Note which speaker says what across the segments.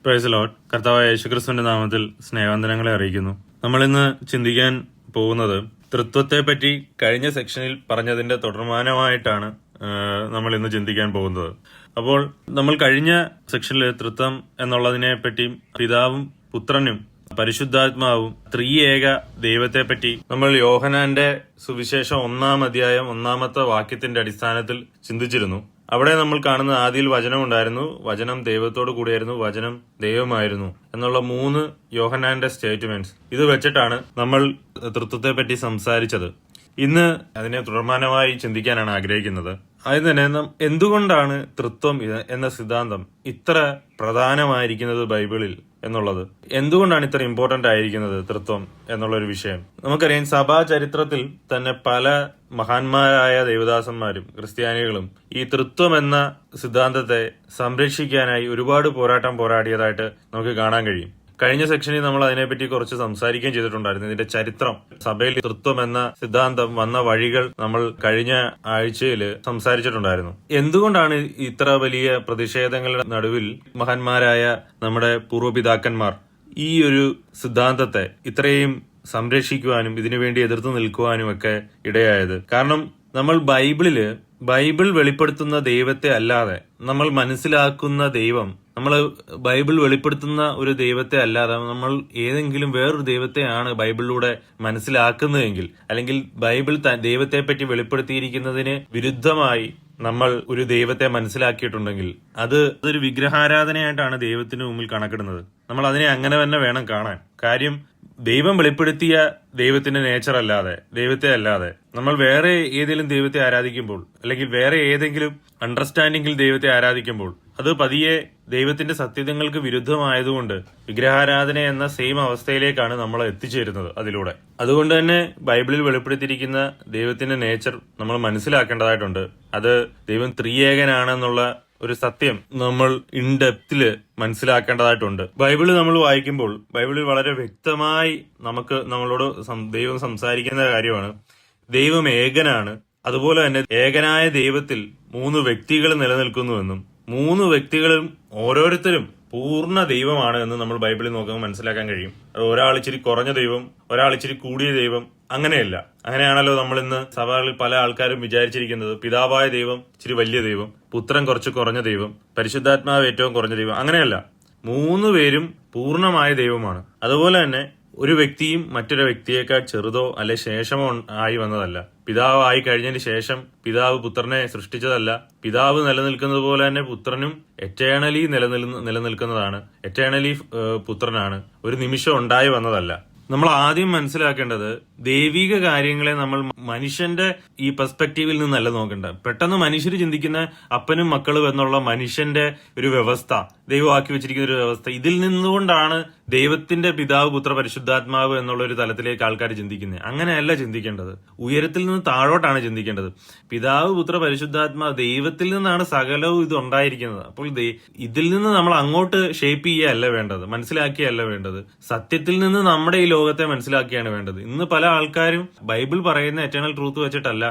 Speaker 1: Praise Lord. കർത്താവായ യേശുക്രിസ്തുവിന്റെ നാമത്തിൽ സ്നേഹവന്ദനങ്ങളെ അറിയിക്കുന്നു. നമ്മൾ ഇന്ന് ചിന്തിക്കാൻ പോകുന്നത് തൃത്വത്തെ പറ്റി കഴിഞ്ഞ സെക്ഷനിൽ പറഞ്ഞതിന്റെ തുടർമാനമായിട്ടാണ് നമ്മൾ ഇന്ന് ചിന്തിക്കാൻ പോകുന്നത്. അപ്പോൾ നമ്മൾ കഴിഞ്ഞ സെക്ഷനിൽ തൃത്വം എന്നുള്ളതിനെ പറ്റി പിതാവും പുത്രനും പരിശുദ്ധാത്മാവും ത്രിയേക ദൈവത്തെ പറ്റി നമ്മൾ യോഹന്നാന്റെ സുവിശേഷം 1-ാം അധ്യായം 1-ാമത്തെ വാക്യത്തിന്റെ അടിസ്ഥാനത്തിൽ ചിന്തിച്ചിരുന്നു. അവിടെ നമ്മൾ കാണുന്ന ആദിയിൽ വചനം ഉണ്ടായിരുന്നു, വചനം ദൈവത്തോട് കൂടിയായിരുന്നു, വചനം ദൈവമായിരുന്നു എന്നുള്ള 3 യോഹന്നാന്റെ സ്റ്റേറ്റ്മെന്റ്സ് ഇത് വെച്ചിട്ടാണ് നമ്മൾ തൃത്വത്തെ പറ്റി സംസാരിച്ചത്. ഇന്ന് അതിനെ തുടർമാനമായി ചിന്തിക്കാനാണ് ആഗ്രഹിക്കുന്നത്. ആദ്യം തന്നെ എന്തുകൊണ്ടാണ് തൃത്വം എന്ന സിദ്ധാന്തം ഇത്ര പ്രധാനമായിരിക്കുന്നത് ബൈബിളിൽ എന്നുള്ളത്, എന്തുകൊണ്ടാണ് ഇത്ര ഇമ്പോർട്ടന്റ് ആയിരിക്കുന്നത് തൃത്വം എന്നുള്ള ഒരു വിഷയം. നമുക്കറിയാം, സഭാ ചരിത്രത്തിൽ തന്നെ പല മഹാന്മാരായ ദൈവദാസന്മാരും ക്രിസ്ത്യാനികളും ഈ തൃത്വം എന്ന സിദ്ധാന്തത്തെ സംരക്ഷിക്കാനായി ഒരുപാട് പോരാട്ടം പോരാടിയതായിട്ട് നമുക്ക് കാണാൻ കഴിയും. കഴിഞ്ഞ സെക്ഷനിൽ നമ്മൾ അതിനെപ്പറ്റി കുറച്ച് സംസാരിക്കുകയും ചെയ്തിട്ടുണ്ടായിരുന്നു. ഇതിന്റെ ചരിത്രം, സഭയിൽ തൃത്വം എന്ന സിദ്ധാന്തം വന്ന വഴികൾ നമ്മൾ കഴിഞ്ഞ ആഴ്ചയിൽ സംസാരിച്ചിട്ടുണ്ടായിരുന്നു. എന്തുകൊണ്ടാണ് ഇത്ര വലിയ പ്രതിഷേധങ്ങളുടെ നടുവിൽ മഹാന്മാരായ നമ്മുടെ പൂർവ്വപിതാക്കന്മാർ ഈ ഒരു സിദ്ധാന്തത്തെ ഇത്രയും സംരക്ഷിക്കുവാനും ഇതിനുവേണ്ടി എതിർത്ത് നിൽക്കുവാനും ഒക്കെ ഇടയായത്? കാരണം നമ്മൾ ബൈബിൾ വെളിപ്പെടുത്തുന്ന ദൈവത്തെ അല്ലാതെ നമ്മൾ മനസ്സിലാക്കുന്ന ദൈവം, നമ്മൾ ബൈബിൾ വെളിപ്പെടുത്തുന്ന ഒരു ദൈവത്തെ അല്ലാതെ നമ്മൾ ഏതെങ്കിലും വേറൊരു ദൈവത്തെയാണ് ബൈബിളിലൂടെ മനസ്സിലാക്കുന്നതെങ്കിൽ, അല്ലെങ്കിൽ ബൈബിൾ ദൈവത്തെ പറ്റി വെളിപ്പെടുത്തിയിരിക്കുന്നതിന് വിരുദ്ധമായി നമ്മൾ ഒരു ദൈവത്തെ മനസ്സിലാക്കിയിട്ടുണ്ടെങ്കിൽ അതൊരു വിഗ്രഹാരാധനയായിട്ടാണ് ദൈവത്തിന് മുമ്പിൽ കണക്കിടുന്നത്. നമ്മൾ അതിനെ അങ്ങനെ തന്നെ വേണം കാണാൻ. കാര്യം, ദൈവം വെളിപ്പെടുത്തിയ ദൈവത്തിന്റെ നേച്ചർ അല്ലാതെ, ദൈവത്തെ അല്ലാതെ നമ്മൾ വേറെ ഏതെങ്കിലും ദൈവത്തെ ആരാധിക്കുമ്പോൾ, അല്ലെങ്കിൽ വേറെ ഏതെങ്കിലും അണ്ടർസ്റ്റാൻഡിംഗിൽ ദൈവത്തെ ആരാധിക്കുമ്പോൾ അത് പതിയെ ദൈവത്തിന്റെ സത്യതകൾക്ക് വിരുദ്ധമായതുകൊണ്ട് വിഗ്രഹാരാധന എന്ന സെയിം അവസ്ഥയിലേക്കാണ് നമ്മൾ എത്തിച്ചേരുന്നത് അതിലൂടെ. അതുകൊണ്ട് തന്നെ ബൈബിളിൽ വെളിപ്പെടുത്തിയിരിക്കുന്ന ദൈവത്തിന്റെ നേച്ചർ നമ്മൾ മനസ്സിലാക്കേണ്ടതായിട്ടുണ്ട്. അത് ദൈവം ത്രിയേകനാണെന്നുള്ള ഒരു സത്യം നമ്മൾ ഇൻഡെപ്തില് മനസ്സിലാക്കേണ്ടതായിട്ടുണ്ട്. ബൈബിള് നമ്മൾ വായിക്കുമ്പോൾ ബൈബിളിൽ വളരെ വ്യക്തമായി നമ്മളോട് ദൈവം സംസാരിക്കുന്ന കാര്യമാണ്, ദൈവം ഏകനാണ്. അതുപോലെ തന്നെ ഏകനായ ദൈവത്തിൽ 3 വ്യക്തികൾ നിലനിൽക്കുന്നുവെന്നും 3 വ്യക്തികളും ഓരോരുത്തരും പൂർണ്ണ ദൈവമാണ് എന്ന് നമ്മൾ ബൈബിളിൽ നോക്കുമ്പോൾ മനസ്സിലാക്കാൻ കഴിയും. ഒരാൾ ഇച്ചിരി കുറഞ്ഞ ദൈവം, ഒരാൾ ഇച്ചിരി കൂടിയ ദൈവം, അങ്ങനെയല്ല. അങ്ങനെയാണല്ലോ നമ്മൾ ഇന്ന് സഭകളിൽ പല ആൾക്കാരും വിചാരിച്ചിരിക്കുന്നത്. പിതാവായ ദൈവം ഇച്ചിരി വലിയ ദൈവം, പുത്രൻ കുറച്ച് കുറഞ്ഞ ദൈവം, പരിശുദ്ധാത്മാവ് ഏറ്റവും കുറഞ്ഞ ദൈവം. അങ്ങനെയല്ല, 3 പേരും പൂർണ്ണമായ ദൈവമാണ്. അതുപോലെ തന്നെ ഒരു വ്യക്തിയും മറ്റൊരു വ്യക്തിയേക്കാൾ ചെറുതോ അല്ലെ ശേഷമോ ആയി വന്നതല്ല. പിതാവ് ആയി കഴിഞ്ഞതിന് ശേഷം പിതാവ് പുത്രനെ സൃഷ്ടിച്ചതല്ല. പിതാവ് നിലനിൽക്കുന്നത് പോലെ തന്നെ പുത്രനും എറ്റേണലി നിലനിൽക്കുന്നതാണ്. എറ്റേണലി പുത്രനാണ്, ഒരു നിമിഷം ഉണ്ടായി വന്നതല്ല. നമ്മൾ ആദ്യം മനസ്സിലാക്കേണ്ടത്, ദൈവിക കാര്യങ്ങളെ നമ്മൾ മനുഷ്യന്റെ ഈ പെർസ്പെക്റ്റീവിൽ നിന്നല്ല നോക്കേണ്ടത്. പെട്ടെന്ന് മനുഷ്യർ ചിന്തിക്കുന്ന അപ്പനും മക്കളും എന്നുള്ള മനുഷ്യന്റെ ഒരു വ്യവസ്ഥ, ദൈവമാക്കി വെച്ചിരിക്കുന്ന ഒരു വ്യവസ്ഥ, ഇതിൽ നിന്നുകൊണ്ടാണ് ദൈവത്തിന്റെ പിതാവ് പുത്ര പരിശുദ്ധാത്മാവ് എന്നുള്ള ഒരു തലത്തിലേക്ക് ആൾക്കാർ ചിന്തിക്കുന്നത്. അങ്ങനെയല്ല ചിന്തിക്കേണ്ടത്. ഉയരത്തിൽ നിന്ന് താഴോട്ടാണ് ചിന്തിക്കേണ്ടത്. പിതാവ് പുത്ര പരിശുദ്ധാത്മാവ്, ദൈവത്തിൽ നിന്നാണ് സകലവും ഇത് ഉണ്ടായിരിക്കുന്നത്. അപ്പോൾ ഇതിൽ നിന്ന് നമ്മൾ അങ്ങോട്ട് ഷേപ്പ് ചെയ്യുകയല്ല വേണ്ടത്, മനസ്സിലാക്കിയല്ല വേണ്ടത്. സത്യത്തിൽ നിന്ന് നമ്മുടെ ഈ ലോകത്തെ മനസ്സിലാക്കിയാണ് വേണ്ടത്. ഇന്ന് പല ആൾക്കാരും ബൈബിൾ പറയുന്ന എറ്റേണൽ ട്രൂത്ത് വെച്ചിട്ടല്ല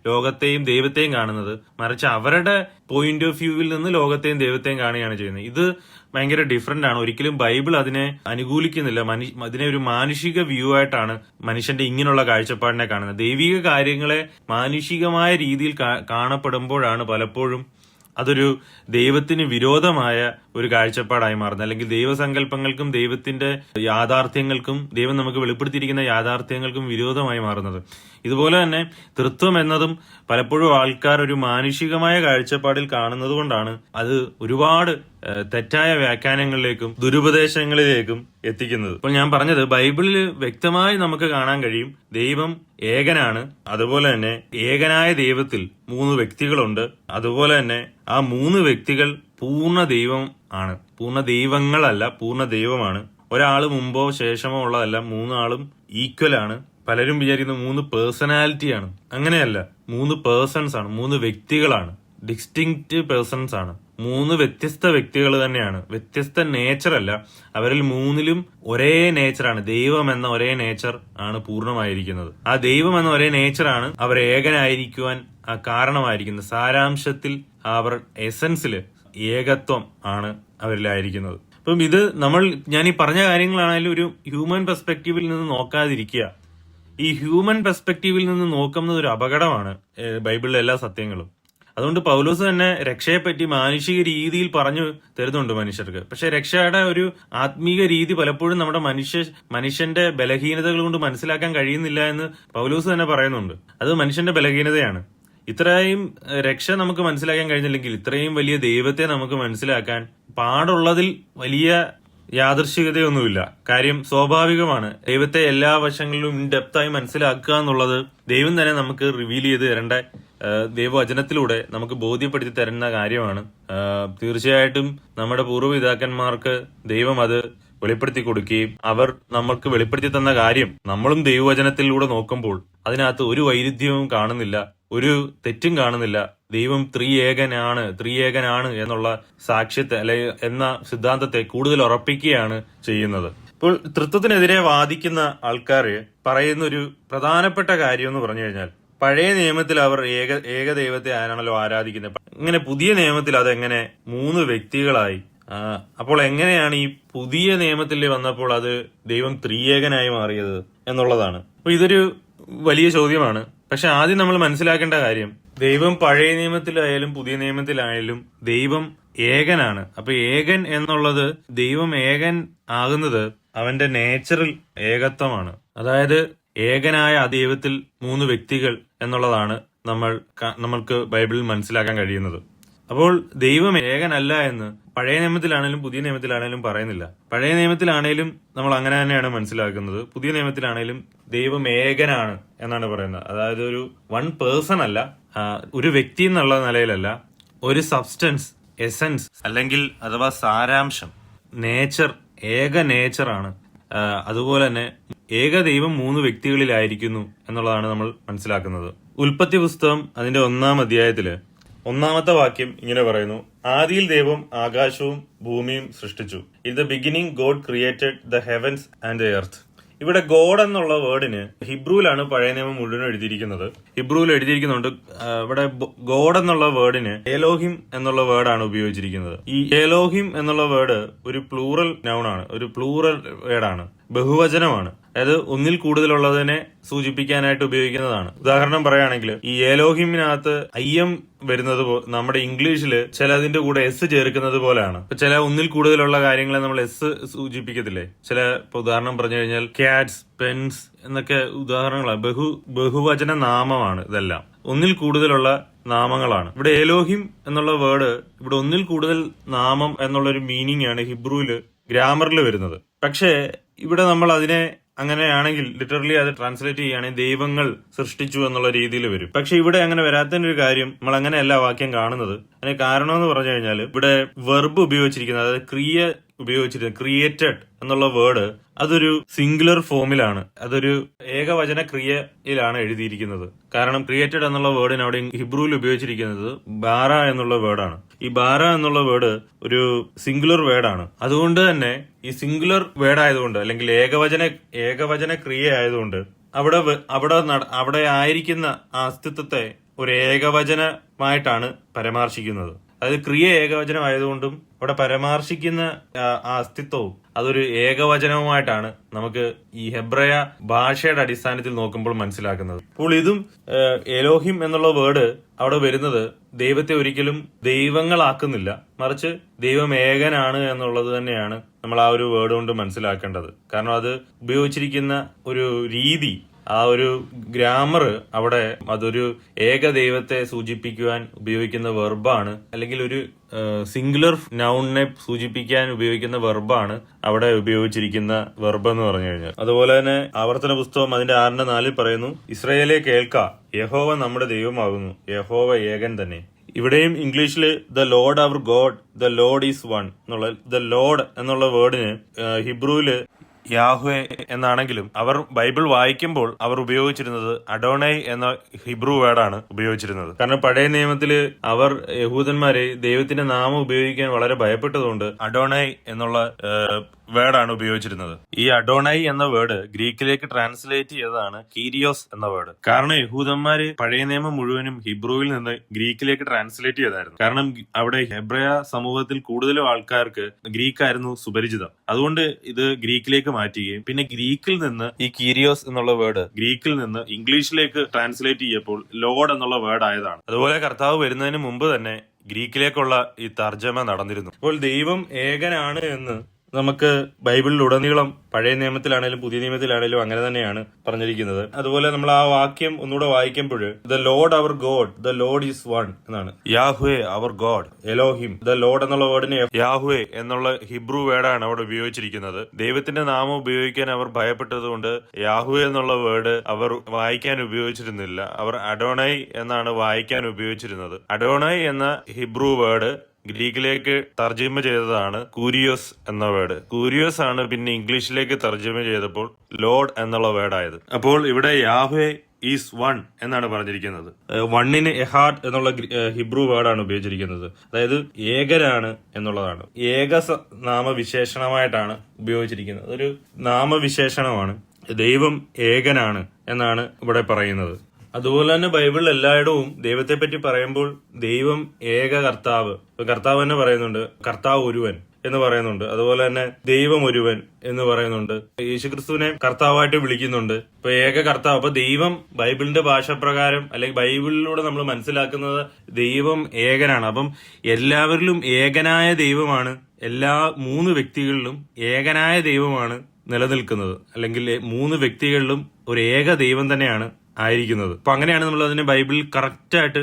Speaker 1: ലോകത്തെയും ദൈവത്തെയും കാണുന്നത്, മറിച്ച് അവരുടെ പോയിന്റ് ഓഫ് വ്യൂവിൽ നിന്ന് ലോകത്തെയും ദൈവത്തെയും കാണുകയാണ് ചെയ്യുന്നത്. ഇത് ഭയങ്കര ഡിഫറന്റ് ആണ്. ഒരിക്കലും ബൈബിൾ അതിനെ അനുകൂലിക്കുന്നില്ല. അതിനെ ഒരു മാനുഷിക വ്യൂ ആയിട്ടാണ് മനുഷ്യന്റെ ഇങ്ങനെയുള്ള കാഴ്ചപ്പാടിനെ കാണുന്നത്. ദൈവിക കാര്യങ്ങളെ മാനുഷികമായ രീതിയിൽ കാണപ്പെടുമ്പോഴാണ് പലപ്പോഴും അതൊരു ദൈവത്തിന് വിരോധമായ ഒരു കാഴ്ചപ്പാടായി മാറുന്നത്, അല്ലെങ്കിൽ ദൈവസങ്കല്പങ്ങൾക്കും ദൈവത്തിന്റെ യാഥാർത്ഥ്യങ്ങൾക്കും ദൈവം നമുക്ക് വെളിപ്പെടുത്തിയിരിക്കുന്ന യാഥാർത്ഥ്യങ്ങൾക്കും വിരോധമായി മാറുന്നത്. ഇതുപോലെ തന്നെ തൃത്വം എന്നതും പലപ്പോഴും ആൾക്കാർ ഒരു മാനുഷികമായ കാഴ്ചപ്പാടിൽ കാണുന്നത് കൊണ്ടാണ് അത് ഒരുപാട് തെറ്റായ വ്യാഖ്യാനങ്ങളിലേക്കും ദുരുപദേശങ്ങളിലേക്കും എത്തിക്കുന്നത്. ഇപ്പോൾ ഞാൻ പറഞ്ഞത്, ബൈബിളിൽ വ്യക്തമായി നമുക്ക് കാണാൻ കഴിയും ദൈവം ഏകനാണ്. അതുപോലെ തന്നെ ഏകനായ ദൈവത്തിൽ 3 വ്യക്തികളുണ്ട്. അതുപോലെ തന്നെ ആ 3 വ്യക്തികൾ പൂർണ്ണ ദൈവം ആണ്. പൂർണ്ണ ദൈവങ്ങളല്ല, പൂർണ്ണ ദൈവമാണ്. ഒരാള് മുമ്പോ ശേഷമോ ഉള്ളതല്ല. 3 ആളും ഈക്വൽ ആണ്. പലരും വിചാരിക്കുന്ന 3 പേഴ്സണാലിറ്റിയാണ്. അങ്ങനെയല്ല, 3 പേഴ്സൺസ് ആണ്, 3 വ്യക്തികളാണ്, ഡിസ്റ്റിങ്ക്റ്റ് പേഴ്സൺസ് ആണ്. 3 വ്യത്യസ്ത വ്യക്തികൾ തന്നെയാണ്, വ്യത്യസ്ത നേച്ചർ അല്ല. അവരിൽ 3ലും ഒരേ നേച്ചറാണ്. ദൈവം എന്ന ഒരേ നേച്ചർ ആണ് പൂർണ്ണമായിരിക്കുന്നത്. ആ ദൈവം എന്ന ഒരേ നേച്ചറാണ് അവർ ഏകനായിരിക്കുവാൻ കാരണമായിരിക്കുന്നത്. സാരാംശത്തിൽ അവർ എസൻസില് ഏകത്വം ആണ് അവരിലായിരിക്കുന്നത്. അപ്പം ഇത് ഞാൻ ഈ പറഞ്ഞ കാര്യങ്ങളാണെങ്കിലും ഒരു ഹ്യൂമൻ പെർസ്പെക്റ്റീവിൽ നിന്ന് നോക്കാതിരിക്കുക. ഈ ഹ്യൂമൻ പെർസ്പെക്റ്റീവിൽ നിന്ന് നോക്കുന്നത് ഒരു അപകടമാണ് ബൈബിളിലെ എല്ലാ സത്യങ്ങളും. അതുകൊണ്ട് പൗലോസ് തന്നെ രക്ഷയെപ്പറ്റി മാനുഷിക രീതിയിൽ പറഞ്ഞു തരുന്നുണ്ട് മനുഷ്യർക്ക്. പക്ഷെ രക്ഷയുടെ ഒരു ആത്മീക രീതി പലപ്പോഴും നമ്മുടെ മനുഷ്യന്റെ ബലഹീനതകൾ കൊണ്ട് മനസ്സിലാക്കാൻ കഴിയുന്നില്ല എന്ന് പൗലോസ് തന്നെ പറയുന്നുണ്ട്. അത് മനുഷ്യന്റെ ബലഹീനതയാണ്. ഇത്രയും രക്ഷ നമുക്ക് മനസ്സിലാക്കാൻ കഴിഞ്ഞില്ലെങ്കിൽ ഇത്രയും വലിയ ദൈവത്തെ നമുക്ക് മനസ്സിലാക്കാൻ പാടുള്ളതിൽ വലിയ യാദൃശ്ചികതയൊന്നുമില്ല. കാര്യം സ്വാഭാവികമാണ്. ദൈവത്തെ എല്ലാ വശങ്ങളിലും ഇൻ ഡെപ്തായി മനസ്സിലാക്കുക എന്നുള്ളത് ദൈവം തന്നെ നമുക്ക് റിവീൽ ചെയ്ത് തരേണ്ട, ദൈവവചനത്തിലൂടെ നമുക്ക് ബോധ്യപ്പെടുത്തി തരുന്ന കാര്യമാണ്. തീർച്ചയായിട്ടും നമ്മുടെ പൂർവ്വപിതാക്കന്മാർക്ക് ദൈവം അത് വെളിപ്പെടുത്തി കൊടുക്കുകയും അവർ നമ്മൾക്ക് വെളിപ്പെടുത്തി തന്ന കാര്യം നമ്മളും ദൈവവചനത്തിലൂടെ നോക്കുമ്പോൾ അതിനകത്ത് ഒരു വൈരുദ്ധ്യവും കാണുന്നില്ല, ഒരു തെറ്റും കാണുന്നില്ല. ദൈവം ത്രിയേകനാണ് എന്നുള്ള സാക്ഷ്യത്തെ എന്ന സിദ്ധാന്തത്തെ കൂടുതൽ ഉറപ്പിക്കുകയാണ് ചെയ്യുന്നത്. ഇപ്പോൾ തൃത്വത്തിനെതിരെ വാദിക്കുന്ന ആൾക്കാർ പറയുന്ന ഒരു പ്രധാനപ്പെട്ട കാര്യം എന്ന് പറഞ്ഞു കഴിഞ്ഞാൽ, പഴയ നിയമത്തിൽ അവർ ഏകദൈവത്തെ ആരാണല്ലോ ആരാധിക്കുന്നത്, ഇങ്ങനെ പുതിയ നിയമത്തിൽ അതെങ്ങനെ 3 വ്യക്തികളായി? അപ്പോൾ എങ്ങനെയാണ് ഈ പുതിയ നിയമത്തിൽ വന്നപ്പോൾ അത് ദൈവം ത്രിയേകനായി മാറിയത് എന്നുള്ളതാണ്. അപ്പൊ ഇതൊരു വലിയ ചോദ്യമാണ്. പക്ഷെ ആദ്യം നമ്മൾ മനസ്സിലാക്കേണ്ട കാര്യം, ദൈവം പഴയ നിയമത്തിലായാലും പുതിയ നിയമത്തിലായാലും ദൈവം ഏകനാണ്. അപ്പൊ ഏകൻ എന്നുള്ളത്, ദൈവം ഏകൻ ആകുന്നത് അവന്റെ നേച്ചറിൽ ഏകത്വമാണ്. അതായത് ഏകനായ ആ ദൈവത്തിൽ 3 വ്യക്തികൾ എന്നുള്ളതാണ് നമ്മൾക്ക് ബൈബിളിൽ മനസ്സിലാക്കാൻ കഴിയുന്നത്. അപ്പോൾ ദൈവം ഏകനല്ല എന്ന് പഴയ നിയമത്തിലാണേലും പുതിയ നിയമത്തിലാണേലും പറയുന്നില്ല. പഴയ നിയമത്തിലാണേലും നമ്മൾ അങ്ങനെ തന്നെയാണ് മനസ്സിലാക്കുന്നത്. പുതിയ നിയമത്തിലാണേലും ദൈവം ഏകനാണ് എന്നാണ് പറയുന്നത്. അതായത് ഒരു വൺ പേഴ്സൺ അല്ല, ഒരു വ്യക്തി എന്നുള്ള നിലയിലല്ല, ഒരു സബ്സ്റ്റൻസ്, എസൻസ് അല്ലെങ്കിൽ അഥവാ സാരാംശം, നേച്ചർ, ഏക നേച്ചറാണ്. അതുപോലെ തന്നെ ഏക ദൈവം 3 വ്യക്തികളിലായിരിക്കുന്നു എന്നുള്ളതാണ് നമ്മൾ മനസ്സിലാക്കുന്നത്. ഉൽപ്പത്തി പുസ്തകം അതിന്റെ 1-ാം അധ്യായത്തില് 1-ാമത്തെ വാക്യം ഇങ്ങനെ പറയുന്നു: ആദിയിൽ ദൈവം ആകാശവും ഭൂമിയും സൃഷ്ടിച്ചു. In the beginning God created the heavens and the earth. ഇവിടെ ഗോഡ് എന്നുള്ള വേർഡിന് ഹിബ്രുവിലാണ് പഴയ നിയമം മുഴുവൻ എഴുതിയിരിക്കുന്നത്. ഹിബ്രുവിൽ എഴുതിയിരിക്കുന്നുണ്ട്. ഇവിടെ ഗോഡ് എന്നുള്ള വേർഡിന് ഏലോഹിം എന്നുള്ള വേർഡാണ് ഉപയോഗിച്ചിരിക്കുന്നത്. ഈ ഏലോഹിം എന്നുള്ള വേർഡ് ഒരു പ്ലൂറൽ നൗണാണ്, ഒരു പ്ലൂറൽ വേർഡാണ്, ബഹുവചനമാണ്. അതായത് ഒന്നിൽ കൂടുതലുള്ളതിനെ സൂചിപ്പിക്കാനായിട്ട് ഉപയോഗിക്കുന്നതാണ്. ഉദാഹരണം പറയുകയാണെങ്കിൽ ഈ ഏലോഹിമിനകത്ത് IM വരുന്നത് നമ്മുടെ ഇംഗ്ലീഷില് ചിലതിന്റെ കൂടെ S ചേർക്കുന്നത് പോലെയാണ്. ഇപ്പൊ ചില ഒന്നിൽ കൂടുതലുള്ള കാര്യങ്ങളെ നമ്മൾ S സൂചിപ്പിക്കത്തില്ലേ? ചില ഉദാഹരണം പറഞ്ഞു കഴിഞ്ഞാൽ ക്യാറ്റ്സ്, പെൻസ് എന്നൊക്കെ ഉദാഹരണങ്ങളാണ്. ബഹുവചന നാമമാണ് ഇതെല്ലാം, ഒന്നിൽ കൂടുതലുള്ള നാമങ്ങളാണ്. ഇവിടെ ഏലോഹിം എന്നുള്ള വേർഡ് ഇവിടെ ഒന്നിൽ കൂടുതൽ നാമം എന്നുള്ളൊരു മീനിങ് ആണ് ഹിബ്രുവില് ഗ്രാമറിൽ വരുന്നത്. പക്ഷേ ഇവിടെ നമ്മൾ അതിനെ അങ്ങനെയാണെങ്കിൽ ലിറ്ററലി അത് ട്രാൻസ്ലേറ്റ് ചെയ്യുകയാണെങ്കിൽ ദൈവങ്ങൾ സൃഷ്ടിച്ചു എന്നുള്ള രീതിയിൽ വരും. പക്ഷെ ഇവിടെ അങ്ങനെ വരാത്തതിന്റെ ഒരു കാര്യം, നമ്മൾ അങ്ങനെയല്ല വാക്യം കാണുന്നത്. അതിന് കാരണം എന്ന് പറഞ്ഞു കഴിഞ്ഞാൽ ഇവിടെ വെർബ് ഉപയോഗിച്ചിരിക്കുന്നത്, അതായത് ക്രിയ ഉപയോഗിച്ചിരിക്കുന്നത്, ക്രിയേറ്റഡ് എന്നുള്ള വേർഡ് അതൊരു സിംഗുലർ ഫോമിലാണ്, അതൊരു ഏകവചന ക്രിയയിലാണ് എഴുതിയിരിക്കുന്നത്. കാരണം ക്രിയേറ്റഡ് എന്നുള്ള വേർഡിന് അവിടെ ഹിബ്രുവിൽ ഉപയോഗിച്ചിരിക്കുന്നത് ബാര എന്നുള്ള വേർഡാണ്. ഈ ബാര എന്നുള്ള വേർഡ് ഒരു സിംഗുലർ വേർഡാണ്. അതുകൊണ്ട് തന്നെ ഈ സിംഗുലർ വേർഡ് ആയതുകൊണ്ട്, അല്ലെങ്കിൽ ഏകവചന ക്രിയ ആയതുകൊണ്ട് അവിടെ ആയിരിക്കുന്ന ആ അസ്തിത്വത്തെ ഒരു ഏകവചനമായിട്ടാണ് പരാമർശിക്കുന്നത്. അതായത് ക്രിയ ഏകവചനമായതുകൊണ്ടും അവിടെ പരാമർശിക്കുന്ന ആ അസ്തിത്വവും അതൊരു ഏകവചനവുമായിട്ടാണ് നമുക്ക് ഈ ഹെബ്രയ ഭാഷയുടെ അടിസ്ഥാനത്തിൽ നോക്കുമ്പോൾ മനസ്സിലാക്കുന്നത്. അപ്പോൾ ഇതും എലോഹിം എന്നുള്ള വേർഡ് അവിടെ വരുന്നത് ദൈവത്തെ ഒരിക്കലും ദൈവങ്ങളാക്കുന്നില്ല, മറിച്ച് ദൈവം ഏകനാണ് എന്നുള്ളത് തന്നെയാണ് നമ്മൾ ആ ഒരു വേർഡ് കൊണ്ട് മനസ്സിലാക്കേണ്ടത്. കാരണം അത് ഉപയോഗിച്ചിരിക്കുന്ന ഒരു രീതി, ആ ഒരു ഗ്രാമർ അവിടെ അതൊരു ഏകദൈവത്തെ സൂചിപ്പിക്കുവാൻ ഉപയോഗിക്കുന്ന വെർബാണ്, അല്ലെങ്കിൽ ഒരു സിംഗുലർ നൗണിനെ സൂചിപ്പിക്കാൻ ഉപയോഗിക്കുന്ന വെർബാണ് അവിടെ ഉപയോഗിച്ചിരിക്കുന്ന വെർബ് എന്ന് പറഞ്ഞു കഴിഞ്ഞാൽ. അതുപോലെ തന്നെ ആവർത്തന പുസ്തകം അതിന്റെ 6:4 പറയുന്നു: ഇസ്രായേലെ കേൾക്ക, യഹോവ നമ്മുടെ ദൈവമാകുന്നു, യഹോവ ഏകൻ തന്നെ. ഇവിടെയും ഇംഗ്ലീഷില് the Lord our God, the Lord is one എന്നുള്ള ദ ലോർഡ് എന്നുള്ള വേർഡിന് ഹിബ്രുവില് യാഹ്വേ എന്നാണെങ്കിലും അവർ ബൈബിൾ വായിക്കുമ്പോൾ അവർ ഉപയോഗിച്ചിരുന്നത് അഡോണൈ എന്ന ഹിബ്രു വേർഡാണ് ഉപയോഗിച്ചിരുന്നത്. കാരണം പഴയ നിയമത്തില് അവർ യഹൂദന്മാരെ ദൈവത്തിന്റെ നാമം ഉപയോഗിക്കാൻ വളരെ ഭയപ്പെട്ടതുകൊണ്ട് അഡോണൈ എന്നുള്ള വേർഡാണ് ഉപയോഗിച്ചിരുന്നത്. ഈ അഡോണൈ എന്ന വേർഡ് ഗ്രീക്കിലേക്ക് ട്രാൻസ്ലേറ്റ് ചെയ്തതാണ് കീരിയോസ് എന്ന വേർഡ്. കാരണം യഹൂദന്മാര് പഴയ നിയമം മുഴുവനും ഹിബ്രുവിൽ നിന്ന് ഗ്രീക്കിലേക്ക് ട്രാൻസ്ലേറ്റ് ചെയ്തായിരുന്നു. കാരണം അവിടെ ഹെബ്രയ സമൂഹത്തിൽ കൂടുതലും ആൾക്കാർക്ക് ഗ്രീക്കായിരുന്നു സുപരിചിതം. അതുകൊണ്ട് ഇത് ഗ്രീക്കിലേക്ക് മാറ്റുകയും പിന്നെ ഗ്രീക്കിൽ നിന്ന് ഈ കീരിയോസ് എന്നുള്ള വേർഡ് ഗ്രീക്കിൽ നിന്ന് ഇംഗ്ലീഷിലേക്ക് ട്രാൻസ്ലേറ്റ് ചെയ്യപ്പോൾ ലോർഡ് എന്നുള്ള വേർഡ് ആയതാണ്. അതുപോലെ കർത്താവ് വരുന്നതിന് മുമ്പ് തന്നെ ഗ്രീക്കിലേക്കുള്ള ഈ തർജ്ജമ നടന്നിരുന്നു. അപ്പോൾ ദൈവം ഏകനാണ് എന്ന് നമുക്ക് ബൈബിളിലുടനീളം പഴയ നിയമത്തിലാണേലും പുതിയ നിയമത്തിലാണേലും അങ്ങനെ തന്നെയാണ് പറഞ്ഞിരിക്കുന്നത്. അതുപോലെ നമ്മൾ ആ വാക്യം ഒന്നുകൂടെ വായിക്കുമ്പോൾ the Lord our God, the Lord is one എന്നാണ്. Yahweh our God, Elohim. The Lord എന്നുള്ള വേർഡിന് യാഹ്വേ എന്നുള്ള ഹിബ്രു വേർഡാണ് അവിടെ ഉപയോഗിച്ചിരിക്കുന്നത്. ദൈവത്തിന്റെ നാമം ഉപയോഗിക്കാൻ അവർ ഭയപ്പെട്ടതുകൊണ്ട് യാഹ്വേ എന്നുള്ള വേർഡ് അവർ വായിക്കാൻ ഉപയോഗിച്ചിരുന്നില്ല. അവർ അഡോണൈ എന്നാണ് വായിക്കാൻ ഉപയോഗിച്ചിരുന്നത്. അഡോണൈ എന്ന ഹിബ്രു വേർഡ് ഗ്രീക്കിലേക്ക് തർജ്ജമ ചെയ്തതാണ് കൂരിയോസ് എന്ന വേർഡ്. കൂരിയോസ് ആണ് പിന്നെ ഇംഗ്ലീഷിലേക്ക് തർജ്ജമ ചെയ്തപ്പോൾ ലോർഡ് എന്നുള്ള വേർഡായത്. അപ്പോൾ ഇവിടെ യാഹ്വേ ഈസ് വൺ എന്നാണ് പറഞ്ഞിരിക്കുന്നത്. വണ്ണിന് എഹാഡ് എന്നുള്ള ഹിബ്രു വേർഡാണ് ഉപയോഗിച്ചിരിക്കുന്നത്. അതായത് ഏകനാണ് എന്നുള്ളതാണ്. ഏക നാമവിശേഷണമായിട്ടാണ് ഉപയോഗിച്ചിരിക്കുന്നത്. അതൊരു നാമവിശേഷണമാണ്. ദൈവം ഏകനാണ് എന്നാണ് ഇവിടെ പറയുന്നത്. അതുപോലെ തന്നെ ബൈബിളിൽ എല്ലായിടവും ദൈവത്തെ പറ്റി പറയുമ്പോൾ ദൈവം ഏക കർത്താവ്, കർത്താവ് തന്നെ പറയുന്നുണ്ട്. കർത്താവ് ഒരുവൻ എന്ന് പറയുന്നുണ്ട്. അതുപോലെ തന്നെ ദൈവം ഒരുവൻ എന്ന് പറയുന്നുണ്ട്. യേശുക്രിസ്തുവിനെ കർത്താവായിട്ട് വിളിക്കുന്നുണ്ട്. ഇപ്പൊ ഏക കർത്താവ്. അപ്പൊ ദൈവം ബൈബിളിന്റെ ഭാഷപ്രകാരം അല്ലെങ്കിൽ ബൈബിളിലൂടെ നമ്മൾ മനസ്സിലാക്കുന്നത് ദൈവം ഏകനാണ്. അപ്പം എല്ലാവരിലും ഏകനായ ദൈവമാണ്. എല്ലാ 3 വ്യക്തികളിലും ഏകനായ ദൈവമാണ് നിലനിൽക്കുന്നത്. അല്ലെങ്കിൽ 3 വ്യക്തികളിലും ഒരു ഏക ദൈവം തന്നെയാണ് ആയിരിക്കുന്നത്. അപ്പൊ അങ്ങനെയാണ് നമ്മൾ അതിനെ ബൈബിളിൽ കറക്റ്റായിട്ട്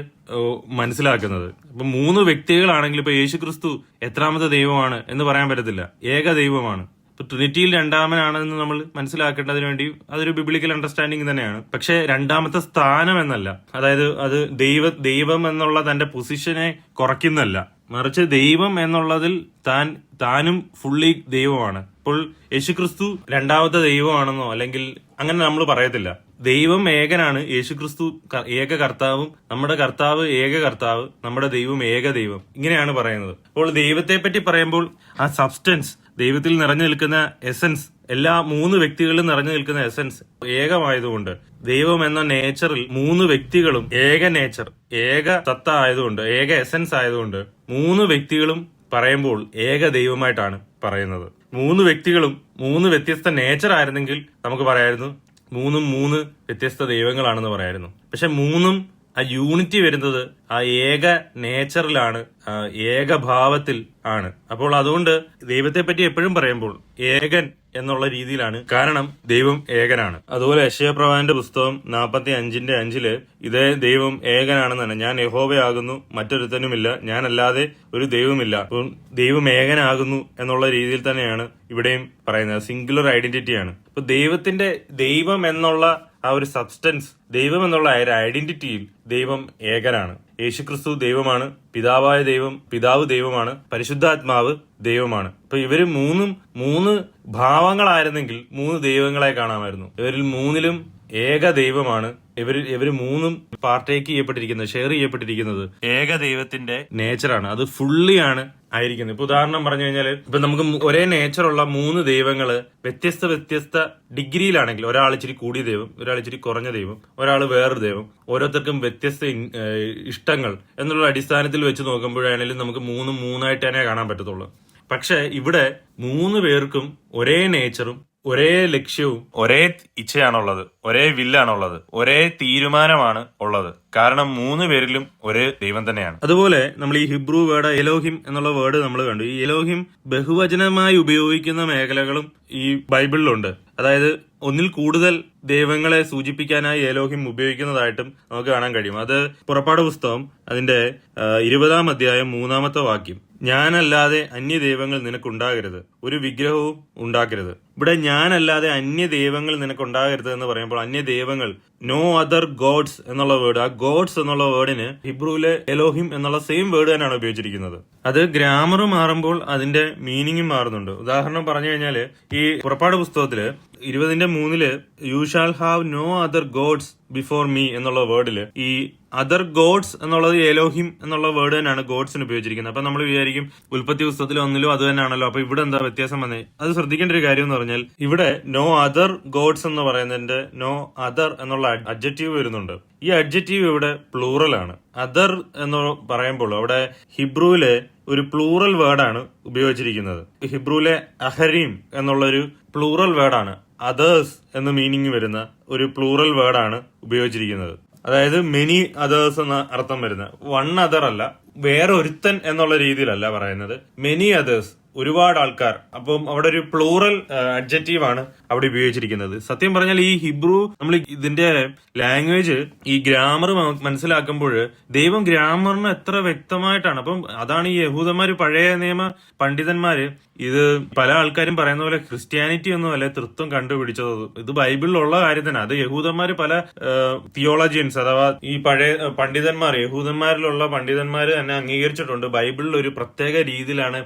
Speaker 1: മനസ്സിലാക്കുന്നത്. ഇപ്പൊ 3 വ്യക്തികളാണെങ്കിൽ ഇപ്പൊ യേശുക്രിസ്തു എത്രാമത്തെ ദൈവമാണ് എന്ന് പറയാൻ പറ്റത്തില്ല. ഏക ദൈവമാണ്. ഇപ്പൊ ട്രിനിറ്റിയിൽ രണ്ടാമനാണെന്ന് നമ്മൾ മനസ്സിലാക്കേണ്ടതിന് വേണ്ടി അതൊരു ബിബ്ലിക്കൽ അണ്ടർസ്റ്റാൻഡിങ് തന്നെയാണ്. പക്ഷെ രണ്ടാമത്തെ സ്ഥാനം എന്നല്ല. അതായത് അത് ദൈവം എന്നുള്ള തന്റെ പൊസിഷനെ കുറയ്ക്കുന്നല്ല, മറിച്ച് ദൈവം എന്നുള്ളതിൽ താനും ഫുള്ളി ദൈവമാണ്. അപ്പോൾ യേശുക്രിസ്തു രണ്ടാമത്തെ ദൈവമാണെന്നോ അല്ലെങ്കിൽ അങ്ങനെ നമ്മൾ പറയത്തില്ല. ദൈവം ഏകനാണ്. യേശുക്രിസ്തു ഏക കർത്താവും, നമ്മുടെ കർത്താവ് ഏക കർത്താവ്, നമ്മുടെ ദൈവം ഏക ദൈവം, ഇങ്ങനെയാണ് പറയുന്നത്. അപ്പോൾ ദൈവത്തെ പറ്റി പറയുമ്പോൾ ആ സബ്സ്റ്റൻസ്, ദൈവത്തിൽ നിറഞ്ഞു നിൽക്കുന്ന എസൻസ്, എല്ലാ 3 വ്യക്തികളിലും നിറഞ്ഞു നിൽക്കുന്ന എസൻസ് ഏകമായതുകൊണ്ട്, ദൈവം എന്ന നേച്ചറിൽ 3 വ്യക്തികളും ഏക നേച്ചർ, ഏക സത്ത ആയതുകൊണ്ട്, ഏക എസൻസ് ആയതുകൊണ്ട് 3 വ്യക്തികളും പറയുമ്പോൾ ഏക ദൈവമായിട്ടാണ് പറയുന്നത്. 3 വ്യക്തികളും 3 വ്യത്യസ്ത നേച്ചർ ആയിരുന്നെങ്കിൽ നമുക്ക് പറയായിരുന്നു 3 വ്യത്യസ്ത ദൈവങ്ങളാണെന്ന് പറയായിരുന്നു. പക്ഷെ 3 ആ യൂണിറ്റി വരുന്നത് ആ ഏക നേച്ചറിലാണ്, ഏകഭാവത്തിൽ ആണ്. അപ്പോൾ അതുകൊണ്ട് ദൈവത്തെ പറ്റി എപ്പോഴും പറയുമ്പോൾ ഏകൻ എന്നുള്ള രീതിയിലാണ്. കാരണം ദൈവം ഏകനാണ്. അതുപോലെ യെശയ്യാപ്രവാചകന്റെ പുസ്തകം 45:5 ഇതേ ദൈവം ഏകനാണെന്നാണ്. ഞാൻ യഹോവയാകുന്നു, മറ്റൊരുത്തനുമില്ല, ഞാനല്ലാതെ ഒരു ദൈവമില്ല. അപ്പോൾ ദൈവം ഏകനാകുന്നു എന്നുള്ള രീതിയിൽ തന്നെയാണ് ഇവിടെയും പറയുന്നത്. സിംഗുലർ ഐഡന്റിറ്റിയാണ്. അപ്പൊ ദൈവം എന്നുള്ള ആ ഒരു സബ്സ്റ്റൻസ്, ദൈവം എന്നുള്ള ആ ഒരു ഐഡന്റിറ്റിയിൽ ദൈവം ഏകനാണ്. യേശുക്രിസ്തു ദൈവമാണ്, പിതാവ് ദൈവമാണ്, പരിശുദ്ധാത്മാവ് ദൈവമാണ്. ഇപ്പൊ ഇവര് 3 ഭാവങ്ങളായിരുന്നെങ്കിൽ 3 ദൈവങ്ങളെ കാണാമായിരുന്നു. ഇവരിൽ 3ലും ഏക ദൈവമാണ്. ഇവര് 3 പാർട്ടേക്ക് ചെയ്യപ്പെട്ടിരിക്കുന്നത്, ഷെയർ ചെയ്യപ്പെട്ടിരിക്കുന്നത് ഏക ദൈവത്തിന്റെ നേച്ചറാണ്. അത് ഫുള്ളിയാണ് ആയിരിക്കുന്നത്. ഇപ്പൊ ഉദാഹരണം പറഞ്ഞു കഴിഞ്ഞാൽ, ഇപ്പൊ നമുക്ക് ഒരേ നേച്ചറുള്ള 3 ദൈവങ്ങള് വ്യത്യസ്ത ഡിഗ്രിയിലാണെങ്കിൽ, ഒരാൾ ഇച്ചിരി കൂടിയ ദൈവം, ഒരാൾ ഇച്ചിരി കുറഞ്ഞ ദൈവം, ഒരാൾ വേറൊരു ദൈവം, ഓരോരുത്തർക്കും വ്യത്യസ്ത ഇഷ്ടങ്ങൾ എന്നുള്ള അടിസ്ഥാനത്തിൽ വെച്ച് നോക്കുമ്പോഴാണെങ്കിലും നമുക്ക് 3 തന്നെ കാണാൻ പറ്റത്തുള്ളൂ. പക്ഷെ ഇവിടെ 3 പേർക്കും ഒരേ നേച്ചറും ഒരേ ലക്ഷ്യവും ഒരേ ഇച്ഛയാണുള്ളത്, ഒരേ വില്ലാണുള്ളത്, ഒരേ തീരുമാനമാണ് ഉള്ളത്. കാരണം 3 പേരിലും ഒരേ ദൈവം തന്നെയാണ്. അതുപോലെ നമ്മൾ ഈ ഹിബ്രു വേർഡ് എലോഹിം എന്നുള്ള വേർഡ് നമ്മൾ കണ്ടു. ഈ എലോഹിം ബഹുവചനമായി ഉപയോഗിക്കുന്ന മേഖലകളും ഈ ബൈബിളിലുണ്ട്. അതായത് ഒന്നിൽ കൂടുതൽ ദൈവങ്ങളെ സൂചിപ്പിക്കാനായി എലോഹിം ഉപയോഗിക്കുന്നതായിട്ടും നമുക്ക് കാണാൻ കഴിയും. അത് പുറപ്പാട് പുസ്തകം അതിന്റെ 20-ാം അധ്യായം 3-ാമത്തെ വാക്യം, ഞാനല്ലാതെ അന്യ ദൈവങ്ങൾ നിനക്കുണ്ടാകരുത്, ഒരു വിഗ്രഹവും ഉണ്ടാക്കരുത്. ഇവിടെ ഞാനല്ലാതെ അന്യ ദൈവങ്ങൾ നിനക്കുണ്ടാകരുത് എന്ന് പറയുമ്പോൾ അന്യ ദൈവങ്ങൾ, നോ അതർ ഗോഡ്സ് എന്നുള്ള വേർഡ്, ആ ഗോഡ്സ് എന്നുള്ള വേർഡിന് ഹിബ്രുവിലെ എലോഹിം എന്നുള്ള സെയിം വേർഡ് തന്നെയാണ് ഉപയോഗിച്ചിരിക്കുന്നത്. അത് ഗ്രാമർ മാറുമ്പോൾ അതിന്റെ മീനിങ്ങും മാറുന്നുണ്ട്. ഉദാഹരണം പറഞ്ഞു കഴിഞ്ഞാല് ഈ പുറപ്പാട് പുസ്തകത്തില് 20-3 you shall have no other gods before me എന്നുള്ള വേർഡില് ഈ അതർ ഗോഡ്സ് എന്നുള്ളത് എലോഹിം എന്നുള്ള വേർഡ് തന്നെയാണ് ഗോഡ്സിന് ഉപയോഗിച്ചിരിക്കുന്നത്. അപ്പൊ നമ്മൾ വിചാരിക്കും ഉൽപ്പത്തി പുസ്തകത്തിൽ ഒന്നിലും അത് തന്നെയാണല്ലോ, അപ്പൊ ഇവിടെ എന്താ വ്യത്യാസം വന്നേ? അത് ശ്രദ്ധിക്കേണ്ട ഒരു കാര്യം എന്ന് പറഞ്ഞാൽ ഇവിടെ നോ അതർ ഗോഡ്സ് എന്ന് പറയുന്നതിന്റെ നോ അതർ എന്നുള്ള അഡ്ജക്റ്റീവ് വരുന്നുണ്ട്. ഈ അഡ്ജക്റ്റീവ് ഇവിടെ പ്ലൂറൽ ആണ്. അതർ എന്ന് പറയുമ്പോൾ അവിടെ ഹിബ്രുവിലെ ഒരു പ്ലൂറൽ വേർഡാണ് ഉപയോഗിച്ചിരിക്കുന്നത്. ഹിബ്രുവിലെ അഹരീം എന്നുള്ളൊരു പ്ലൂറൽ വേർഡാണ്. അതേഴ്സ് എന്ന മീനിങ് വരുന്ന ഒരു പ്ലൂറൽ വേർഡാണ് ഉപയോഗിച്ചിരിക്കുന്നത്. അതായത് മെനി അതേഴ്സ് എന്ന അർത്ഥം വരുന്ന, വൺ അതർ അല്ല, വേറെ ഒരുത്തൻ എന്നുള്ള രീതിയിലല്ല പറയുന്നത്, മെനി അതേഴ്സ്, ഒരുപാട് ആൾക്കാർ. അപ്പം അവിടെ ഒരു പ്ലൂറൽ അഡ്ജക്റ്റീവ് ആണ് അവിടെ ഉപയോഗിച്ചിരിക്കുന്നത്. സത്യം പറഞ്ഞാൽ ഈ ഹിബ്രു, നമ്മൾ ഇതിന്റെ ലാംഗ്വേജ്, ഈ ഗ്രാമർ മനസ്സിലാക്കുമ്പോൾ ദൈവം ഗ്രാമറിന് എത്ര വ്യക്തമായിട്ടാണ്. അപ്പം അതാണ് ഈ യഹൂദന്മാര്, പഴയ നിയമ പണ്ഡിതന്മാര്, ഇത് പല ആൾക്കാരും പറയുന്ന പോലെ ക്രിസ്ത്യാനിറ്റി ഒന്നും അല്ലെ തൃത്വം കണ്ടുപിടിച്ചത്, ഇത് ബൈബിളിലുള്ള കാര്യം തന്നെ. അത് യഹൂദന്മാര് പല തിയോളജിയൻസ് അഥവാ ഈ പഴയ പണ്ഡിതന്മാർ, യഹൂദന്മാരിലുള്ള പണ്ഡിതന്മാർ തന്നെ അംഗീകരിച്ചിട്ടുണ്ട്. ബൈബിളിൽ ഒരു പ്രത്യേക രീതിയിലാണ്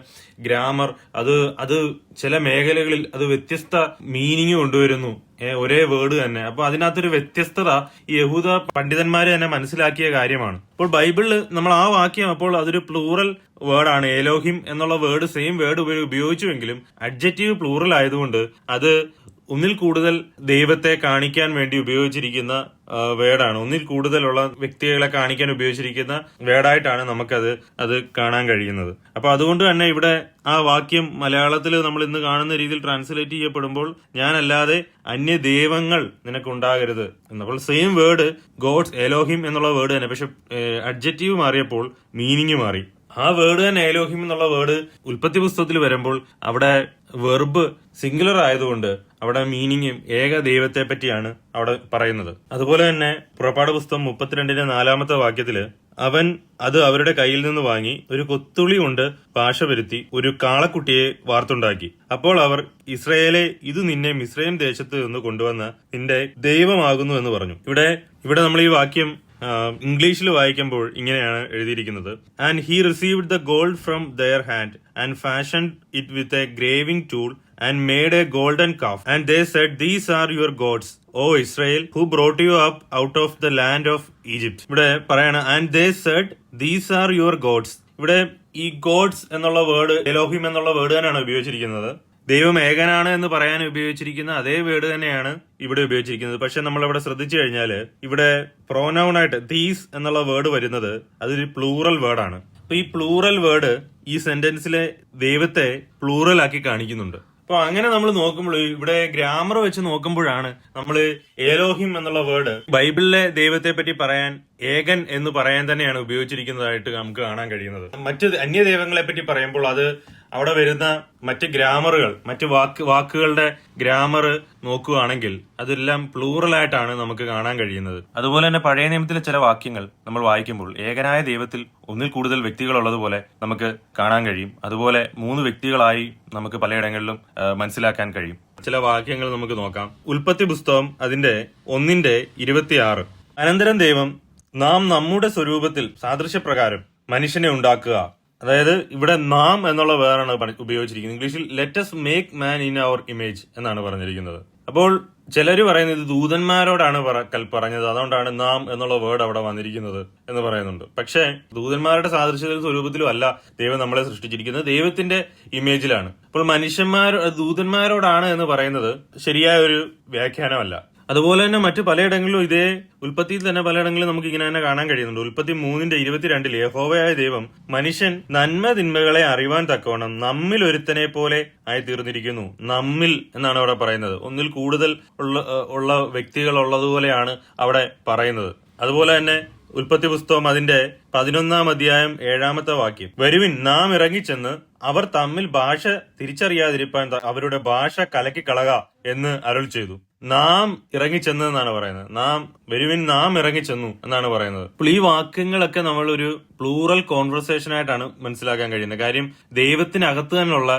Speaker 1: ഗ്രാമർ, അത് ചില മേഖലകളിൽ അത് വ്യത്യസ്ത മീനിങ് കൊണ്ടുവരുന്നു, ഒരേ വേർഡ് തന്നെ. അപ്പൊ അതിനകത്തൊരു വ്യത്യസ്തത ഈ യഹൂദ പണ്ഡിതന്മാര് തന്നെ മനസ്സിലാക്കിയ കാര്യമാണ്. അപ്പോൾ ബൈബിളിൽ നമ്മൾ ആ വാക്യം, അപ്പോൾ അതൊരു പ്ലൂറൽ വേർഡാണ്. എലോഹിം എന്നുള്ള വേർഡ് സെയിം വേർഡ് ഉപയോഗിച്ചുവെങ്കിലും അഡ്ജക്റ്റീവ് പ്ലൂറൽ ആയതുകൊണ്ട് അത് ഒന്നിൽ കൂടുതൽ ദൈവത്തെ കാണിക്കാൻ വേണ്ടി ഉപയോഗിച്ചിരിക്കുന്ന വേർഡാണ്. ഒന്നിൽ കൂടുതലുള്ള വ്യക്തികളെ കാണിക്കാൻ ഉപയോഗിച്ചിരിക്കുന്ന വേർഡായിട്ടാണ് അത് കാണാൻ കഴിയുന്നത്. അപ്പൊ അതുകൊണ്ട് തന്നെ ഇവിടെ ആ വാക്യം മലയാളത്തിൽ നമ്മൾ ഇന്ന് കാണുന്ന രീതിയിൽ ട്രാൻസ്ലേറ്റ് ചെയ്യപ്പെടുമ്പോൾ, ഞാനല്ലാതെ അന്യ ദൈവങ്ങൾ നിനക്കുണ്ടാകരുത് എന്നപ്പോൾ സെയിം വേർഡ് ഗോഡ്സ്, എലോഹിം എന്നുള്ള വേർഡ് തന്നെ, പക്ഷെ അഡ്ജക്റ്റീവ് മാറിയപ്പോൾ മീനിങ് മാറി. ആ വേർഡ് തന്നെ എലോഹിം എന്നുള്ള വേർഡ് ഉൽപ്പത്തി പുസ്തകത്തിൽ വരുമ്പോൾ അവിടെ വെർബ് സിംഗുലർ ആയതുകൊണ്ട് അവിടെ മീനിങ്ങും ഏക ദൈവത്തെ പറ്റിയാണ് അവിടെ പറയുന്നത്. അതുപോലെ തന്നെ പുറപ്പാട് പുസ്തകം 32:4 വാക്യത്തില് അവൻ അത് അവരുടെ കയ്യിൽ നിന്ന് വാങ്ങി ഒരു കൊത്തുളി കൊണ്ട് പാശ വരുത്തി ഒരു കാളക്കുട്ടിയെ വാർത്തുണ്ടാക്കി. അപ്പോൾ അവർ ഇസ്രയേലെ, ഇത് നിന്നെ മിസ്രയീം ദേശത്ത് നിന്ന് കൊണ്ടുവന്ന നിന്റെ ദൈവമാകുന്നു എന്ന് പറഞ്ഞു. ഇവിടെ നമ്മൾ ഈ വാക്യം ഇംഗ്ലീഷിൽ വായിക്കുമ്പോൾ ഇങ്ങനെയാണ് എഴുതിയിരിക്കുന്നത്: and he received the gold from their hand and fashioned it with a graving tool and made a golden calf and they said these are your gods O Israel who brought you up out of the land of Egypt. ഇവിടെ പറയാണ് and they said these are your gods. ഇവിടെ ഈ God's എന്നുള്ള word, Elohim എന്നുള്ള word തന്നെയാണ് ഉപയോഗിച്ചിരിക്കുന്നത്. ദൈവം ഏകനാണ് എന്ന് പറയാൻ ഉപയോഗിച്ചിരിക്കുന്ന അതേ വേർഡ് തന്നെയാണ് ഇവിടെ ഉപയോഗിച്ചിരിക്കുന്നത്. പക്ഷെ നമ്മൾ ഇവിടെ ശ്രദ്ധിച്ചു കഴിഞ്ഞാൽ ഇവിടെ പ്രോനൗൺ ആയിട്ട് ദീസ് എന്നുള്ള വേർഡ് വരുന്നത് അതൊരു പ്ലൂറൽ വേർഡാണ്. അപ്പൊ ഈ പ്ലൂറൽ വേർഡ് ഈ സെന്റൻസിലെ ദൈവത്തെ പ്ലൂറൽ ആക്കി കാണിക്കുന്നുണ്ട്. അപ്പൊ അങ്ങനെ നമ്മൾ നോക്കുമ്പോൾ, ഇവിടെ ഗ്രാമർ വെച്ച് നോക്കുമ്പോഴാണ് നമ്മൾ ഏലോഹിം എന്നുള്ള വേർഡ് ബൈബിളിലെ ദൈവത്തെ പറ്റി പറയാൻ ഏകൻ എന്ന് പറയാൻ തന്നെയാണ് ഉപയോഗിച്ചിരിക്കുന്നതായിട്ട് നമുക്ക് കാണാൻ കഴിയുന്നത്. മറ്റ് അന്യ ദൈവങ്ങളെ പറ്റി പറയുമ്പോൾ അത് അവിടെ വരുന്ന മറ്റ് ഗ്രാമറുകൾ, മറ്റ് വാക്കുകളുടെ ഗ്രാമർ നോക്കുകയാണെങ്കിൽ അതെല്ലാം പ്ലൂറൽ ആയിട്ടാണ് നമുക്ക് കാണാൻ കഴിയുന്നത്. അതുപോലെ തന്നെ പഴയ നിയമത്തിലെ ചില വാക്യങ്ങൾ നമ്മൾ വായിക്കുമ്പോൾ ഏകനായ ദൈവത്തിൽ ഒന്നിൽ കൂടുതൽ വ്യക്തികൾ ഉള്ളതുപോലെ നമുക്ക് കാണാൻ കഴിയും. അതുപോലെ 3 വ്യക്തികളായി നമുക്ക് പലയിടങ്ങളിലും മനസ്സിലാക്കാൻ കഴിയും. ചില വാക്യങ്ങൾ നമുക്ക് നോക്കാം. ഉൽപ്പത്തി പുസ്തകം അതിന്റെ 1:26. അനന്തരം ദൈവം നാം നമ്മുടെ സ്വരൂപത്തിൽ സാദൃശ്യപ്രകാരം മനുഷ്യനെ ഉണ്ടാക്കുക. അതായത് ഇവിടെ നാം എന്നുള്ള വേറാണ് ഉപയോഗിച്ചിരിക്കുന്നത്. ഇംഗ്ലീഷിൽ let's make man in our image എന്നാണ് പറഞ്ഞിരിക്കുന്നത്. അപ്പോൾ ചിലര് പറയുന്നത് ദൂതന്മാരോടാണ് പറഞ്ഞത്, അതുകൊണ്ടാണ് നാം എന്നുള്ള വേർഡ് അവിടെ വന്നിരിക്കുന്നത് എന്ന് പറയുന്നുണ്ട്. പക്ഷേ ദൂതന്മാരുടെ സാദൃശ്യത്തിലും സ്വരൂപത്തിലും അല്ല ദൈവം നമ്മളെ സൃഷ്ടിച്ചിരിക്കുന്നത്, ദൈവത്തിന്റെ ഇമേജിലാണ്. അപ്പോൾ ദൂതന്മാരോടാണ് എന്ന് പറയുന്നത് ശരിയായ ഒരു വ്യാഖ്യാനമല്ല. അതുപോലെ തന്നെ മറ്റു പലയിടങ്ങളിലും ഇതേ ഉൽപ്പത്തിയിൽ തന്നെ പലയിടങ്ങളിലും നമുക്ക് ഇങ്ങനെ തന്നെ കാണാൻ കഴിയുന്നുണ്ട്. ഉൽപ്പത്തി 3:22 യഹോവയായ ദൈവം മനുഷ്യൻ നന്മ തിന്മകളെ അറിവാൻ തക്കവണ്ണം നമ്മിൽ ഒരുത്തനെ പോലെ ആയി തീർന്നിരിക്കുന്നു. നമ്മിൽ എന്നാണ് അവിടെ പറയുന്നത്. ഒന്നിൽ കൂടുതൽ ഉള്ള വ്യക്തികൾ ഉള്ളതുപോലെയാണ് അവിടെ പറയുന്നത്. അതുപോലെ തന്നെ ഉൽപ്പത്തി പുസ്തകം അതിന്റെ 11:7 വാക്യം: വരുവിൻ നാം ഇറങ്ങിച്ചെന്ന് അവർ തമ്മിൽ ഭാഷ തിരിച്ചറിയാതിരിപ്പാൻ അവരുടെ ഭാഷ കലക്കിക്കളക എന്ന് അരുൾ ചെയ്തു. നാം ഇറങ്ങിച്ചെന്ന് എന്നാണ് പറയുന്നത്. വരുവിൻ നാം ഇറങ്ങിച്ചെന്നു എന്നാണ് പറയുന്നത്. അപ്പോൾ ഈ വാക്യങ്ങളൊക്കെ നമ്മൾ ഒരു പ്ലൂറൽ കോൺവെർസേഷൻ ആയിട്ടാണ് മനസ്സിലാക്കാൻ കഴിയുന്നത്. കാര്യം ദൈവത്തിനകത്ത് തന്നെയുള്ള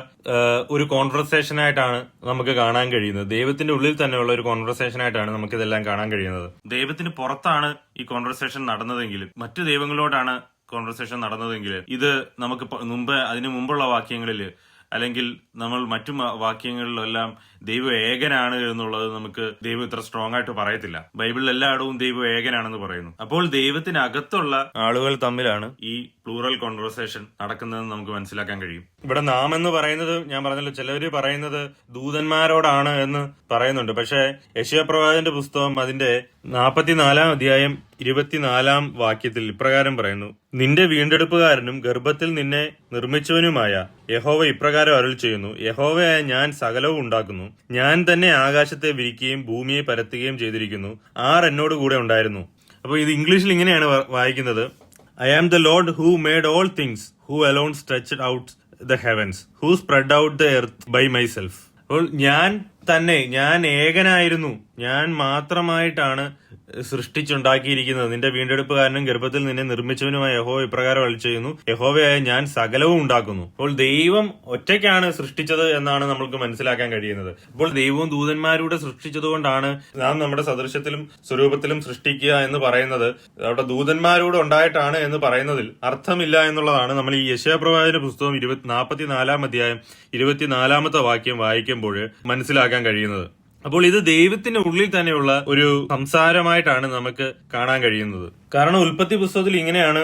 Speaker 1: ഒരു കോൺവെർസേഷൻ ആയിട്ടാണ് നമുക്ക് കാണാൻ കഴിയുന്നത്. ദൈവത്തിന്റെ ഉള്ളിൽ തന്നെയുള്ള ഒരു കോൺവെർസേഷൻ ആയിട്ടാണ് നമുക്ക് ഇതെല്ലാം കാണാൻ കഴിയുന്നത്. ദൈവത്തിന് പുറത്താണ് ഈ കോൺവെർസേഷൻ നടന്നതെങ്കിലും, മറ്റു ദൈവങ്ങളോടാണ് കോൺവെർസേഷൻ നടന്നതെങ്കിൽ ഇത് നമുക്ക് അതിനു മുമ്പുള്ള വാക്യങ്ങളിൽ അല്ലെങ്കിൽ നമ്മൾ മറ്റു വാക്യങ്ങളിലെല്ലാം ദൈവം ഏകനാണ് എന്നുള്ളത് നമുക്ക് ദൈവം ഇത്ര സ്ട്രോങ് ആയിട്ട് പറയത്തില്ല. ബൈബിളിൽ എല്ലായിടവും ദൈവം ഏകനാണെന്ന് പറയുന്നു. അപ്പോൾ ദൈവത്തിനകത്തുള്ള ആളുകൾ തമ്മിലാണ് ഈ പ്ലൂറൽ കോൺവെർസേഷൻ നടക്കുന്നതെന്ന് നമുക്ക് മനസ്സിലാക്കാൻ കഴിയും. ഇവിടെ നാം എന്ന് പറയുന്നത് ഞാൻ പറഞ്ഞല്ലോ, ചിലവര് പറയുന്നത് ദൂതന്മാരോടാണ് എന്ന് പറയുന്നുണ്ട്. പക്ഷേ യെശയ്യാ പ്രവാചകന്റെ പുസ്തകം അതിന്റെ 44 അധ്യായം 24 വാക്യത്തിൽ ഇപ്രകാരം പറയുന്നു: നിന്റെ വീണ്ടെടുപ്പുകാരനും ഗർഭത്തിൽ നിന്നെ നിർമ്മിച്ചവനുമായ യഹോവ ഇപ്രകാരം അരുൾ ചെയ്യുന്നു, യഹോവയായ ഞാൻ സകലവും ഉണ്ടാക്കുന്നു, ഞാൻ തന്നെ ആകാശത്തെ വിരിക്കുകയും ഭൂമിയെ പരത്തുകയും ചെയ്തിരിക്കുന്നു, ആർ എന്നോട് കൂടെ ഉണ്ടായിരുന്നു. അപ്പോൾ ഇത് ഇംഗ്ലീഷിൽ ഇങ്ങനെയാണ് വായിക്കുന്നത്: I am the Lord who made all things, who alone stretched out the heavens, who spread out the earth by myself. അപ്പോൾ ഞാൻ ഏകനായിരുന്നു, ഞാൻ മാത്രമായിട്ടാണ് സൃഷ്ടിച്ചുണ്ടാക്കിയിരിക്കുന്നത്. നിന്റെ വീണ്ടെടുപ്പുകാരനും ഗർഭത്തിൽ നിന്നെ നിർമ്മിച്ചവനുമായ യഹോവ ഇപ്രകാരം അരുളി ചെയ്യുന്നു, യഹോവയായ ഞാൻ സകലവും ഉണ്ടാക്കുന്നു. അപ്പോൾ ദൈവം ഒറ്റയ്ക്കാണ് സൃഷ്ടിച്ചത് എന്നാണ് നമുക്ക് മനസ്സിലാക്കാൻ കഴിയുന്നത്. അപ്പോൾ ദൈവവും ദൂതന്മാരുടെ സൃഷ്ടിച്ചതുകൊണ്ടാണ് നാം നമ്മുടെ സദൃശ്യത്തിലും സ്വരൂപത്തിലും സൃഷ്ടിക്കുക എന്ന് പറയുന്നത്. അവിടെ ദൂതന്മാരോട് ഉണ്ടായിട്ടാണ് എന്ന് പറയുന്നതിൽ അർത്ഥമില്ല എന്നുള്ളതാണ് നമ്മൾ ഈ യെശയ്യാ പ്രവാചകന്റെ പുസ്തകം 44 അധ്യായം 24 വാക്യം വായിക്കുമ്പോൾ മനസ്സിലാക്കാൻ കഴിയുന്നത്. അപ്പോൾ ഇത് ദൈവത്തിന്റെ ഉള്ളിൽ തന്നെയുള്ള ഒരു സംസാരമായിട്ടാണ് നമുക്ക് കാണാൻ കഴിയുന്നത്. കാരണം ഉൽപ്പത്തി പുസ്തകത്തിൽ ഇങ്ങനെയാണ്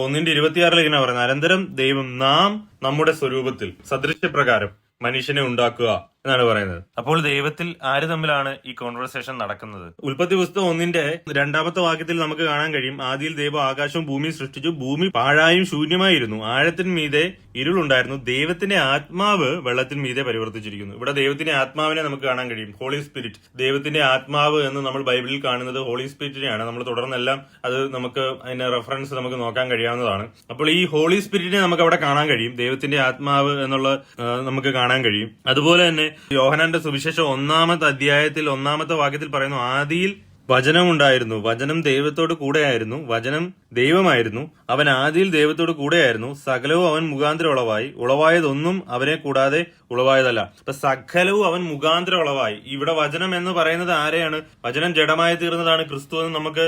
Speaker 1: 1:26 ഇങ്ങനെ പറയുന്നത്: അനന്തരം ദൈവം നാം നമ്മുടെ സ്വരൂപത്തിൽ സദൃശ്യപ്രകാരം മനുഷ്യനെ ഉണ്ടാക്കുക എന്നാണ് പറയുന്നത്. അപ്പോൾ ദൈവത്തിൽ ആര് തമ്മിലാണ് ഈ കോൺവെർസേഷൻ നടക്കുന്നത്? ഉൽപ്പത്തി പുസ്തകം 1:2 വാക്യത്തിൽ നമുക്ക് കാണാൻ കഴിയും: ആദിയിൽ ദൈവം ആകാശവും ഭൂമിയും സൃഷ്ടിച്ചു, ഭൂമി പാഴായും ശൂന്യമായിരുന്നു, ആഴത്തിന് മീതെ ഇരുളുണ്ടായിരുന്നു, ദൈവത്തിന്റെ ആത്മാവ് വെള്ളത്തിന് മീതെ പരിവർത്തിച്ചിരിക്കുന്നു. ഇവിടെ ദൈവത്തിന്റെ ആത്മാവിനെ നമുക്ക് കാണാൻ കഴിയും, ഹോളി സ്പിരിറ്റ്. ദൈവത്തിന്റെ ആത്മാവ് എന്ന് നമ്മൾ ബൈബിളിൽ കാണുന്നത് ഹോളി സ്പിരിറ്റിനെയാണ്. നമ്മൾ തുടർന്നെല്ലാം അത് നമുക്ക് അതിന്റെ റെഫറൻസ് നമുക്ക് നോക്കാൻ കഴിയാവുന്നതാണ്. അപ്പോൾ ഈ ഹോളി സ്പിരിറ്റിനെ നമുക്ക് അവിടെ കാണാൻ കഴിയും, ദൈവത്തിന്റെ ആത്മാവ് എന്നുള്ള നമുക്ക് കാണാൻ കഴിയും. അതുപോലെ തന്നെ യോഹന്നാന്റെ സുവിശേഷം 1 അധ്യായത്തിൽ 1 വാക്യത്തിൽ പറയുന്നു: ആദിയിൽ വചനം ഉണ്ടായിരുന്നു, വചനം ദൈവത്തോട് കൂടെയായിരുന്നു, വചനം ദൈവമായിരുന്നു, അവൻ ആദിയിൽ ദൈവത്തോട് കൂടെയായിരുന്നു, സകലവും അവൻ മുഖാന്തരം ഉളവായി, ഉളവായതൊന്നും അവനെ കൂടാതെ ഉളവായതല്ല. അപ്പൊ സകലവും അവൻ മുഖാന്തരം ഉളവായി. ഇവിടെ വചനം എന്ന് പറയുന്നത് ആരെയാണ്? വചനം ജഡമായി തീർന്നതാണ് ക്രിസ്തു എന്ന് നമുക്ക്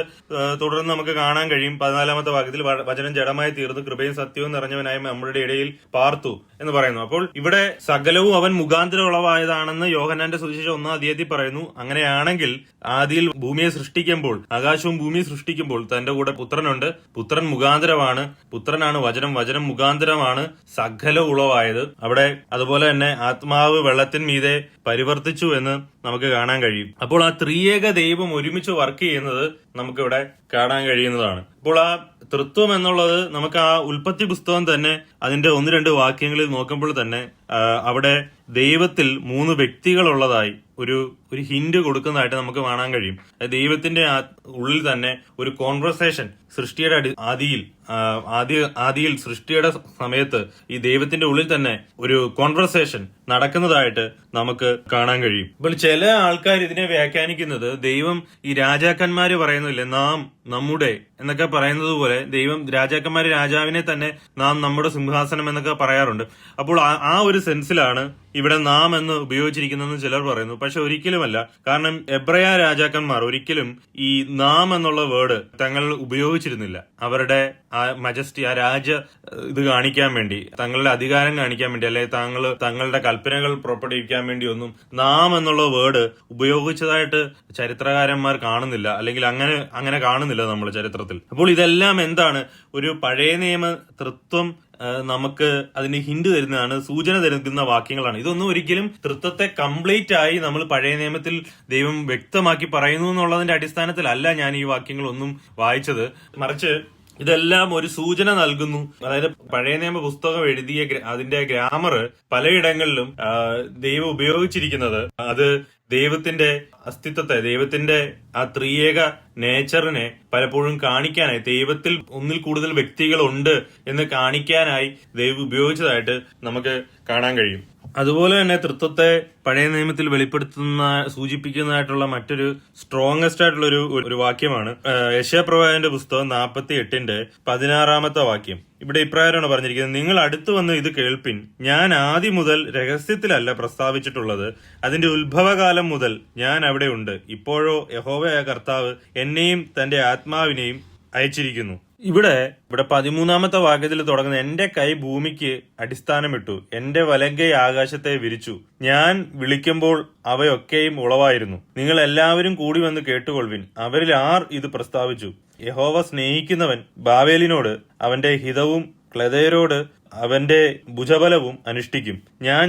Speaker 1: തുടർന്ന് നമുക്ക് കാണാൻ കഴിയും. 14 വാക്യത്തിൽ വചനം ജഡമായി തീർന്നു, കൃപയും സത്യവും നിറഞ്ഞവനായി നമ്മുടെ ഇടയിൽ പാർത്തു എന്ന് പറയുന്നു. അപ്പോൾ ഇവിടെ സകലവും അവൻ മുഖാന്തരം ഉളവായതാണെന്ന് യോഹന്നാന്റെ സുവിശേഷം 1 അധ്യായത്തിൽ പറയുന്നു. അങ്ങനെയാണെങ്കിൽ ആദിയിൽ ഭൂമിയെ സൃഷ്ടിക്കുമ്പോൾ, ആകാശവും ഭൂമിയെ സൃഷ്ടിക്കുമ്പോൾ തന്റെ കൂടെ പുത്രനുണ്ട്, പുത്രൻ മുഖാന്തരമാണ്, പുത്രനാണ് വചനം, വചനം മുഖാന്തരമാണ് സകല ഉളവായത്. അവിടെ അതുപോലെ തന്നെ ആത്മാവ് വെള്ളത്തിന് മീതെ പരിവർത്തിച്ചു എന്ന് നമുക്ക് കാണാൻ കഴിയും. അപ്പോൾ ആ ത്രിയേക ദൈവം ഒരുമിച്ച് വർക്ക് ചെയ്യുന്നത് നമുക്കിവിടെ കാണാൻ കഴിയുന്നതാണ്. അപ്പോൾ ആ തൃത്വം എന്നുള്ളത് നമുക്ക് ആ ഉൽപ്പത്തി പുസ്തകം തന്നെ അതിന്റെ 1-2 വാക്യങ്ങളിൽ നോക്കുമ്പോൾ തന്നെ അവിടെ ദൈവത്തിൽ 3 വ്യക്തികളുള്ളതായി ഒരു ഹിന്റ് കൊടുക്കുന്നതായിട്ട് നമുക്ക് കാണാൻ കഴിയും. ദൈവത്തിന്റെ ഉള്ളിൽ തന്നെ ഒരു കോൺവെർസേഷൻ സൃഷ്ടിയുടെ ആദിയിൽ സൃഷ്ടിയുടെ സമയത്ത് ഈ ദൈവത്തിന്റെ ഉള്ളിൽ തന്നെ ഒരു കോൺവെർസേഷൻ നടക്കുന്നതായിട്ട് നമുക്ക് കാണാൻ കഴിയും. ഇപ്പോൾ ചില ആൾക്കാർ ഇതിനെ വ്യാഖ്യാനിക്കുന്നത് ദൈവം ഈ രാജാക്കന്മാര് പറയുന്നില്ലേ, നാം നമ്മുടെ എന്നൊക്കെ പറയുന്നത് പോലെ ദൈവം രാജാക്കന്മാര് രാജാവിനെ തന്നെ നാം നമ്മുടെ സിംഹാസനം എന്നൊക്കെ പറയാറുണ്ട്. അപ്പോൾ ആ ഒരു സെൻസിലാണ് ഇവിടെ നാം എന്ന് ഉപയോഗിച്ചിരിക്കുന്നതെന്ന് ചിലർ പറയുന്നു. പക്ഷെ ഒരിക്കലുമല്ല. കാരണം എബ്രയ രാജാക്കന്മാർ ഒരിക്കലും ഈ നാം എന്നുള്ള വേർഡ് തങ്ങൾ ഉപയോഗിച്ചിരുന്നില്ല. അവരുടെ ആ മജസ്റ്റി, ആ ഇത് കാണിക്കാൻ വേണ്ടി, തങ്ങളുടെ അധികാരം കാണിക്കാൻ വേണ്ടി, അല്ലെങ്കിൽ തങ്ങളുടെ കൽപ്പനകൾ പുറപ്പെടുവിക്കാൻ വേണ്ടി ഒന്നും നാം എന്നുള്ള വേർഡ് ഉപയോഗിച്ചതായിട്ട് ചരിത്രകാരന്മാർ കാണുന്നില്ല, അല്ലെങ്കിൽ അങ്ങനെ കാണുന്നില്ല നമ്മൾ ചരിത്രത്തിൽ. അപ്പോൾ ഇതെല്ലാം എന്താണ്? ഒരു പഴയ നിയമ തൃത്വം നമുക്ക് അതിന് ഹിന്റ് തരുന്നതാണ്, സൂചന തരുന്ന വാക്യങ്ങളാണ്. ഇതൊന്നും ഒരിക്കലും തൃത്വത്തെ കംപ്ലീറ്റ് ആയി നമ്മൾ പഴയ നിയമത്തിൽ ദൈവം വ്യക്തമാക്കി പറയുന്നു എന്നുള്ളതിന്റെ അടിസ്ഥാനത്തിലല്ല ഞാൻ ഈ വാക്യങ്ങളൊന്നും വായിച്ചത്. മറിച്ച് ഇതെല്ലാം ഒരു സൂചന നൽകുന്നു. അതായത് പഴയ നിയമ പുസ്തകം എഴുതിയ അതിന്റെ ഗ്രാമർ പലയിടങ്ങളിലും ദൈവം ഉപയോഗിച്ചിരിക്കുന്നത് അത് ദൈവത്തിന്റെ അസ്തിത്വത്തെ, ദൈവത്തിന്റെ ആ ത്രിയേക നേച്ചറിനെ പലപ്പോഴും കാണിക്കാനായി, ദൈവത്തിൽ ഒന്നിൽ കൂടുതൽ വ്യക്തികളുണ്ട് എന്ന് കാണിക്കാനായി ദൈവം ഉപയോഗിച്ചതായിട്ട് നമുക്ക് കാണാൻ കഴിയും. അതുപോലെ തന്നെ തൃത്വത്തെ പഴയ നിയമത്തിൽ സൂചിപ്പിക്കുന്നതായിട്ടുള്ള മറ്റൊരു സ്ട്രോങ്ങസ്റ്റ് ആയിട്ടുള്ള ഒരു വാക്യമാണ് യെശയ്യാ പ്രവാചകന്റെ പുസ്തകം 48:16 വാക്യം. ഇവിടെ ഇപ്രകാരമാണ് പറഞ്ഞിരിക്കുന്നത്: നിങ്ങൾ അടുത്തു വന്ന് ഇത് കേൾപ്പിൻ, ഞാൻ ആദ്യം മുതൽ രഹസ്യത്തിലല്ല പ്രസ്താവിച്ചിട്ടുള്ളത്, അതിന്റെ ഉത്ഭവകാലം മുതൽ ഞാൻ അവിടെ ഉണ്ട്. ഇപ്പോഴോ യഹോവയായ കർത്താവ് എന്നെയും തന്റെ ആത്മാവിനെയും അയച്ചിരിക്കുന്നു. ഇവിടെ 13-ാമത്തെ വാക്യത്തിൽ തുടങ്ങുന്ന എന്റെ കൈ ഭൂമിക്ക് അടിസ്ഥാനമിട്ടു, എന്റെ വലങ്കൈ ആകാശത്തെ വിരിച്ചു, ഞാൻ വിളിക്കുമ്പോൾ അവയൊക്കെയും ഉളവായിരുന്നു, നിങ്ങൾ എല്ലാവരും കൂടി വന്ന് കേട്ടുകൊള്ളുവിൻ, അവരിൽ ആർ ഇത് പ്രസ്താവിച്ചു? യഹോവ സ്നേഹിക്കുന്നവൻ ബാബേലിനോട് അവന്റെ ഹിതവും ക്ലെദയരോട് അവന്റെ ഭുജബലവും അനുഷ്ഠിക്കും.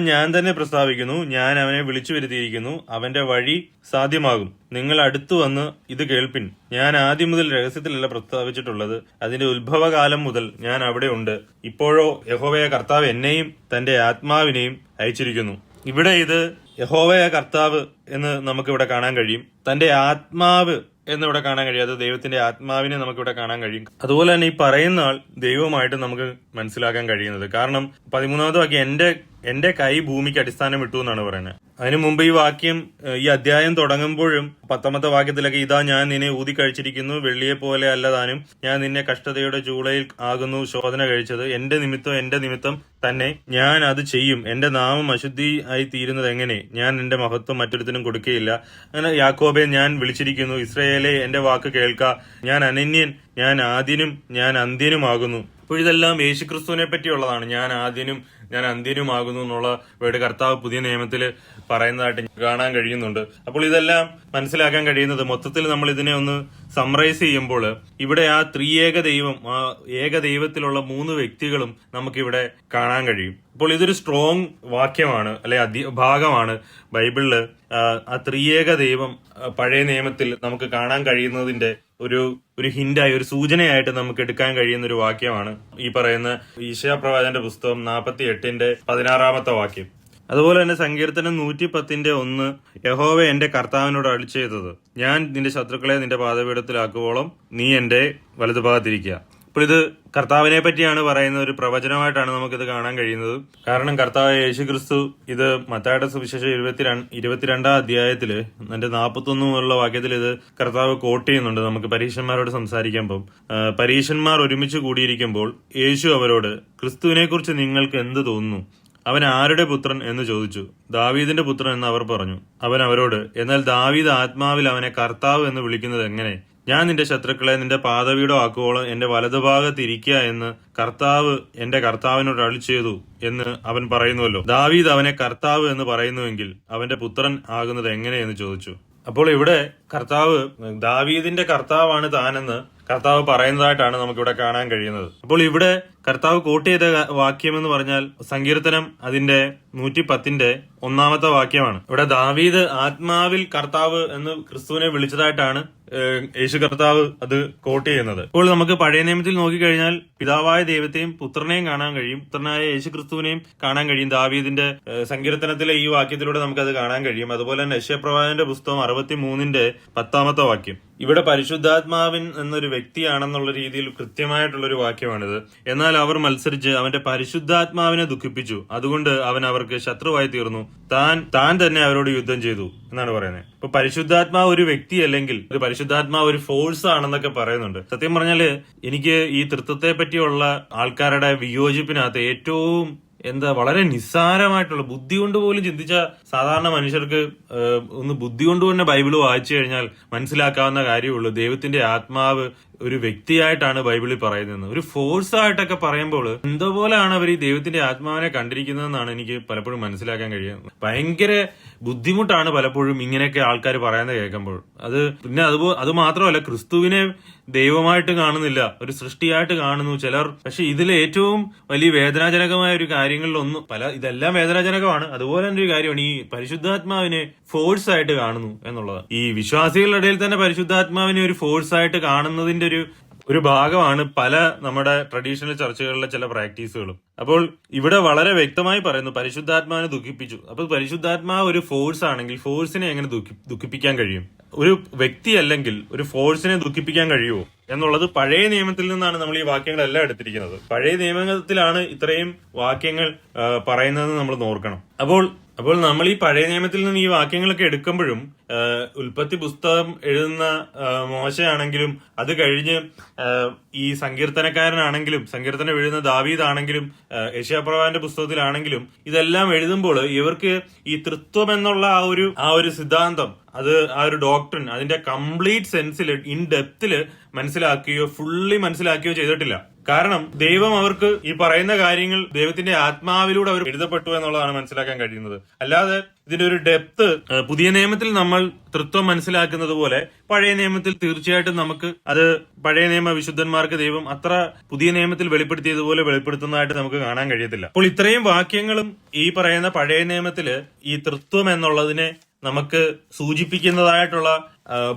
Speaker 1: ഞാൻ തന്നെ പ്രസ്താവിക്കുന്നു, ഞാൻ അവനെ വിളിച്ചു വരുത്തിയിരിക്കുന്നു, അവന്റെ വഴി സാധ്യമാകും. നിങ്ങൾ അടുത്തു വന്ന് ഇത് കേൾപ്പിൻ. ഞാൻ ആദ്യം മുതൽ രഹസ്യത്തിലല്ല പ്രസ്താവിച്ചിട്ടുള്ളത്, അതിന്റെ ഉത്ഭവകാലം മുതൽ ഞാൻ അവിടെ ഉണ്ട്. ഇപ്പോഴോ യഹോവയായ കർത്താവ് എന്നെയും തന്റെ ആത്മാവിനെയും അയച്ചിരിക്കുന്നു. ഇവിടെ ഇത് യഹോവയായ കർത്താവ് എന്ന് നമുക്കിവിടെ കാണാൻ കഴിയും. തന്റെ ആത്മാവ് എന്നിവിടെ കാണാൻ കഴിയും. അത് ദൈവത്തിന്റെ ആത്മാവിനെ നമുക്കിവിടെ കാണാൻ കഴിയും. അതുപോലെ തന്നെ ഈ പറയുന്ന ആൾ ദൈവമായിട്ട് നമുക്ക് മനസ്സിലാക്കാൻ കഴിയുന്നത്. കാരണം 13-ാമത്തെ വാക്യം എന്റെ കൈ ഭൂമിക്ക് അടിസ്ഥാനം ഇട്ടു എന്നാണ് പറയുന്നത്. അതിനു മുമ്പ് ഈ വാക്യം, ഈ അധ്യായം തുടങ്ങുമ്പോഴും 10-ാമത്തെ വാക്യത്തിലൊക്കെ ഇതാ ഞാൻ നിന്നെ ഊതി കഴിച്ചിരിക്കുന്നു, വെള്ളിയെ പോലെ അല്ലതാനും, ഞാൻ നിന്നെ കഷ്ടതയുടെ ചൂളയിൽ ആകുന്നു ശോധന കഴിച്ചത്, എന്റെ നിമിത്തം തന്നെ ഞാൻ അത് ചെയ്യും, എന്റെ നാമം അശുദ്ധി ആയി തീരുന്നത് എങ്ങനെ, ഞാൻ എന്റെ മഹത്വം മറ്റൊരുത്തിനും കൊടുക്കുകയില്ല. അങ്ങനെ യാക്കോബെ ഞാൻ വിളിച്ചിരിക്കുന്നു, ഇസ്രായേലെ എന്റെ വാക്ക് കേൾക്ക, ഞാൻ അനന്യൻ, ഞാൻ ആദ്യനും ഞാൻ അന്ത്യനുമാകുന്നു. അപ്പോൾ ഇതെല്ലാം യേശുക്രിസ്തുവിനെ പറ്റിയുള്ളതാണ്. ഞാൻ ആദ്യനും ഞാൻ അന്ത്യനുമാകുന്നു എന്നുള്ള വേർഡ് കർത്താവ് പുതിയ നിയമത്തിൽ പറയുന്നതായിട്ട് കാണാൻ കഴിയുന്നുണ്ട്. അപ്പോൾ ഇതെല്ലാം മനസ്സിലാക്കാൻ കഴിയുന്നത്, മൊത്തത്തിൽ നമ്മൾ ഇതിനെ ഒന്ന് സമ്മറൈസ് ചെയ്യുമ്പോൾ ഇവിടെ ആ ത്രിയേക ദൈവം, ആ ഏക ദൈവത്തിലുള്ള 3 വ്യക്തികളും നമുക്കിവിടെ കാണാൻ കഴിയും. അപ്പോൾ ഇതൊരു സ്ട്രോങ് വാക്യമാണ്, അല്ലെ ഭാഗമാണ് ബൈബിളില്. ആ ത്രിയേക ദൈവം പഴയ നിയമത്തിൽ നമുക്ക് കാണാൻ കഴിയുന്നതിന്റെ ഒരു ഹിന്റായി, ഒരു സൂചനയായിട്ട് നമുക്ക് എടുക്കാൻ കഴിയുന്ന ഒരു വാക്യമാണ് ഈ പറയുന്ന ഈശയ്യാ പ്രവാചകന്റെ പുസ്തകം 48-ന്റെ 16-ാമത്തെ വാക്യം. അതുപോലെ തന്നെ സങ്കീർത്തനം 110-1 യഹോവ എന്റെ കർത്താവിനോട് അരുളിച്ചെയ്തത്, ഞാൻ നിന്റെ ശത്രുക്കളെ നിന്റെ പാദപീഠത്തിലാക്കുവോളം നീ എന്റെ വലതുഭാഗത്തിരിക്കുക. അപ്പോൾ ഇത് കർത്താവിനെ പറ്റിയാണ് പറയുന്ന ഒരു പ്രവചനമായിട്ടാണ് നമുക്കിത് കാണാൻ കഴിയുന്നത്. കാരണം കർത്താവ് യേശുക്രിസ്തു ഇത് മത്തായിയുടെ സുവിശേഷം 22-ാം അധ്യായത്തില് അതിന്റെ 41 മുതലുള്ള വാക്യത്തിൽ ഇത് കർത്താവ് കോട്ട് ചെയ്യുന്നുണ്ട്. നമുക്ക് പരീശന്മാരോട് സംസാരിക്കുമ്പോൾ, പരീശന്മാർ ഒരുമിച്ച് കൂടിയിരിക്കുമ്പോൾ യേശു അവരോട്, ക്രിസ്തുവിനെ കുറിച്ച് നിങ്ങൾക്ക് എന്ത് തോന്നുന്നു? അവൻ ആരുടെ പുത്രൻ എന്ന് ചോദിച്ചു. ദാവീദിന്റെ പുത്രൻ എന്ന് അവർ പറഞ്ഞു. അവൻ അവരോട്, എന്നാൽ ദാവീദ് ആത്മാവിൽ അവനെ കർത്താവ് എന്ന് വിളിക്കുന്നത് എങ്ങനെ? ഞാൻ നിന്റെ ശത്രുക്കളെ നിന്റെ പാദപീഠം ആക്കുവോളം എന്റെ വലതുഭാഗത്ത് ഇരിക്കുക എന്ന് കർത്താവ് എന്റെ കർത്താവിനോട് അരുളിച്ചെയ്തു എന്ന് അവൻ പറയുന്നുവല്ലോ. ദാവീദ് അവനെ കർത്താവ് എന്ന് പറയുന്നുവെങ്കിൽ അവന്റെ പുത്രൻ ആകുന്നത് എങ്ങനെയെന്ന് ചോദിച്ചു. അപ്പോൾ ഇവിടെ കർത്താവ് ദാവീദിന്റെ കർത്താവാണ് താനെന്ന് കർത്താവ് പറയുന്നതായിട്ടാണ് നമുക്കിവിടെ കാണാൻ കഴിയുന്നത്. അപ്പോൾ ഇവിടെ കർത്താവ് കോട്ട് ചെയ്ത വാക്യം എന്ന് പറഞ്ഞാൽ സങ്കീർത്തനം അതിന്റെ 110-ന്റെ 1-ാമത്തെ വാക്യമാണ്. ഇവിടെ ദാവീദ് ആത്മാവിൽ കർത്താവ് എന്ന് ക്രിസ്തുവിനെ വിളിച്ചതായിട്ടാണ് യേശു കർത്താവ് അത് കോട്ട് ചെയ്യുന്നത്. അപ്പോൾ നമുക്ക് പഴയ നിയമത്തിൽ നോക്കിക്കഴിഞ്ഞാൽ പിതാവായ ദൈവത്തെയും പുത്രനെയും കാണാൻ കഴിയും, പുത്രനായ യേശു ക്രിസ്തുവിനെയും കാണാൻ കഴിയും. ദാവീദിന്റെ സങ്കീർത്തനത്തിലെ ഈ വാക്യത്തിലൂടെ നമുക്കത് കാണാൻ കഴിയും. അതുപോലെ തന്നെ യെശയ്യാ പ്രവാചകന്റെ പുസ്തകം 63-ന്റെ 10-ാമത്തെ വാക്യം. ഇവിടെ പരിശുദ്ധാത്മാവിൻ എന്നൊരു വ്യക്തിയാണെന്നുള്ള രീതിയിൽ കൃത്യമായിട്ടുള്ളൊരു വാക്യമാണിത്. എന്നാൽ അവർ മത്സരിച്ച് അവന്റെ പരിശുദ്ധാത്മാവിനെ ദുഃഖിപ്പിച്ചു, അതുകൊണ്ട് അവൻ അവർക്ക് ശത്രുവായി തീർന്നു, താൻ തന്നെ അവരോട് യുദ്ധം ചെയ്തു എന്നാണ് പറയുന്നത്. ഇപ്പൊ പരിശുദ്ധാത്മാവ് ഒരു വ്യക്തി അല്ലെങ്കിൽ ഒരു പരിശുദ്ധാത്മാവ് ഒരു ഫോഴ്സ് ആണെന്നൊക്കെ പറയുന്നുണ്ട്. സത്യം പറഞ്ഞാല് എനിക്ക് ഈ തൃത്വത്തെ പറ്റിയുള്ള ആൾക്കാരുടെ വിയോജിപ്പിനകത്ത് ഏറ്റവും വളരെ നിസ്സാരമായിട്ടുള്ള, ബുദ്ധി കൊണ്ട് പോലും ചിന്തിച്ച സാധാരണ മനുഷ്യർക്ക് ഒന്ന് ബുദ്ധി കൊണ്ട് തന്നെ ബൈബിള് വായിച്ചു കഴിഞ്ഞാൽ മനസ്സിലാക്കാവുന്ന കാര്യമുള്ളൂ. ദൈവത്തിന്റെ ആത്മാവ് ഒരു വ്യക്തിയായിട്ടാണ് ബൈബിളിൽ പറയുന്നത്. ഒരു ഫോഴ്സ് ആയിട്ടൊക്കെ പറയുമ്പോൾ എന്തോ പോലെയാണ് അവർ ഈ ദൈവത്തിന്റെ ആത്മാവിനെ കണ്ടിരിക്കുന്നതെന്നാണ് എനിക്ക് പലപ്പോഴും മനസ്സിലാക്കാൻ കഴിയുന്നത്. ഭയങ്കര ബുദ്ധിമുട്ടാണ് പലപ്പോഴും ഇങ്ങനെയൊക്കെ ആൾക്കാർ പറയുന്നത് കേൾക്കുമ്പോൾ. പിന്നെ അത് മാത്രമല്ല, ക്രിസ്തുവിനെ ദൈവമായിട്ട് കാണുന്നില്ല, ഒരു സൃഷ്ടിയായിട്ട് കാണുന്നു ചിലർ. പക്ഷെ ഇതിൽ ഏറ്റവും വലിയ വേദനാജനകമായ ഒരു കാര്യങ്ങളിലൊന്നും, ഇതെല്ലാം വേദനാജനകമാണ്, അതുപോലെ തന്നെ ഒരു കാര്യമാണ് ഈ പരിശുദ്ധാത്മാവിനെ ഫോഴ്സ് ആയിട്ട് കാണുന്നു എന്നുള്ളത്. ഈ വിശ്വാസികളുടെ ഇടയിൽ തന്നെ പരിശുദ്ധാത്മാവിനെ ഒരു ഫോഴ്സ് ആയിട്ട് കാണുന്നതിന്റെ ഒരു ഭാഗമാണ് പല നമ്മുടെ ട്രഡീഷണൽ ചർച്ചകളിലെ ചില പ്രാക്ടീസുകളും. അപ്പോൾ ഇവിടെ വളരെ വ്യക്തമായി പറയുന്നു പരിശുദ്ധാത്മാവിനെ ദുഃഖിപ്പിച്ചു. അപ്പോൾ പരിശുദ്ധാത്മാവ് ഒരു ഫോഴ്സ് ആണെങ്കിൽ ഫോഴ്സിനെ എങ്ങനെ ദുഃഖിപ്പിക്കാൻ കഴിയും? ഒരു വ്യക്തി അല്ലെങ്കിൽ ഒരു ഫോഴ്സിനെ ദുഃഖിപ്പിക്കാൻ കഴിയുമോ എന്നുള്ളത് പഴയ നിയമത്തിൽ നിന്നാണ് നമ്മൾ ഈ വാക്യങ്ങളെല്ലാം എടുത്തിരിക്കുന്നത്. പഴയ നിയമത്തിലാണ് ഇത്രയും വാക്യങ്ങൾ പറയുന്നതെന്ന് നമ്മൾ നോക്കണം. അപ്പോൾ നമ്മൾ ഈ പഴയ നിയമത്തിൽ നിന്ന് ഈ വാക്യങ്ങളൊക്കെ എടുക്കുമ്പോഴും ഉൽപ്പത്തി പുസ്തകം എഴുതുന്ന മോശയാണെങ്കിലും അത് കഴിഞ്ഞ് ഈ സങ്കീർത്തനക്കാരനാണെങ്കിലും സങ്കീർത്തനം എഴുതുന്ന ദാവീദാണെങ്കിലും യെശയ്യാ പ്രവാചകന്റെ പുസ്തകത്തിലാണെങ്കിലും ഇതെല്ലാം എഴുതുമ്പോൾ ഇവർക്ക് ഈ തൃത്വം എന്നുള്ള ആ ഒരു സിദ്ധാന്തം അത് ആ ഒരു ഡോക്ട്രിൻ അതിന്റെ കംപ്ലീറ്റ് സെൻസിൽ ഇൻ ഡെപ്തില് മനസ്സിലാക്കുകയോ ഫുള്ളി മനസ്സിലാക്കുകയോ ചെയ്തിട്ടില്ല. കാരണം ദൈവം അവർക്ക് ഈ പറയുന്ന കാര്യങ്ങൾ ദൈവത്തിന്റെ ആത്മാവിലൂടെ അവർ എഴുതപ്പെട്ടു എന്നുള്ളതാണ് മനസ്സിലാക്കാൻ കഴിയുന്നത്. അല്ലാതെ ഇതിന്റെ ഒരു ഡെപ്ത് പുതിയ നിയമത്തിൽ നമ്മൾ തൃത്വം മനസ്സിലാക്കുന്നത് പോലെ പഴയ നിയമത്തിൽ തീർച്ചയായിട്ടും നമുക്ക് അത് പഴയ നിയമ വിശുദ്ധന്മാർക്ക് ദൈവം അത്ര പുതിയ നിയമത്തിൽ വെളിപ്പെടുത്തിയതുപോലെ വെളിപ്പെടുത്തുന്നതായിട്ട് നമുക്ക് കാണാൻ കഴിയത്തില്ല. അപ്പോൾ ഇത്രയും വാക്യങ്ങളും ഈ പറയുന്ന പഴയ നിയമത്തില് ഈ തൃത്വം എന്നുള്ളതിനെ നമുക്ക് സൂചിപ്പിക്കുന്നതായിട്ടുള്ള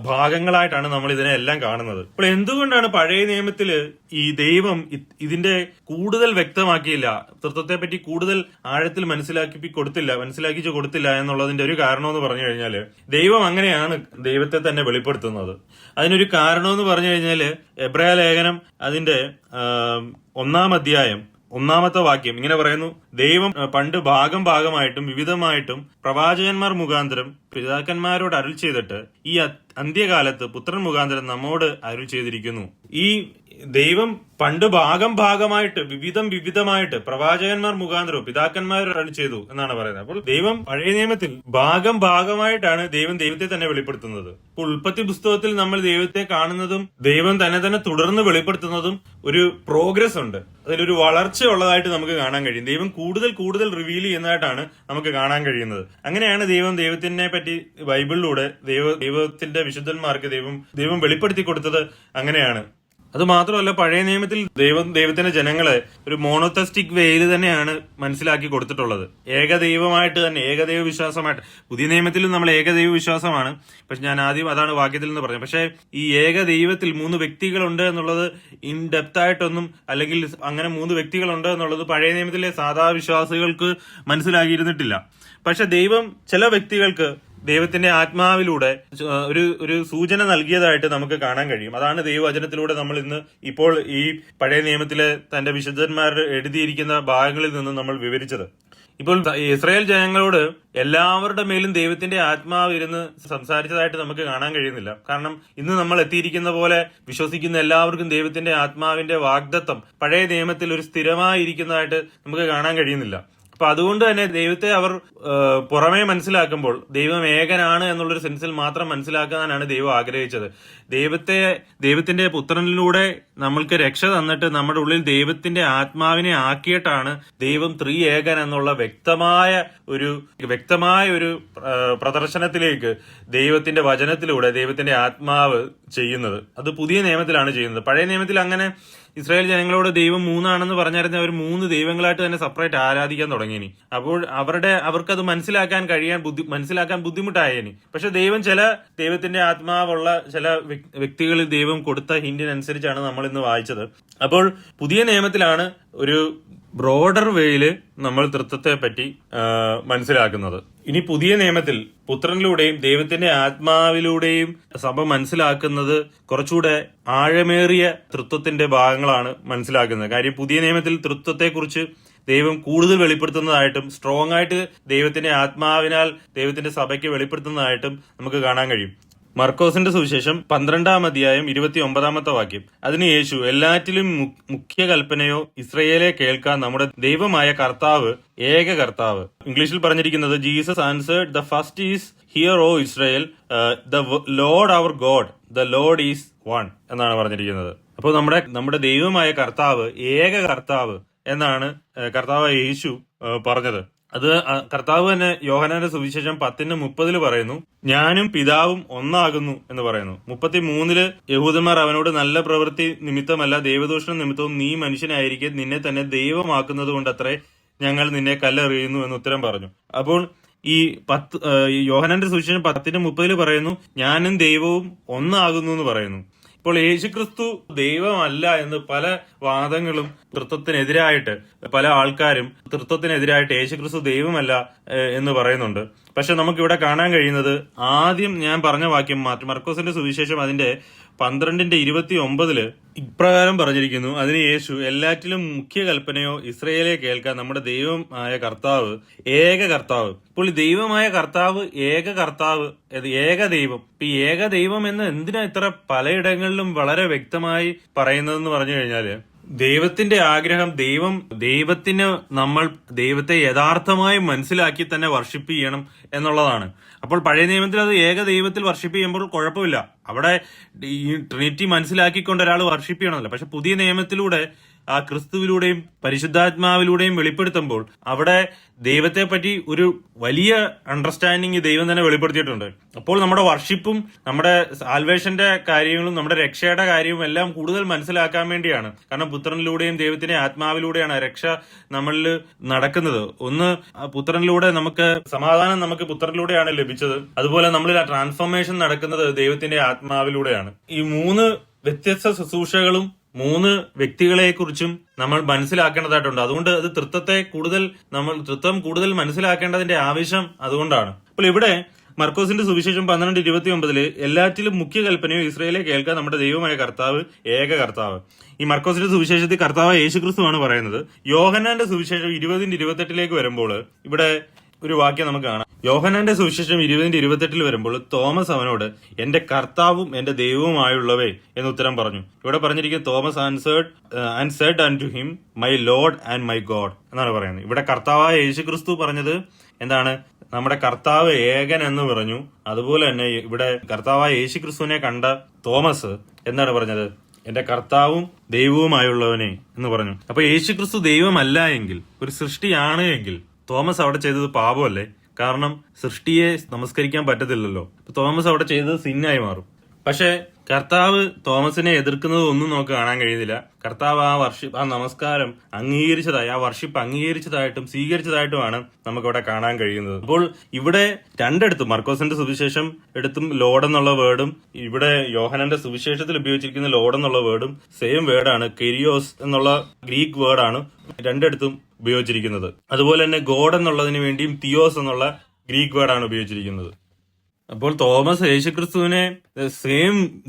Speaker 1: ഭാഗങ്ങളായിട്ടാണ് നമ്മൾ ഇതിനെ എല്ലാം കാണുന്നത്. അപ്പോൾ എന്തുകൊണ്ടാണ് പഴയ നിയമത്തില് ഈ ദൈവം ഇതിന്റെ കൂടുതൽ വ്യക്തമാക്കിയില്ല, തൃത്വത്തെ പറ്റി കൂടുതൽ ആഴത്തിൽ മനസ്സിലാക്കിച്ചു കൊടുത്തില്ല എന്നുള്ളതിന്റെ ഒരു കാരണം എന്ന് പറഞ്ഞു കഴിഞ്ഞാല് ദൈവം അങ്ങനെയാണ് ദൈവത്തെ തന്നെ വെളിപ്പെടുത്തുന്നത്. അതിനൊരു കാരണം എന്ന് പറഞ്ഞു കഴിഞ്ഞാല് എബ്രായ ലേഖനം അതിന്റെ 1-ാം അധ്യായം 1-ാമത്തെ വാക്യം ഇങ്ങനെ പറയുന്നു: ദൈവം പണ്ട് ഭാഗമായിട്ടും വിവിധമായിട്ടും പ്രവാചകന്മാർ മുഖാന്തരം പിതാക്കന്മാരോട് അരുൾ ചെയ്തിട്ട് ഈ അന്ത്യകാലത്ത് പുത്രൻ മുഖാന്തരം നമ്മോട് അരുൾ ചെയ്തിരിക്കുന്നു. ഈ ദൈവം പണ്ട് ഭാഗമായിട്ട് വിവിധമായിട്ട് പ്രവാചകന്മാർ മുഖാന്തരവും പിതാക്കന്മാരോട് അരുൾ ചെയ്തു എന്നാണ് പറയുന്നത്. അപ്പോൾ ദൈവം പഴയ നിയമത്തിൽ ഭാഗമായിട്ടാണ് ദൈവത്തെ തന്നെ വെളിപ്പെടുത്തുന്നത്. ഇപ്പോൾ ഉൽപ്പത്തി പുസ്തകത്തിൽ നമ്മൾ ദൈവത്തെ കാണുന്നതും ദൈവം തന്നെ തുടർന്ന് വെളിപ്പെടുത്തുന്നതും ഒരു പ്രോഗ്രസ് ഉണ്ട്, അതിലൊരു വളർച്ച ഉള്ളതായിട്ട് നമുക്ക് കാണാൻ കഴിയും. ദൈവം കൂടുതൽ റിവീൽ ചെയ്യുന്നതായിട്ടാണ് നമുക്ക് കാണാൻ കഴിയുന്നത്. അങ്ങനെയാണ് ദൈവത്തിനെ പറ്റി ബൈബിളിലൂടെ ദൈവത്തിന്റെ വിശുദ്ധന്മാർക്ക് ദൈവം വെളിപ്പെടുത്തി കൊടുത്തത്. അങ്ങനെയാണ്. അത് മാത്രമല്ല, പഴയ നിയമത്തിൽ ദൈവത്തിന്റെ ജനങ്ങളെ ഒരു മോണോത്തസ്റ്റിക് വേയിൽ തന്നെയാണ് മനസ്സിലാക്കി കൊടുത്തിട്ടുള്ളത്. ഏകദൈവമായിട്ട് തന്നെ, ഏകദൈവ വിശ്വാസമായിട്ട്. പുതിയ നിയമത്തിലും നമ്മൾ ഏകദൈവ വിശ്വാസമാണ്. പക്ഷെ ഞാൻ ആദ്യം അതാണ് വാക്യത്തിൽ നിന്ന് പറഞ്ഞത്. പക്ഷെ ഈ ഏകദൈവത്തിൽ 3 വ്യക്തികളുണ്ട് എന്നുള്ളത് ഇൻ ഡെപ്ത് ആയിട്ടൊന്നും, അല്ലെങ്കിൽ അങ്ങനെ 3 വ്യക്തികളുണ്ട് എന്നുള്ളത് പഴയ നിയമത്തിലെ സാധാ വിശ്വാസികൾക്ക് മനസ്സിലാക്കിയിരുന്നിട്ടില്ല. പക്ഷെ ദൈവം ചില വ്യക്തികൾക്ക് ദൈവത്തിന്റെ ആത്മാവിലൂടെ ഒരു സൂചന നൽകിയതായിട്ട് നമുക്ക് കാണാൻ കഴിയും. അതാണ് ദൈവവചനത്തിലൂടെ നമ്മൾ ഇപ്പോൾ ഈ പഴയ നിയമത്തിലെ തന്റെ വിശുദ്ധന്മാർ എഴുതിയിരിക്കുന്ന ഭാഗങ്ങളിൽ നിന്ന് നമ്മൾ വിവരിച്ചത്. ഇപ്പോൾ ഇസ്രായേൽ ജനങ്ങളോട് എല്ലാവരുടെ മേലും ദൈവത്തിന്റെ ആത്മാവ് ഇരുന്ന് സംസാരിച്ചതായിട്ട് നമുക്ക് കാണാൻ കഴിയുന്നില്ല. കാരണം ഇന്ന് നമ്മൾ എത്തിയിരിക്കുന്ന പോലെ വിശ്വസിക്കുന്ന എല്ലാവർക്കും ദൈവത്തിന്റെ ആത്മാവിന്റെ വാഗ്ദത്തം പഴയ നിയമത്തിൽ ഒരു സ്ഥിരമായിരിക്കുന്നതായിട്ട് നമുക്ക് കാണാൻ കഴിയുന്നില്ല. അപ്പൊ അതുകൊണ്ട് തന്നെ ദൈവത്തെ അവർ പുറമേ മനസ്സിലാക്കുമ്പോൾ ദൈവം ഏകനാണ് എന്നുള്ളൊരു സെൻസിൽ മാത്രം മനസ്സിലാക്കാനാണ് ദൈവം ആഗ്രഹിച്ചത്. ദൈവത്തിന്റെ പുത്രനിലൂടെ നമ്മൾക്ക് രക്ഷ തന്നിട്ട് നമ്മുടെ ഉള്ളിൽ ദൈവത്തിന്റെ ആത്മാവിനെ ആക്കിയിട്ടാണ് ദൈവം ത്രിയേകൻ എന്നുള്ള വ്യക്തമായ ഒരു പ്രദർശനത്തിലേക്ക് ദൈവത്തിന്റെ വചനത്തിലൂടെ ദൈവത്തിന്റെ ആത്മാവ് ചെയ്യുന്നത്. അത് പുതിയ നിയമത്തിലാണ് ചെയ്യുന്നത്. പഴയ നിയമത്തിൽ അങ്ങനെ ഇസ്രായേൽ ജനങ്ങളോട് ദൈവം 3 പറഞ്ഞായിരുന്ന അവർ 3 ദൈവങ്ങളായിട്ട് തന്നെ സെപ്പറേറ്റ് ആരാധിക്കാൻ തുടങ്ങിയിനി. അപ്പോൾ അവർക്കത് മനസ്സിലാക്കാൻ ബുദ്ധിമുട്ടായേനി. പക്ഷെ ദൈവത്തിന്റെ ആത്മാവുള്ള ചില വ്യക്തികളിൽ ദൈവം കൊടുത്ത ഹിന്റിനനുസരിച്ചാണ് നമ്മൾ ഇന്ന് വായിച്ചത്. അപ്പോൾ പുതിയ നിയമത്തിലാണ് ഒരു ബ്രോഡർ വേയില് നമ്മൾ തൃത്വത്തെ പറ്റി മനസ്സിലാക്കുന്നത്. ഇനി പുതിയ നിയമത്തിൽ പുത്രനിലൂടെയും ദൈവത്തിന്റെ ആത്മാവിലൂടെയും സഭ മനസ്സിലാക്കുന്നത് കുറച്ചുകൂടെ ആഴമേറിയ തൃത്വത്തിന്റെ ഭാഗങ്ങളാണ് മനസ്സിലാക്കുന്നത്. കാര്യം പുതിയ നിയമത്തിൽ തൃത്വത്തെക്കുറിച്ച് ദൈവം കൂടുതൽ വെളിപ്പെടുത്തുന്നതായിട്ടും സ്ട്രോങ് ആയിട്ട് ദൈവത്തിന്റെ ആത്മാവിനാൽ ദൈവത്തിന്റെ സഭയ്ക്ക് വെളിപ്പെടുത്തുന്നതായിട്ടും നമുക്ക് കാണാൻ കഴിയും. മർക്കോസിന്റെ സുവിശേഷം 12-ാം അധ്യായം 29-ാമത്തെ വാക്യം: അതിന് യേശു, എല്ലാറ്റിലും മുഖ്യ കൽപ്പനയോ ഇസ്രയേലെ കേൾക്കാൻ നമ്മുടെ ദൈവമായ കർത്താവ് ഏക കർത്താവ്. ഇംഗ്ലീഷിൽ പറഞ്ഞിരിക്കുന്നത് Jesus answered, the first is hear O Israel, the Lord our God, the Lord is one എന്നാണ് പറഞ്ഞിരിക്കുന്നത്. അപ്പോൾ നമ്മുടെ ദൈവമായ കർത്താവ് ഏക കർത്താവ് എന്നാണ് കർത്താവ് യേശു പറഞ്ഞത്. അത് കർത്താവ് തന്നെ യോഹന്നാന്റെ സുവിശേഷം 10:30 പറയുന്നു, ഞാനും പിതാവും ഒന്നാകുന്നു എന്ന് പറയുന്നു. 33 യഹൂദന്മാർ അവനോട്, നല്ല പ്രവൃത്തി നിമിത്തമല്ല ദൈവദൂഷണം നിമിത്തവും നീ മനുഷ്യനായിരിക്കെ നിന്നെ തന്നെ ദൈവമാക്കുന്നത് കൊണ്ടത്രേ ഞങ്ങൾ നിന്നെ കല്ലെറിയുന്നു എന്ന് ഉത്തരം പറഞ്ഞു. അപ്പോൾ ഈ യോഹന്നാന്റെ സുവിശേഷം 10:30 പറയുന്നു, ഞാനും ദൈവവും ഒന്നാകുന്നു എന്ന് പറയുന്നു. ഇപ്പോൾ യേശുക്രിസ്തു ദൈവമല്ല എന്ന് പല വാദങ്ങളും തൃത്വത്തിനെതിരായിട്ട്, പല ആൾക്കാരും തൃത്വത്തിനെതിരായിട്ട് യേശുക്രിസ്തു ദൈവമല്ല എന്ന് പറയുന്നുണ്ട്. പക്ഷെ നമുക്കിവിടെ കാണാൻ കഴിയുന്നത് ആദ്യം ഞാൻ പറഞ്ഞ വാക്യം മർക്കോസിന്റെ സുവിശേഷം അതിന്റെ 12:29 ഇപ്രകാരം പറഞ്ഞിരിക്കുന്നു, അതിന് യേശു, എല്ലാറ്റിലും മുഖ്യ കൽപ്പനയോ ഇസ്രയേലെ കേൾക്കാൻ നമ്മുടെ ദൈവമായ കർത്താവ് ഏക കർത്താവ്. ഇപ്പോൾ ദൈവമായ കർത്താവ് ഏക കർത്താവ്, ഏക ദൈവം. ഈ ഏക ദൈവം എന്ന് എന്തിനാ ഇത്ര പലയിടങ്ങളിലും വളരെ വ്യക്തമായി പറയുന്നതെന്ന് പറഞ്ഞു കഴിഞ്ഞാല്, ദൈവത്തിന്റെ ആഗ്രഹം ദൈവത്തിന് നമ്മൾ ദൈവത്തെ യഥാർത്ഥമായി മനസ്സിലാക്കി തന്നെ വർഷിപ്പ് ചെയ്യണം എന്നുള്ളതാണ്. അപ്പോൾ പഴയ നിയമത്തിൽ അത് ഏക ദൈവത്തിൽ വർഷിപ്പ് ചെയ്യുമ്പോൾ കുഴപ്പമില്ല, അവിടെ ഈ ട്രിനിറ്റി മനസ്സിലാക്കിക്കൊണ്ട് ഒരാൾ വർഷിപ്പ് ചെയ്യണമല്ലോ. പക്ഷെ പുതിയ നിയമത്തിലൂടെ ആ ക്രിസ്തുവിലൂടെയും പരിശുദ്ധാത്മാവിലൂടെയും വെളിപ്പെടുത്തുമ്പോൾ അവിടെ ദൈവത്തെ പറ്റി ഒരു വലിയ അണ്ടർസ്റ്റാൻഡിങ് ദൈവം തന്നെ വെളിപ്പെടുത്തിയിട്ടുണ്ട്. അപ്പോൾ നമ്മുടെ വർഷിപ്പും നമ്മുടെ സാൽവേഷന്റെ കാര്യങ്ങളും നമ്മുടെ രക്ഷയുടെ കാര്യവും എല്ലാം കൂടുതൽ മനസ്സിലാക്കാൻ വേണ്ടിയാണ്. കാരണം പുത്രനിലൂടെയും ദൈവത്തിന്റെ ആത്മാവിലൂടെയാണ് രക്ഷ നമ്മളിൽ നടക്കുന്നത്. ഒന്ന്, പുത്രനിലൂടെ നമുക്ക് സമാധാനം നമുക്ക് പുത്രനിലൂടെയാണ് ലഭിച്ചത്. അതുപോലെ നമ്മളിൽ ആ ട്രാൻസ്ഫോർമേഷൻ നടക്കുന്നത് ദൈവത്തിന്റെ ആത്മാവിലൂടെയാണ്. ഈ 3 വ്യത്യസ്ത ശുശ്രൂഷകളും 3 വ്യക്തികളെ കുറിച്ചും നമ്മൾ മനസ്സിലാക്കേണ്ടതായിട്ടുണ്ട്. അതുകൊണ്ട് അത് തൃത്വം കൂടുതൽ മനസ്സിലാക്കേണ്ടതിന്റെ ആവശ്യം അതുകൊണ്ടാണ്. അപ്പോൾ ഇവിടെ മർക്കോസിന്റെ സുവിശേഷം 12:29 എല്ലാറ്റിലും മുഖ്യ കൽപ്പനയോ ഇസ്രായേലെ കേൾക്കാൻ നമ്മുടെ ദൈവമായ കർത്താവ് ഏക കർത്താവ്. ഈ മർക്കോസിന്റെ സുവിശേഷത്തിൽ കർത്താവ് യേശുക്രിസ്തുവാണ് പറയുന്നത്. യോഹന്നാന്റെ സുവിശേഷം 20:28 വരുമ്പോൾ ഇവിടെ ഒരു വാക്യം നമുക്ക് കാണാം. യോഹന്നാന്റെ സുവിശേഷം 20:28 വരുമ്പോൾ തോമസ് അവനോട് എന്റെ കർത്താവും എന്റെ ദൈവവുമായുള്ളവേ എന്ന് ഉത്തരം പറഞ്ഞു. ഇവിടെ പറഞ്ഞിരിക്കുന്നത് Thomas answered and said unto him my lord and my god എന്നാണ് പറയുന്നത്. ഇവിടെ കർത്താവായ യേശുക്രിസ്തു പറഞ്ഞത് എന്താണ്? നമ്മുടെ കർത്താവ് ഏകൻ എന്ന് പറഞ്ഞു. അതുപോലെ തന്നെ ഇവിടെ കർത്താവായ യേശുക്രിസ്തുവിനെ കണ്ട തോമസ് എന്താണ് പറഞ്ഞത്? എന്റെ കർത്താവും ദൈവവുമായുള്ളവനെ എന്ന് പറഞ്ഞു. അപ്പൊ യേശുക്രിസ്തു ദൈവമല്ല എങ്കിൽ, ഒരു സൃഷ്ടിയാണ് എങ്കിൽ, തോമസ് അവിടെ ചെയ്തത് പാപമല്ലേ? കാരണം സൃഷ്ടിയെ നമസ്കരിക്കാൻ പറ്റത്തില്ലല്ലോ. തോമസ് അവിടെ ചെയ്തത് സിന്നായി മാറും. പക്ഷെ കർത്താവ് തോമസിനെ എതിർക്കുന്നത് ഒന്നും നമുക്ക് കാണാൻ കഴിയുന്നില്ല. കർത്താവ് ആ നമസ്കാരം അംഗീകരിച്ചതായി, ആ വർഷിപ്പ് അംഗീകരിച്ചതായിട്ടും സ്വീകരിച്ചതായിട്ടുമാണ് നമുക്കിവിടെ കാണാൻ കഴിയുന്നത്. അപ്പോൾ ഇവിടെ രണ്ടിടത്തും മർക്കോസിന്റെ സുവിശേഷം എടുത്തും ലോഡ് എന്നുള്ള വേർഡും ഇവിടെ യോഹന്നാന്റെ സുവിശേഷത്തിൽ ഉപയോഗിച്ചിരിക്കുന്ന ലോഡ് എന്നുള്ള വേർഡും സെയിം വേർഡാണ്. കെരിയോസ് എന്നുള്ള ഗ്രീക്ക് വേർഡാണ് രണ്ടിടത്തും ഉപയോഗിച്ചിരിക്കുന്നത്. അതുപോലെ തന്നെ ഗോഡ് എന്നുള്ളതിന് വേണ്ടിയും തിയോസ് എന്നുള്ള ഗ്രീക്ക് വേർഡാണ് ഉപയോഗിച്ചിരിക്കുന്നത്. അപ്പോൾ തോമസ് യേശുക്രിസ്തുവിനെ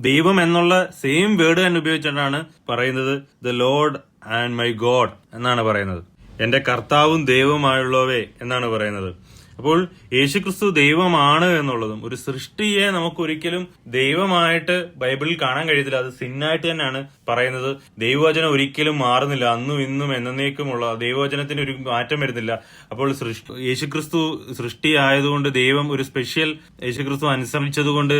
Speaker 1: ദൈവം എന്നുള്ള സെയിം വേർഡ് തന്നെ ഉപയോഗിച്ചിട്ടാണ് പറയുന്നത്. The Lord and my god എന്നാണ് പറയുന്നത്. എന്റെ കർത്താവും ദൈവമായുള്ളവേ എന്നാണ് പറയുന്നത്. അപ്പോൾ യേശുക്രിസ്തു ദൈവമാണ് എന്നുള്ളതും, ഒരു സൃഷ്ടിയെ നമുക്കൊരിക്കലും ദൈവമായിട്ട് ബൈബിളിൽ കാണാൻ കഴിയത്തില്ല. അത് സിന്നായിട്ട് തന്നെയാണ് പറയുന്നത്. ദൈവവചനം ഒരിക്കലും മാറുന്നില്ല. അന്നും ഇന്നും എന്നേക്കുമുള്ള ദൈവവചനത്തിന് ഒരു മാറ്റം വരുന്നില്ല. അപ്പോൾ യേശുക്രിസ്തു സൃഷ്ടി ആയതുകൊണ്ട് ദൈവം ഒരു സ്പെഷ്യൽ യേശുക്രിസ്തു അനുസരിച്ചതുകൊണ്ട്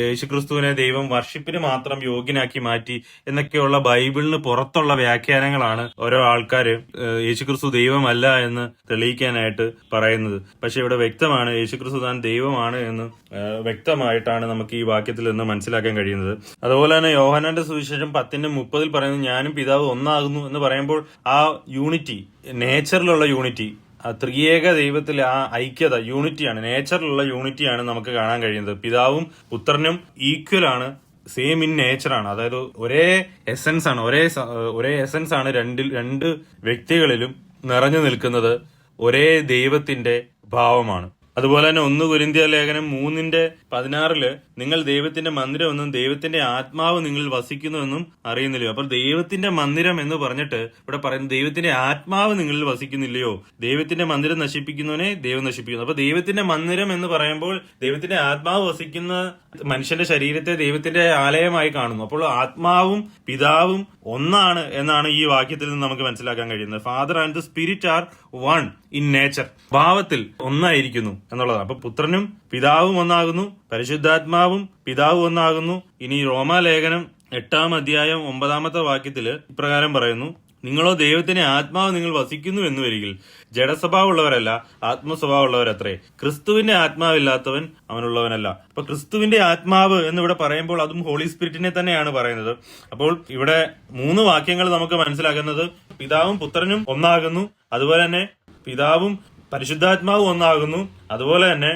Speaker 1: യേശുക്രിസ്തുവിനെ ദൈവം വർഷിപ്പിന് മാത്രം യോഗ്യനാക്കി മാറ്റി എന്നൊക്കെയുള്ള ബൈബിളിന് പുറത്തുള്ള വ്യാഖ്യാനങ്ങളാണ് ഓരോ ആൾക്കാര് യേശുക്രിസ്തു ദൈവമല്ല എന്ന് തെളിയിക്കാനായിട്ട് പറയുന്നത്. പക്ഷെ ഇവിടെ വ്യക്തമാണ് യേശുക്രിസ്തു താൻ ദൈവമാണ് എന്ന് വ്യക്തമായിട്ടാണ് നമുക്ക് ഈ വാക്യത്തിൽ നിന്ന് മനസ്സിലാക്കാൻ കഴിയുന്നത്. അതുപോലെ തന്നെ യോഹന്നാന്റെ സുവിശേഷം 10:30 പറയുന്നത് ഞാനും പിതാവ് ഒന്നാകുന്നു എന്ന് പറയുമ്പോൾ ആ യൂണിറ്റി, നേച്ചറിലുള്ള യൂണിറ്റി, ത്രിയേക ദൈവത്തിലെ ആ ഐക്യത, യൂണിറ്റിയാണ്, നേച്ചറിലുള്ള യൂണിറ്റിയാണ് നമുക്ക് കാണാൻ കഴിയുന്നത്. പിതാവും പുത്രനും ഈക്വൽ ആണ്, സെയിം ഇൻ നേച്ചറാണ്. അതായത് ഒരേ എസൻസ് ആണ്, ഒരേ എസൻസ് ആണ് രണ്ട് വ്യക്തികളിലും നിറഞ്ഞു നിൽക്കുന്നത്. ഒരേ ദൈവത്തിന്റെ ഭാവമാണ്. അതുപോലെ തന്നെ 1 കൊരിന്ത്യർ ലേഖനം 3:16 നിങ്ങൾ ദൈവത്തിന്റെ മന്ദിരമെന്നും ദൈവത്തിന്റെ ആത്മാവ് നിങ്ങളിൽ വസിക്കുന്നുവെന്നും അറിയുന്നില്ലയോ. അപ്പോൾ ദൈവത്തിന്റെ മന്ദിരം എന്ന് പറഞ്ഞിട്ട് ഇവിടെ പറയുന്നത് ദൈവത്തിന്റെ ആത്മാവ് നിങ്ങളിൽ വസിക്കുന്നില്ലയോ. ദൈവത്തിന്റെ മന്ദിരം നശിപ്പിക്കുന്നവനെ ദൈവം നശിപ്പിക്കുന്നു. അപ്പൊ ദൈവത്തിന്റെ മന്ദിരം എന്ന് പറയുമ്പോൾ ദൈവത്തിന്റെ ആത്മാവ് വസിക്കുന്ന മനുഷ്യന്റെ ശരീരത്തെ ദൈവത്തിന്റെ ആലയമായി കാണുന്നു. അപ്പോൾ ആത്മാവും പിതാവും ഒന്നാണ് എന്നാണ് ഈ വാക്യത്തിൽ നിന്ന് നമുക്ക് മനസ്സിലാക്കാൻ കഴിയുന്നത്. Father and the spirit are one in nature, ഭാവത്തിൽ ഒന്നായിരിക്കുന്നു എന്നുള്ളതാണ്. അപ്പൊ പുത്രനും പിതാവും ഒന്നാകുന്നു, പരിശുദ്ധാത്മാവും പിതാവും ഒന്നാകുന്നു. ഇനി റോമാലേഖനം 8:9 ഇപ്രകാരം പറയുന്നു, നിങ്ങളോ ദൈവത്തിന്റെ ആത്മാവ് നിങ്ങൾ വസിക്കുന്നു എന്ന് വരികിൽ ജഡസ്വഭാവമുള്ളവരല്ല ആത്മസ്വഭാവമുള്ളവരത്രേ. ക്രിസ്തുവിന്റെ ആത്മാവില്ലാത്തവൻ അവനുള്ളവനല്ല. അപ്പൊ ക്രിസ്തുവിന്റെ ആത്മാവ് എന്നിവിടെ പറയുമ്പോൾ അതും ഹോളി സ്പിരിറ്റിനെ തന്നെയാണ് പറയുന്നത്. അപ്പോൾ ഇവിടെ 3 വാക്യങ്ങൾ നമുക്ക് മനസ്സിലാക്കുന്നത് പിതാവും പുത്രനും ഒന്നാകുന്നു, അതുപോലെ തന്നെ പിതാവും പരിശുദ്ധാത്മാവും ഒന്നാകുന്നു, അതുപോലെ തന്നെ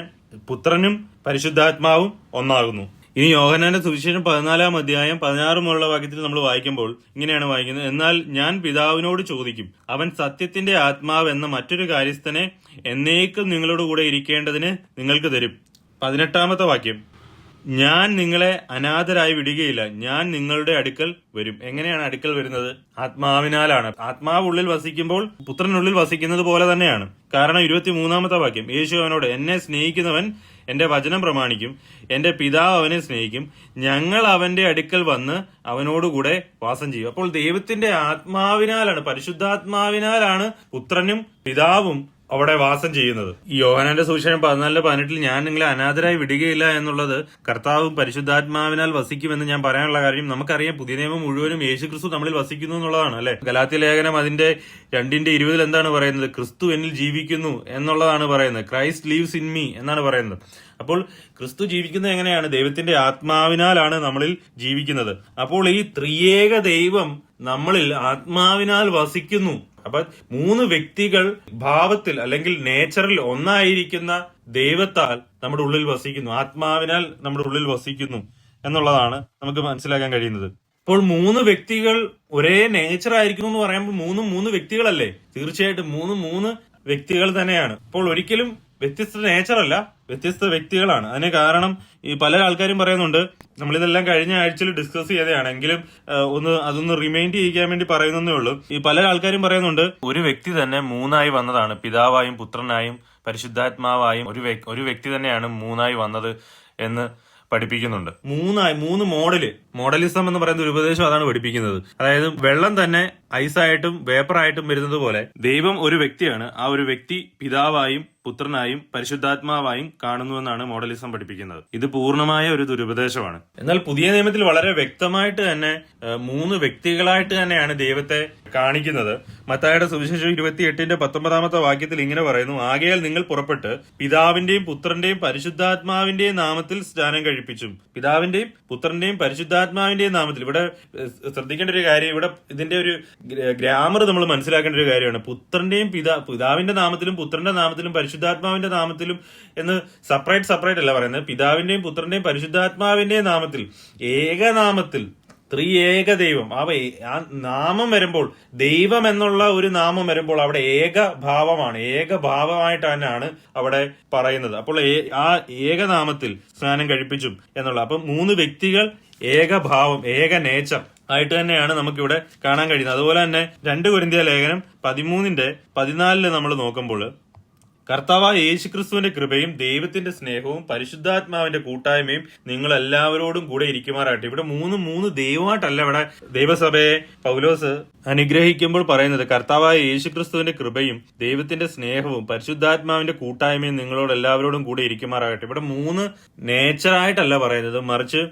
Speaker 1: പുത്രനും പരിശുദ്ധാത്മാവും ഒന്നാകുന്നു. ഇനി യോഹന്നാന്റെ സുവിശേഷം 14:16 നമ്മൾ വായിക്കുമ്പോൾ ഇങ്ങനെയാണ് വായിക്കുന്നത്, എന്നാൽ ഞാൻ പിതാവിനോട് ചോദിക്കും, അവൻ സത്യത്തിന്റെ ആത്മാവ് എന്ന മറ്റൊരു കാര്യസ്ഥനെ എന്നേക്കും നിങ്ങളോട് കൂടെ ഇരിക്കേണ്ടതിന് നിങ്ങൾക്ക് തരും. 18 വാക്യം, ഞാൻ നിങ്ങളെ അനാഥരായി വിടുകയില്ല, ഞാൻ നിങ്ങളുടെ അടുക്കൽ വരും. എങ്ങനെയാണ് അടുക്കൽ വരുന്നത്? ആത്മാവിനാലാണ്. ആത്മാവ് ഉള്ളിൽ വസിക്കുമ്പോൾ പുത്രനുള്ളിൽ വസിക്കുന്നത് പോലെ തന്നെയാണ്. കാരണം 23 വാക്യം, യേശു അവനോട്, എന്നെ സ്നേഹിക്കുന്നവൻ എന്റെ വചനം പ്രമാണിക്കും, എന്റെ പിതാവ് അവനെ സ്നേഹിക്കും, ഞങ്ങൾ അവന്റെ അടുക്കൽ വന്ന് അവനോടുകൂടെ വാസം ചെയ്യും. അപ്പോൾ ദൈവത്തിന്റെ ആത്മാവിനാലാണ്, പരിശുദ്ധാത്മാവിനാലാണ് പുത്രനും പിതാവും അവിടെ വാസം ചെയ്യുന്നത്. ഈ യോഹന്നാന്റെ സുവിശേഷം 14:18 ഞാൻ നിങ്ങളെ അനാഥരായി വിടുകയില്ല എന്നുള്ളത് കർത്താവ് പരിശുദ്ധാത്മാവിനാൽ വസിക്കുമെന്ന് ഞാൻ പറയാനുള്ള കാര്യം, നമുക്കറിയാം പുതിയ നിയമം മുഴുവനും യേശുക്രിസ്തു നമ്മളിൽ വസിക്കുന്നു എന്നുള്ളതാണ് അല്ലെ. ഗലാത്യ ലേഖനം അതിന്റെ 2:20 എന്താണ് പറയുന്നത്? ക്രിസ്തു എന്നിൽ ജീവിക്കുന്നു എന്നുള്ളതാണ് പറയുന്നത്. ക്രൈസ്റ്റ് ലീവ്സ് ഇൻ മീ എന്നാണ് പറയുന്നത്. അപ്പോൾ ക്രിസ്തു ജീവിക്കുന്നത് എങ്ങനെയാണ്? ദൈവത്തിന്റെ ആത്മാവിനാലാണ് നമ്മളിൽ ജീവിക്കുന്നത്. അപ്പോൾ ഈ ത്രിയേക ദൈവം നമ്മളിൽ ആത്മാവിനാൽ വസിക്കുന്നു. അപ്പൊ 3 വ്യക്തികൾ ഭാവത്തിൽ അല്ലെങ്കിൽ നേച്ചറിൽ ഒന്നായിരിക്കുന്ന ദൈവത്താൽ നമ്മുടെ ഉള്ളിൽ വസിക്കുന്നു, ആത്മാവിനാൽ നമ്മുടെ ഉള്ളിൽ വസിക്കുന്നു എന്നുള്ളതാണ് നമുക്ക് മനസ്സിലാക്കാൻ കഴിയുന്നത്. അപ്പോൾ 3 വ്യക്തികൾ ഒരേ നേച്ചർ ആയിരിക്കുന്നു എന്ന് പറയുമ്പോൾ 3 വ്യക്തികളല്ലേ? തീർച്ചയായിട്ടും 3 വ്യക്തികൾ തന്നെയാണ്. അപ്പോൾ ഒരിക്കലും വ്യത്യസ്ത നേച്ചറല്ല, വ്യത്യസ്ത വ്യക്തികളാണ്. അതിന് കാരണം ഈ പല ആൾക്കാരും പറയുന്നുണ്ട്, നമ്മളിതെല്ലാം കഴിഞ്ഞ ആഴ്ചയിൽ ഡിസ്കസ് ചെയ്തതാണെങ്കിലും അതൊന്ന് റിമൈൻഡ് ചെയ്യിക്കാൻ വേണ്ടി പറയുന്നേ ഉള്ളൂ. ഈ പല ആൾക്കാരും പറയുന്നുണ്ട് ഒരു വ്യക്തി തന്നെ 3 വന്നതാണ്, പിതാവായും പുത്രനായും പരിശുദ്ധാത്മാവായും ഒരു വ്യക്തി തന്നെയാണ് 3 വന്നത് എന്ന് പഠിപ്പിക്കുന്നുണ്ട്. 3 മോഡലിസം എന്ന് പറയുന്ന ഒരു ഉപദേശം അതാണ് പഠിപ്പിക്കുന്നത്. അതായത് വെള്ളം തന്നെ ഐസായിട്ടും വേപ്പറായിട്ടും വരുന്നത് പോലെ ദൈവം ഒരു വ്യക്തിയാണ്, ആ ഒരു വ്യക്തി പിതാവായും പുത്രനായും പരിശുദ്ധാത്മാവായും കാണുന്നുവെന്നാണ് മോഡലിസം പഠിപ്പിക്കുന്നത്. ഇത് പൂർണ്ണമായ ഒരു ദുരുപദേശമാണ്. എന്നാൽ പുതിയ നിയമത്തിൽ വളരെ വ്യക്തമായിട്ട് തന്നെ 3 വ്യക്തികളായിട്ട് തന്നെയാണ് ദൈവത്തെ കാണിക്കുന്നത്. മത്തായിയുടെ സുവിശേഷം 28:19 വാക്യത്തിൽ ഇങ്ങനെ പറയുന്നു, ആകയാൽ നിങ്ങൾ പുറപ്പെട്ട് പിതാവിന്റെയും പുത്രന്റെയും പരിശുദ്ധാത്മാവിന്റെയും നാമത്തിൽ സ്നാനം കഴിപ്പിച്ചും. പിതാവിന്റെയും പുത്രന്റെയും പരിശുദ്ധാത്മാവിന്റെയും നാമത്തിൽ. ഇവിടെ ശ്രദ്ധിക്കേണ്ട ഒരു കാര്യം, ഇവിടെ ഇതിന്റെ ഒരു ഗ്രാമർ നമ്മൾ മനസ്സിലാക്കേണ്ട ഒരു കാര്യമാണ്. പിതാവിന്റെ നാമത്തിലും പുത്രന്റെ നാമത്തിലും പരിശുദ്ധാത്മാവിന്റെ നാമത്തിലും എന്ന് സെപ്പറേറ്റ് അല്ല പറയുന്നത്. പിതാവിന്റെയും പുത്രന്റെയും പരിശുദ്ധാത്മാവിന്റെയും നാമത്തിൽ, ഏകനാമത്തിൽ, ത്രിയേക ദൈവം. ആ നാമം വരുമ്പോൾ, ദൈവം എന്നുള്ള ഒരു നാമം വരുമ്പോൾ അവിടെ ഏകഭാവമാണ്, ഏകഭാവമായിട്ട് തന്നെയാണ് അവിടെ പറയുന്നത്. അപ്പോൾ ആ ഏകനാമത്തിൽ സ്നാനം കഴിപ്പിച്ചും എന്നുള്ള. അപ്പം 3 വ്യക്തികൾ, ഏകഭാവം, ഏക നേച്ചർ ആയിട്ട് തന്നെയാണ് നമുക്കിവിടെ കാണാൻ കഴിയുന്നത്. അതുപോലെ തന്നെ 2 കൊരിന്ത്യർ ലേഖനം 13:14 നമ്മൾ നോക്കുമ്പോൾ, കർത്താവായ യേശുക്രിസ്തുവിന്റെ കൃപയും ദൈവത്തിന്റെ സ്നേഹവും പരിശുദ്ധാത്മാവിന്റെ കൂട്ടായ്മയും നിങ്ങൾ എല്ലാവരോടും കൂടെ ഇരിക്കുമാറാകട്ടെ. ഇവിടെ 3 ദൈവമായിട്ടല്ല ഇവിടെ ദൈവസഭയെ പൗലോസ് അനുഗ്രഹിക്കുമ്പോൾ പറയുന്നത്. കർത്താവായ യേശുക്രിസ്തുവിന്റെ കൃപയും ദൈവത്തിന്റെ സ്നേഹവും പരിശുദ്ധാത്മാവിന്റെ കൂട്ടായ്മയും നിങ്ങളോട് എല്ലാവരോടും കൂടെ ഇരിക്കുമാറാകട്ടെ. ഇവിടെ 3 നേച്ചറായിട്ടല്ല പറയുന്നത്, മറിച്ച്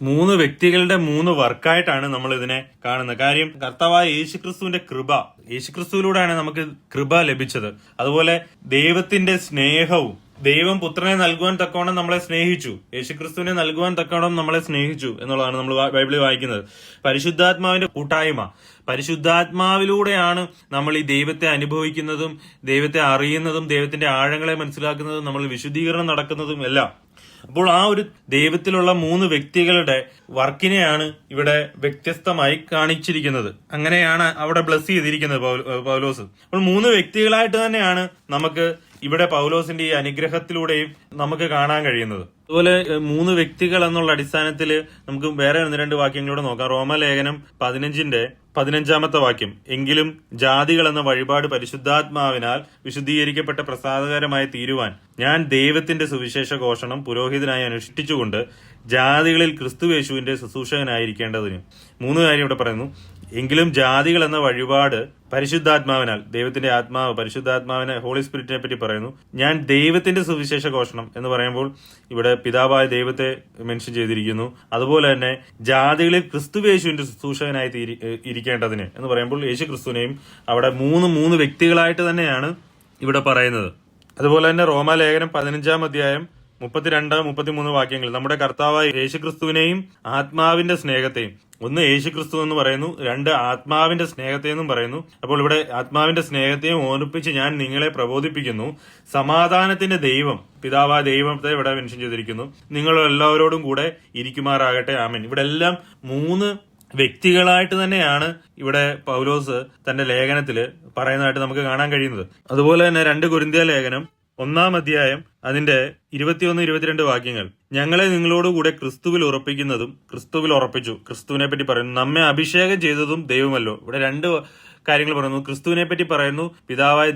Speaker 1: 3 വ്യക്തികളുടെ 3 വർക്കായിട്ടാണ് നമ്മൾ ഇതിനെ കാണുന്നത്. കാര്യം കർത്താവായ യേശുക്രിസ്തുവിന്റെ കൃപ, യേശുക്രിസ്തുവിലൂടെയാണ് നമുക്ക് കൃപ ലഭിച്ചത്. അതുപോലെ ദൈവത്തിന്റെ സ്നേഹവും, ദൈവം പുത്രനെ നൽകുവാൻ തക്കവണ്ണം നമ്മളെ സ്നേഹിച്ചു, യേശുക്രിസ്തുവിനെ നൽകുവാൻ തക്കവണ്ണം നമ്മളെ സ്നേഹിച്ചു എന്നുള്ളതാണ് നമ്മൾ ബൈബിളിൽ വായിക്കുന്നത്. പരിശുദ്ധാത്മാവിന്റെ കൂട്ടായ്മ, പരിശുദ്ധാത്മാവിലൂടെയാണ് നമ്മൾ ഈ ദൈവത്തെ അനുഭവിക്കുന്നതും ദൈവത്തെ അറിയുന്നതും ദൈവത്തിന്റെ ആഴങ്ങളെ മനസ്സിലാക്കുന്നതും നമ്മൾ വിശുദ്ധീകരണം നടക്കുന്നതും എല്ലാം. അപ്പോൾ ആ ഒരു ദൈവത്തിലുള്ള 3 വ്യക്തികളുടെ വർക്കിനെയാണ് ഇവിടെ വ്യത്യസ്തമായി കാണിച്ചിരിക്കുന്നത്. അങ്ങനെയാണ് അവിടെ ബ്ലസ് ചെയ്തിരിക്കുന്നത് പൗലോസ്. അപ്പോൾ 3 വ്യക്തികളായിട്ട് തന്നെയാണ് നമുക്ക് ഇവിടെ പൗലോസിന്റെ ഈ അനുഗ്രഹത്തിലൂടെയും നമുക്ക് കാണാൻ കഴിയുന്നത്. അതുപോലെ 3 വ്യക്തികൾ എന്നുള്ള അടിസ്ഥാനത്തിൽ നമുക്ക് വേറെ 1-2 വാക്യങ്ങളൂടെ നോക്കാം. റോമലേഖനം 15:15 വാക്യം, എങ്കിലും ജാതികൾ എന്ന വഴിപാട് പരിശുദ്ധാത്മാവിനാൽ വിശുദ്ധീകരിക്കപ്പെട്ട പ്രസാദകരമായി തീരുവാൻ ഞാൻ ദൈവത്തിന്റെ സുവിശേഷ ഘോഷണം പുരോഹിതനായി അനുഷ്ഠിച്ചുകൊണ്ട് ജാതികളിൽ ക്രിസ്തുയേശുവിന്റെ ശുശ്രൂഷകനായിരിക്കേണ്ടതിന്. 3 കാര്യം ഇവിടെ പറയുന്നു. എങ്കിലും ജാതികൾ എന്ന വഴിപാട് പരിശുദ്ധാത്മാവിനാൽ, ദൈവത്തിന്റെ ആത്മാവ്, പരിശുദ്ധാത്മാവിനെ, ഹോളി സ്പിരിറ്റിനെ പറ്റി പറയുന്നു. ഞാൻ ദൈവത്തിന്റെ സുവിശേഷ ഘോഷണം എന്ന് പറയുമ്പോൾ ഇവിടെ പിതാവായ ദൈവത്തെ മെൻഷൻ ചെയ്തിരിക്കുന്നു. അതുപോലെ തന്നെ ജാതികളിൽ ക്രിസ്തുയേശുവിന്റെ ശുശ്രൂഷകനായി ഇരിക്കേണ്ടതിന് എന്ന് പറയുമ്പോൾ യേശു ക്രിസ്തുവിനെയും അവിടെ 3 വ്യക്തികളായിട്ട് തന്നെയാണ് ഇവിടെ പറയുന്നത്. അതുപോലെ തന്നെ റോമാലേഖനം 15:32-33 വാക്യങ്ങൾ നമ്മുടെ കർത്താവായ യേശുക്രിസ്തുവിനെയും ആത്മാവിന്റെ സ്നേഹത്തെയും, 1 യേശുക്രിസ്തു എന്ന് പറയുന്നു, 2 ആത്മാവിന്റെ സ്നേഹത്തെയെന്നും പറയുന്നു. അപ്പോൾ ഇവിടെ ആത്മാവിന്റെ സ്നേഹത്തെയും ഓർമ്മിപ്പിച്ച് ഞാൻ നിങ്ങളെ പ്രബോധിപ്പിക്കുന്നു, സമാധാനത്തിന്റെ ദൈവം, പിതാവായ ദൈവത്തെ ഇവിടെ മെൻഷൻ ചെയ്തിരിക്കുന്നു, നിങ്ങൾ എല്ലാവരോടും കൂടെ ഇരിക്കുമാറാകട്ടെ, ആമേൻ. ഇവിടെ എല്ലാം 3 വ്യക്തികളായിട്ട് തന്നെയാണ് ഇവിടെ പൗലോസ് തന്റെ ലേഖനത്തില് പറയുന്നതായിട്ട് നമുക്ക് കാണാൻ കഴിയുന്നത്. അതുപോലെ തന്നെ 2 കൊരിന്ത്യർ ലേഖനം 1-ാം അധ്യായം അതിന്റെ 21-22 വാക്യങ്ങൾ, ഞങ്ങളെ നിങ്ങളോടുകൂടെ ക്രിസ്തുവിൽ ഉറപ്പിക്കുന്നതും ക്രിസ്തുവിൽ ഉറപ്പിച്ചു, ക്രിസ്തുവിനെ പറ്റി പറയുന്നു, നമ്മെ അഭിഷേകം ചെയ്തതും ദൈവമല്ലോ. ഇവിടെ 2 കാര്യങ്ങൾ പറയുന്നു. ക്രിസ്തുവിനെ പറ്റി പറയുന്നു, പിതാവായ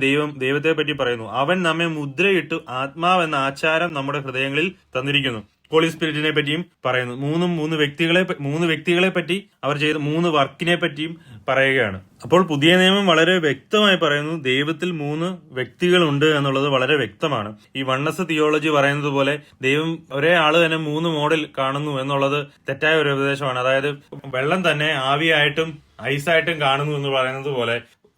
Speaker 1: ദൈവത്തെ പറ്റി പറയുന്നു. അവൻ നമ്മെ മുദ്രയിട്ടു ആത്മാവെന്ന ആചാരം നമ്മുടെ ഹൃദയങ്ങളിൽ തന്നിരിക്കുന്നു. ഹോളി സ്പിരിറ്റിനെ പറ്റിയും പറയുന്നു. മൂന്ന് വ്യക്തികളെ പറ്റി അവർ ചെയ്ത 3 വർക്കിനെ പറ്റിയും പറയുകയാണ്. അപ്പോൾ പുതിയ നിയമം വളരെ വ്യക്തമായി പറയുന്നു, ദൈവത്തിൽ 3 വ്യക്തികളുണ്ട് എന്നുള്ളത് വളരെ വ്യക്തമാണ്. ഈ വണ്ണസ് തിയോളജി പറയുന്നത് പോലെ ദൈവം ഒരേ ആള് തന്നെ 3 മോഡൽ കാണുന്നു എന്നുള്ളത് തെറ്റായ ഒരു ഉപദേശമാണ്. അതായത് വെള്ളം തന്നെ ആവിയായിട്ടും ഐസായിട്ടും കാണുന്നു എന്ന് പറയുന്നത് പോലെ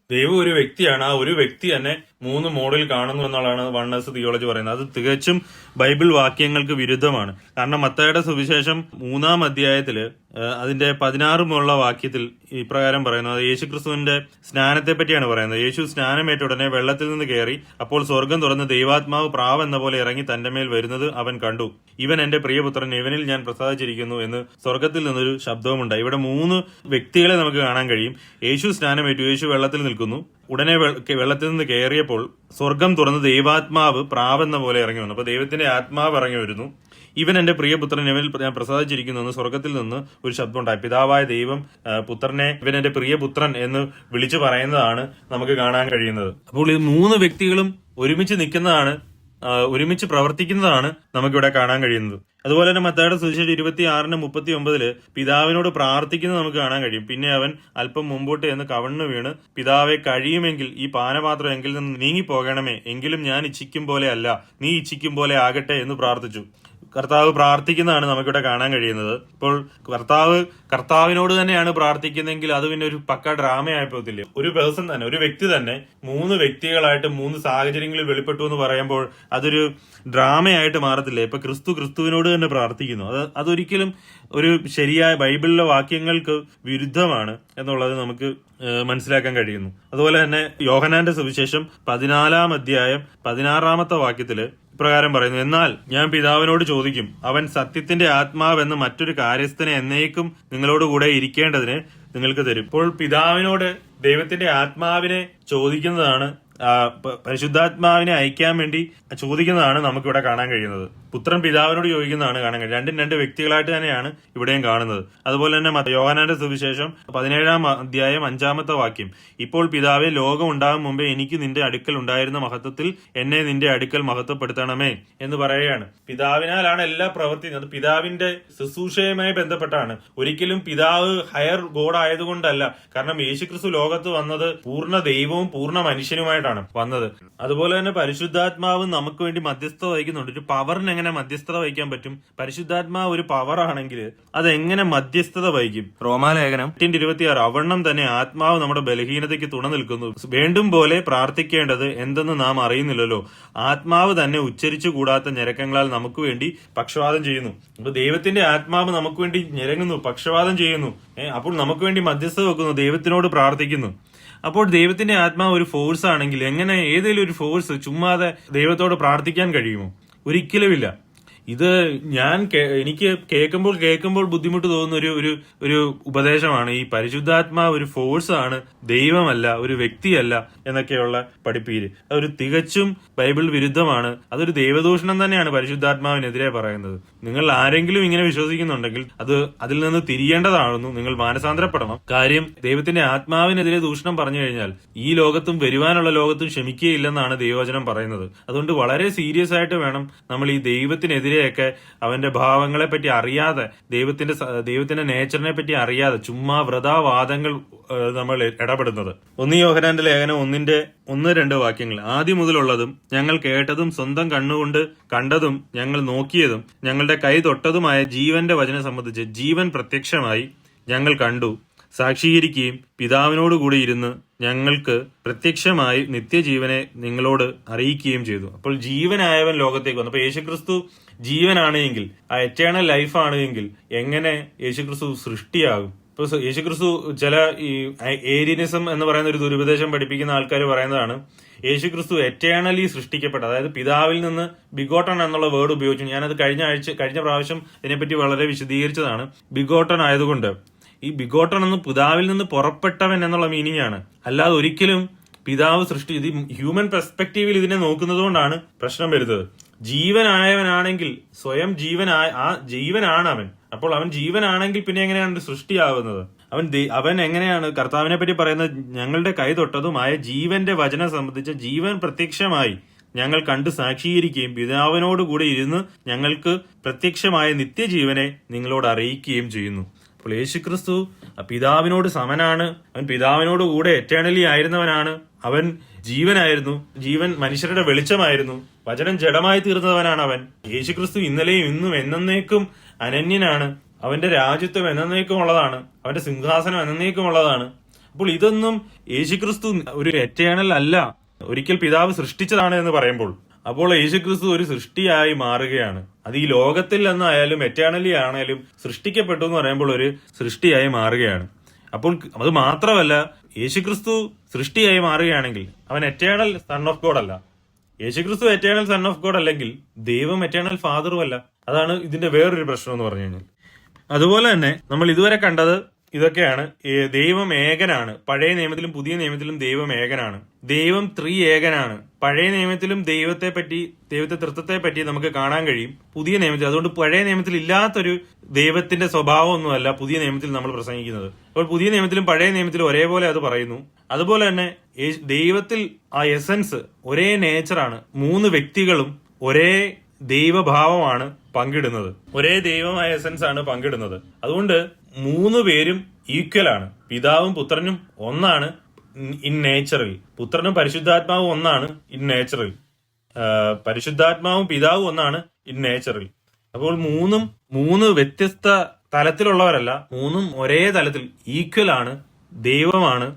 Speaker 1: ദൈവം ഒരു വ്യക്തിയാണ്, ആ ഒരു വ്യക്തി തന്നെ 3 മോഡൽ കാണുന്നു എന്നുള്ളതാണ് വണ്ണസ് തിയോളജി പറയുന്നത്. അത് തികച്ചും ബൈബിൾ വാക്യങ്ങൾക്ക് വിരുദ്ധമാണ്. കാരണം മത്തായിയുടെ സുവിശേഷം 3-ാം അധ്യായത്തില് അതിന്റെ 16 വാക്യത്തിൽ ഇപ്രകാരം പറയുന്നു. അത് യേശുക്രിസ്തുവിന്റെ സ്നാനത്തെ പറ്റിയാണ് പറയുന്നത്. യേശു സ്നാനമേറ്റ ഉടനെ വെള്ളത്തിൽ നിന്ന് കയറി, അപ്പോൾ സ്വർഗം തുറന്ന് ദൈവാത്മാവ് പ്രാവ് എന്ന പോലെ ഇറങ്ങി തന്റെ മേൽ വരുന്നത് അവൻ കണ്ടു. ഇവൻ എന്റെ പ്രിയപുത്രൻ, ഇവനിൽ ഞാൻ പ്രസാദിച്ചിരിക്കുന്നു എന്ന് സ്വർഗത്തിൽ നിന്നൊരു ശബ്ദവുമുണ്ടായി. ഇവിടെ 3 വ്യക്തികളെ നമുക്ക് കാണാൻ കഴിയും. യേശു സ്നാനമേറ്റു, യേശു വെള്ളത്തിൽ നിൽക്കുന്നു. ഉടനെ വെള്ളത്തിൽ നിന്ന് കയറിയപ്പോൾ സ്വർഗം തുറന്ന് ദൈവാത്മാവ് പ്രാവെന്ന പോലെ ഇറങ്ങി വന്നു. അപ്പൊ ദൈവത്തിന്റെ ആത്മാവ് ഇറങ്ങി വരുന്നു. ഇവൻ എന്റെ പ്രിയപുത്രൻ, ഇവനിൽ ഞാൻ പ്രസാദിച്ചിരിക്കുന്നു എന്ന് സ്വർഗത്തിൽ നിന്ന് ഒരു ശബ്ദമുണ്ടായി. പിതാവായ ദൈവം പുത്രനെ ഇവൻ എന്റെ പ്രിയപുത്രൻ എന്ന് വിളിച്ചു പറയുന്നതാണ് നമുക്ക് കാണാൻ കഴിയുന്നത്. അപ്പോൾ ഈ 3 വ്യക്തികളും ഒരുമിച്ച് നിൽക്കുന്നതാണ്, ഒരുമിച്ച് പ്രവർത്തിക്കുന്നതാണ് നമുക്കിവിടെ കാണാൻ കഴിയുന്നത്. അതുപോലെ തന്നെ മത്തായിയുടെ സുവിശേഷം 26:39 പിതാവിനോട് പ്രാർത്ഥിക്കുന്നത് നമുക്ക് കാണാൻ കഴിയും. പിന്നെ അവൻ അല്പം മുമ്പോട്ട് എന്ന് കവണ്ണു വീണ്, പിതാവെ കഴിയുമെങ്കിൽ ഈ പാനപാത്രം എങ്കിൽ നിന്ന് നീങ്ങിപ്പോകണമേ, എങ്കിലും ഞാൻ ഇച്ഛിക്കും പോലെ അല്ല, നീ ഇച്ഛിക്കും പോലെ ആകട്ടെ എന്ന് പ്രാർത്ഥിച്ചു. കർത്താവ് പ്രാർത്ഥിക്കുന്നതാണ് നമുക്കിവിടെ കാണാൻ കഴിയുന്നത്. ഇപ്പോൾ കർത്താവിനോട് തന്നെയാണ് പ്രാർത്ഥിക്കുന്നതെങ്കിൽ അത് പിന്നെ ഒരു പക്ക ഡ്രാമയായി പോകത്തില്ലേ? ഒരു പേഴ്സൺ തന്നെ, ഒരു വ്യക്തി തന്നെ 3 വ്യക്തികളായിട്ട് 3 സാഹചര്യങ്ങളിൽ വെളിപ്പെട്ടു എന്ന് പറയുമ്പോൾ അതൊരു ഡ്രാമയായിട്ട് മാറത്തില്ലേ? ഇപ്പൊ ക്രിസ്തുവിനോട് തന്നെ പ്രാർത്ഥിക്കുന്നു. അതൊരിക്കലും ഒരു ശരിയായ ബൈബിളിലെ വാക്യങ്ങൾക്ക് വിരുദ്ധമാണ് എന്നുള്ളത് നമുക്ക് മനസ്സിലാക്കാൻ കഴിയുന്നു. അതുപോലെ തന്നെ യോഹന്നാന്റെ സുവിശേഷം 14-ാം അധ്യായം 16-ാമത്തെ വാക്യത്തില് ഇപ്രകാരം പറയുന്നു, എന്നാൽ ഞാൻ പിതാവിനോട് ചോദിക്കും, അവൻ സത്യത്തിന്റെ ആത്മാവെന്ന് മറ്റൊരു കാര്യസ്ഥനെ എന്നേക്കും നിങ്ങളോടുകൂടെ ഇരിക്കേണ്ടതിന് നിങ്ങൾക്ക് തരും. ഇപ്പോൾ പിതാവിനോട് ദൈവത്തിന്റെ ആത്മാവിനെ ചോദിക്കുന്നതാണ്, പരിശുദ്ധാത്മാവിനെ അയക്കാൻ വേണ്ടി ചോദിക്കുന്നതാണ് നമുക്കിവിടെ കാണാൻ കഴിയുന്നത്. പുത്രൻ പിതാവിനോട് ചോദിക്കുന്നതാണ് കാണാൻ കഴിയുന്നത്. 2 വ്യക്തികളായിട്ട് തന്നെയാണ് ഇവിടെയും കാണുന്നത്. അതുപോലെ തന്നെ യോഹന്നാന്റെ സുവിശേഷം 17-ാം അധ്യായം 5-ാമത്തെ വാക്യം, ഇപ്പോൾ പിതാവേ, ലോകം ഉണ്ടാകും മുമ്പേ എനിക്ക് നിന്റെ അടുക്കൽ ഉണ്ടായിരുന്ന മഹത്വത്തിൽ എന്നെ നിന്റെ അടുക്കൽ മഹത്വപ്പെടുത്തണമേ എന്ന് പറയുകയാണ്. പിതാവിനാലാണ് എല്ലാ പ്രവൃത്തിയും. അത് പിതാവിന്റെ ശുശ്രൂഷയുമായി ബന്ധപ്പെട്ടാണ്. ഒരിക്കലും പിതാവ് ഹയർ ഗോഡ് ആയതുകൊണ്ടല്ല. കാരണം യേശുക്രിസ്തു ലോകത്ത് വന്നത് പൂർണ്ണ ദൈവവും പൂർണ്ണ മനുഷ്യനുമായിട്ടാണ് വന്നത്. അതുപോലെ തന്നെ പരിശുദ്ധാത്മാവ് നമുക്ക് വേണ്ടി മധ്യസ്ഥത വഹിക്കുന്നുണ്ട്. ഒരു പവറിന് എങ്ങനെ മധ്യസ്ഥത വഹിക്കാൻ പറ്റും? പരിശുദ്ധാത്മാവ് ഒരു പവർ ആണെങ്കിൽ അതെങ്ങനെ മധ്യസ്ഥത വഹിക്കും? റോമാലേഖനം 8:26 അവണ്ണം തന്നെ ആത്മാവ് നമ്മുടെ ബലഹീനതയ്ക്ക് തുണ നിൽക്കുന്നു. വേണ്ടും പോലെ പ്രാർത്ഥിക്കേണ്ടത് എന്തെന്ന് നാം അറിയുന്നില്ലല്ലോ. ആത്മാവ് തന്നെ ഉച്ചരിച്ചു കൂടാത്ത ഞരക്കങ്ങളാൽ നമുക്ക് വേണ്ടി പക്ഷവാദം ചെയ്യുന്നു. അപ്പൊ ദൈവത്തിന്റെ ആത്മാവ് നമുക്ക് വേണ്ടി ഞരങ്ങുന്നു, പക്ഷവാദം ചെയ്യുന്നു. അപ്പോൾ നമുക്ക് വേണ്ടി മധ്യസ്ഥത വെക്കുന്നു, ദൈവത്തിനോട് പ്രാർത്ഥിക്കുന്നു. അപ്പോൾ ദൈവത്തിന്റെ ആത്മാവ് ഒരു ഫോഴ്സ് ആണെങ്കിൽ എങ്ങനെ ഏതെങ്കിലും ഒരു ഫോഴ്സ് ചുമ്മാതെ ദൈവത്തോട് പ്രാർത്ഥിക്കാൻ കഴിയുമോ? ഒരിക്കലുമില്ല. ഇത് എനിക്ക് കേൾക്കുമ്പോൾ ബുദ്ധിമുട്ട് തോന്നുന്ന ഒരു ഉപദേശമാണ്. ഈ പരിശുദ്ധാത്മാവ് ഒരു ഫോഴ്സ് ആണ്, ദൈവമല്ല, ഒരു വ്യക്തിയല്ല എന്നൊക്കെയുള്ള പഠിപ്പീര്. അതൊരു തികച്ചും ബൈബിൾ വിരുദ്ധമാണ്. അതൊരു ദൈവദൂഷണം തന്നെയാണ് പരിശുദ്ധാത്മാവിനെതിരെ പറയുന്നത്. നിങ്ങൾ ആരെങ്കിലും ഇങ്ങനെ വിശ്വസിക്കുന്നുണ്ടെങ്കിൽ അതിൽ നിന്ന് തിരിയേണ്ടതാണെന്നു നിങ്ങൾ മാനസാന്തരപ്പെടണം. കാര്യം ദൈവത്തിന്റെ ആത്മാവിനെതിരെ ദൂഷണം പറഞ്ഞു കഴിഞ്ഞാൽ ഈ ലോകത്തും വരുവാനുള്ള ലോകത്തും ക്ഷമിക്കുകയില്ലെന്നാണ് ദൈവവചനം പറയുന്നത്. അതുകൊണ്ട് വളരെ സീരിയസ് ആയിട്ട് വേണം നമ്മൾ ഈ ദൈവത്തിനെതിരെ ഒക്കെ അവന്റെ ഭാവങ്ങളെ പറ്റി അറിയാതെ, ദൈവത്തിന്റെ നേച്ചറിനെ പറ്റി അറിയാതെ ചുമ്മാ വ്രതാവാദങ്ങൾ നമ്മൾ ഇടപെടുന്നത്. 1 യോഹന്നാന്റെ ലേഖനം 1:2 വാക്യങ്ങൾ, ആദ്യം മുതലുള്ളതും ഞങ്ങൾ കേട്ടതും സ്വന്തം കണ്ണുകൊണ്ട് കണ്ടതും ഞങ്ങൾ നോക്കിയതും ഞങ്ങളുടെ കൈ തൊട്ടതുമായ ജീവന്റെ വചനം സംബന്ധിച്ച് ജീവൻ പ്രത്യക്ഷമായി ഞങ്ങൾ കണ്ടു, സാക്ഷീകരിക്കുകയും പിതാവിനോടുകൂടി ഇരുന്ന് ഞങ്ങൾക്ക് പ്രത്യക്ഷമായി നിത്യജീവനെ നിങ്ങളോട് അറിയിക്കുകയും ചെയ്തു. അപ്പോൾ ജീവനായവൻ ലോകത്തേക്ക് വന്നു. അപ്പൊ യേശുക്രിസ്തു ജീവനാണെങ്കിൽ, ആ എറ്റേണൽ ലൈഫ് ആണെങ്കിൽ എങ്ങനെ യേശുക്രിസ്തു സൃഷ്ടിയാകും? ഇപ്പൊ യേശുക്രിസ്തു ചില ഈ ഏരിയനിസം എന്ന് പറയുന്ന ഒരു ദുരുപദേശം പഠിപ്പിക്കുന്ന ആൾക്കാർ പറയുന്നതാണ്, യേശുക്രിസ്തു എറ്റേണലി സൃഷ്ടിക്കപ്പെട്ട, അതായത് പിതാവിൽ നിന്ന് ബിഗോട്ടൺ എന്നുള്ള വേർഡ് ഉപയോഗിച്ചു. ഞാനത് കഴിഞ്ഞ പ്രാവശ്യം ഇതിനെപ്പറ്റി വളരെ വിശദീകരിച്ചതാണ്. ബിഗോട്ടൺ ആയതുകൊണ്ട് ഈ ബിഗോട്ടൺ എന്ന് പിതാവിൽ നിന്ന് പുറപ്പെട്ടവൻ എന്നുള്ള മീനിങ് ആണ്. അല്ലാതെ ഒരിക്കലും പിതാവ് ഇത് ഹ്യൂമൻ പെർസ്പെക്റ്റീവിൽ ഇതിനെ നോക്കുന്നത് കൊണ്ടാണ് പ്രശ്നം വരുന്നത്. ജീവനായവനാണെങ്കിൽ സ്വയം ജീവനാണ് അവൻ. അപ്പോൾ അവൻ ജീവനാണെങ്കിൽ പിന്നെ എങ്ങനെയാണ് സൃഷ്ടിയാവുന്നത്? അവൻ എങ്ങനെയാണ് കർത്താവിനെ പറ്റി പറയുന്നത്? ഞങ്ങളുടെ കൈ തൊട്ടതുമായ ജീവന്റെ വചനം സംബന്ധിച്ച ജീവൻ പ്രത്യക്ഷമായി ഞങ്ങൾ കണ്ട് സാക്ഷീകരിക്കുകയും പിതാവിനോടുകൂടി ഇരുന്ന് ഞങ്ങൾക്ക് പ്രത്യക്ഷമായ നിത്യജീവനെ നിങ്ങളോട് അറിയിക്കുകയും ചെയ്യുന്നു. അപ്പോൾ യേശുക്രിസ്തു പിതാവിനോട് സമനാണ്. അവൻ പിതാവിനോട് കൂടെ എറ്റേണലി ആയിരുന്നവനാണ്. അവൻ ജീവനായിരുന്നു. ജീവൻ മനുഷ്യരുടെ വെളിച്ചമായിരുന്നു. വചനം ജഡമായി തീർന്നവനാണ് അവൻ. യേശുക്രിസ്തു ഇന്നലെയും ഇന്നും എന്നേക്കും അനന്യനാണ്. അവന്റെ രാജ്യത്വം എന്നേക്കും ഉള്ളതാണ്. അവന്റെ സിംഹാസനം എന്നേക്കും ഉള്ളതാണ്. അപ്പോൾ ഇതൊന്നും യേശുക്രിസ്തു ഒരു എറ്റേണൽ അല്ല, ഒരിക്കൽ പിതാവ് സൃഷ്ടിച്ചതാണ് എന്ന് പറയുമ്പോൾ അപ്പോൾ യേശുക്രിസ്തു ഒരു സൃഷ്ടിയായി മാറുകയാണ്. അത് ഈ ലോകത്തിൽ നിന്നായാലും എറ്റേണലി ആണേലും സൃഷ്ടിക്കപ്പെട്ടു എന്ന് പറയുമ്പോൾ ഒരു സൃഷ്ടിയായി മാറുകയാണ്. അപ്പോൾ അത് മാത്രമല്ല, യേശുക്രിസ്തു സൃഷ്ടിയായി മാറുകയാണെങ്കിൽ അവൻ എറ്റേണൽ സൺ ഓഫ് ഗോഡ് അല്ല. യേശുക്രിസ്തു എറ്റേണൽ സൺ ഓഫ് ഗോഡ് അല്ലെങ്കിൽ ദൈവം എറ്റേണൽ ഫാദറും അല്ല. അതാണ് ഇതിന്റെ വേറൊരു പ്രശ്നം എന്ന് പറഞ്ഞു കഴിഞ്ഞാൽ. അതുപോലെ തന്നെ നമ്മൾ ഇതുവരെ കണ്ടത് ഇതൊക്കെയാണ്. ദൈവം ഏകനാണ്. പഴയ നിയമത്തിലും പുതിയ നിയമത്തിലും ദൈവം ഏകനാണ്. ദൈവം ഏകനാണ്. പഴയ നിയമത്തിലും ദൈവത്തെ തൃത്വത്തെ പറ്റി നമുക്ക് കാണാൻ കഴിയും പുതിയ നിയമത്തിൽ. അതുകൊണ്ട് പഴയ നിയമത്തിൽ ഇല്ലാത്തൊരു ദൈവത്തിന്റെ സ്വഭാവമൊന്നുമല്ല പുതിയ നിയമത്തിൽ നമ്മൾ പ്രസംഗിക്കുന്നത്. അപ്പോൾ പുതിയ നിയമത്തിലും പഴയ നിയമത്തിലും ഒരേപോലെ അത് പറയുന്നു. അതുപോലെ തന്നെ ദൈവത്തിൽ ആ എസൻസ് ഒരേ നേച്ചറാണ്. 3 വ്യക്തികളും ഒരേ ദൈവഭാവമാണ് പങ്കിടുന്നത്. ഒരേ ദൈവമായ എസൻസ് ആണ് പങ്കിടുന്നത്. അതുകൊണ്ട് 3 പേരും ഈക്വൽ ആണ്. പിതാവും പുത്രനും ഒന്നാണ് ഇൻ നേച്ചറിൽ. പുത്രനും പരിശുദ്ധാത്മാവും ഒന്നാണ് ഇൻ നേച്ചറിൽ. പരിശുദ്ധാത്മാവും പിതാവും ഒന്നാണ് ഇൻ നേച്ചറിൽ. അപ്പോൾ 3 വ്യത്യസ്ത തലത്തിലുള്ളവരല്ല, 3 ഒരേ തലത്തിൽ ഈക്വൽ ആണ്, ദൈവമാണ്.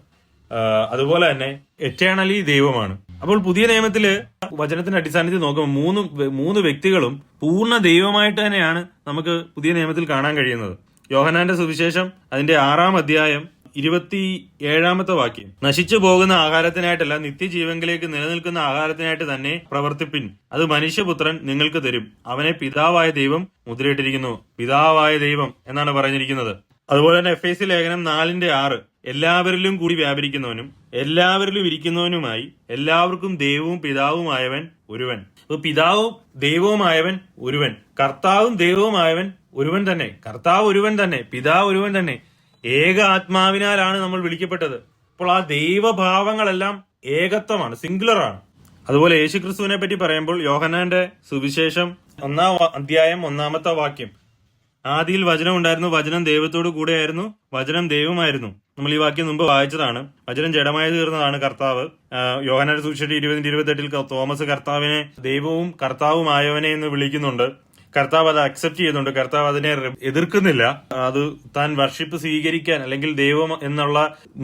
Speaker 1: അതുപോലെ തന്നെ എറ്റേണലി ദൈവമാണ്. അപ്പോൾ പുതിയ നിയമത്തില് വചനത്തിന്റെ അടിസ്ഥാനത്തിൽ നോക്കുമ്പോൾ 3 വ്യക്തികളും പൂർണ്ണ ദൈവമായിട്ട് തന്നെയാണ് നമുക്ക് പുതിയ നിയമത്തിൽ കാണാൻ കഴിയുന്നത്. യോഹന്നാന്റെ സുവിശേഷം അതിന്റെ 6-ാം അധ്യായം 27-ാമത്തെ വാക്യം, നശിച്ചു പോകുന്ന ആഹാരത്തിനായിട്ടല്ല നിത്യജീവങ്കിലേക്ക് നിലനിൽക്കുന്ന ആഹാരത്തിനായിട്ട് തന്നെ പ്രവർത്തിപ്പിൻ, അത് മനുഷ്യപുത്രൻ നിങ്ങൾക്ക് തരും. അവനെ പിതാവായ ദൈവം മുദ്രയിട്ടിരിക്കുന്നു. പിതാവായ ദൈവം എന്നാണ് പറഞ്ഞിരിക്കുന്നത്. അതുപോലെ തന്നെ എഫേസ്യ ലേഖനം 4:6, എല്ലാവരിലും കൂടി വ്യാപരിക്കുന്നവനും എല്ലാവരിലും ഇരിക്കുന്നവനുമായി എല്ലാവർക്കും ദൈവവും പിതാവുമായവൻ ഒരുവൻ. പിതാവും ദൈവവുമായവൻ ഒരുവൻ. കർത്താവും ദൈവവുമായവൻ ഒരുവൻ തന്നെ. കർത്താവ് ഒരുവൻ തന്നെ, പിതാവ് ഒരുവൻ തന്നെ. ഏക ആത്മാവിനാലാണ് നമ്മൾ വിളിക്കപ്പെട്ടത്. അപ്പോൾ ആ ദൈവഭാവങ്ങളെല്ലാം ഏകത്വമാണ്, സിംഗുലറാണ്. അതുപോലെ യേശുക്രിസ്തുവിനെ പറ്റി പറയുമ്പോൾ യോഹന്നാന്റെ സുവിശേഷം 1-ാം അധ്യായം 1-ാമത്തെ വാക്യം, ആദിയിൽ വചനം ഉണ്ടായിരുന്നു, വചനം ദൈവത്തോട് കൂടെയായിരുന്നു, വചനം ദൈവമായിരുന്നു. നമ്മൾ ഈ വാക്യം മുമ്പ് വായിച്ചതാണ്. വചനം ജഡമായി തീർന്നതാണ് കർത്താവ്. യോഹന്നാന്റെ സുവിശേഷം 20-28 തോമസ് കർത്താവിനെ ദൈവവും കർത്താവുമായവനെ എന്ന് വിളിക്കുന്നുണ്ട്. കർത്താവ് അത് അക്സെപ്റ്റ് ചെയ്യുന്നുണ്ട്. കർത്താവ് അതിനെ എതിർക്കുന്നില്ല. അത് താൻ വർഷിപ്പ് സ്വീകരിക്കാൻ അല്ലെങ്കിൽ ദൈവം എന്നുള്ള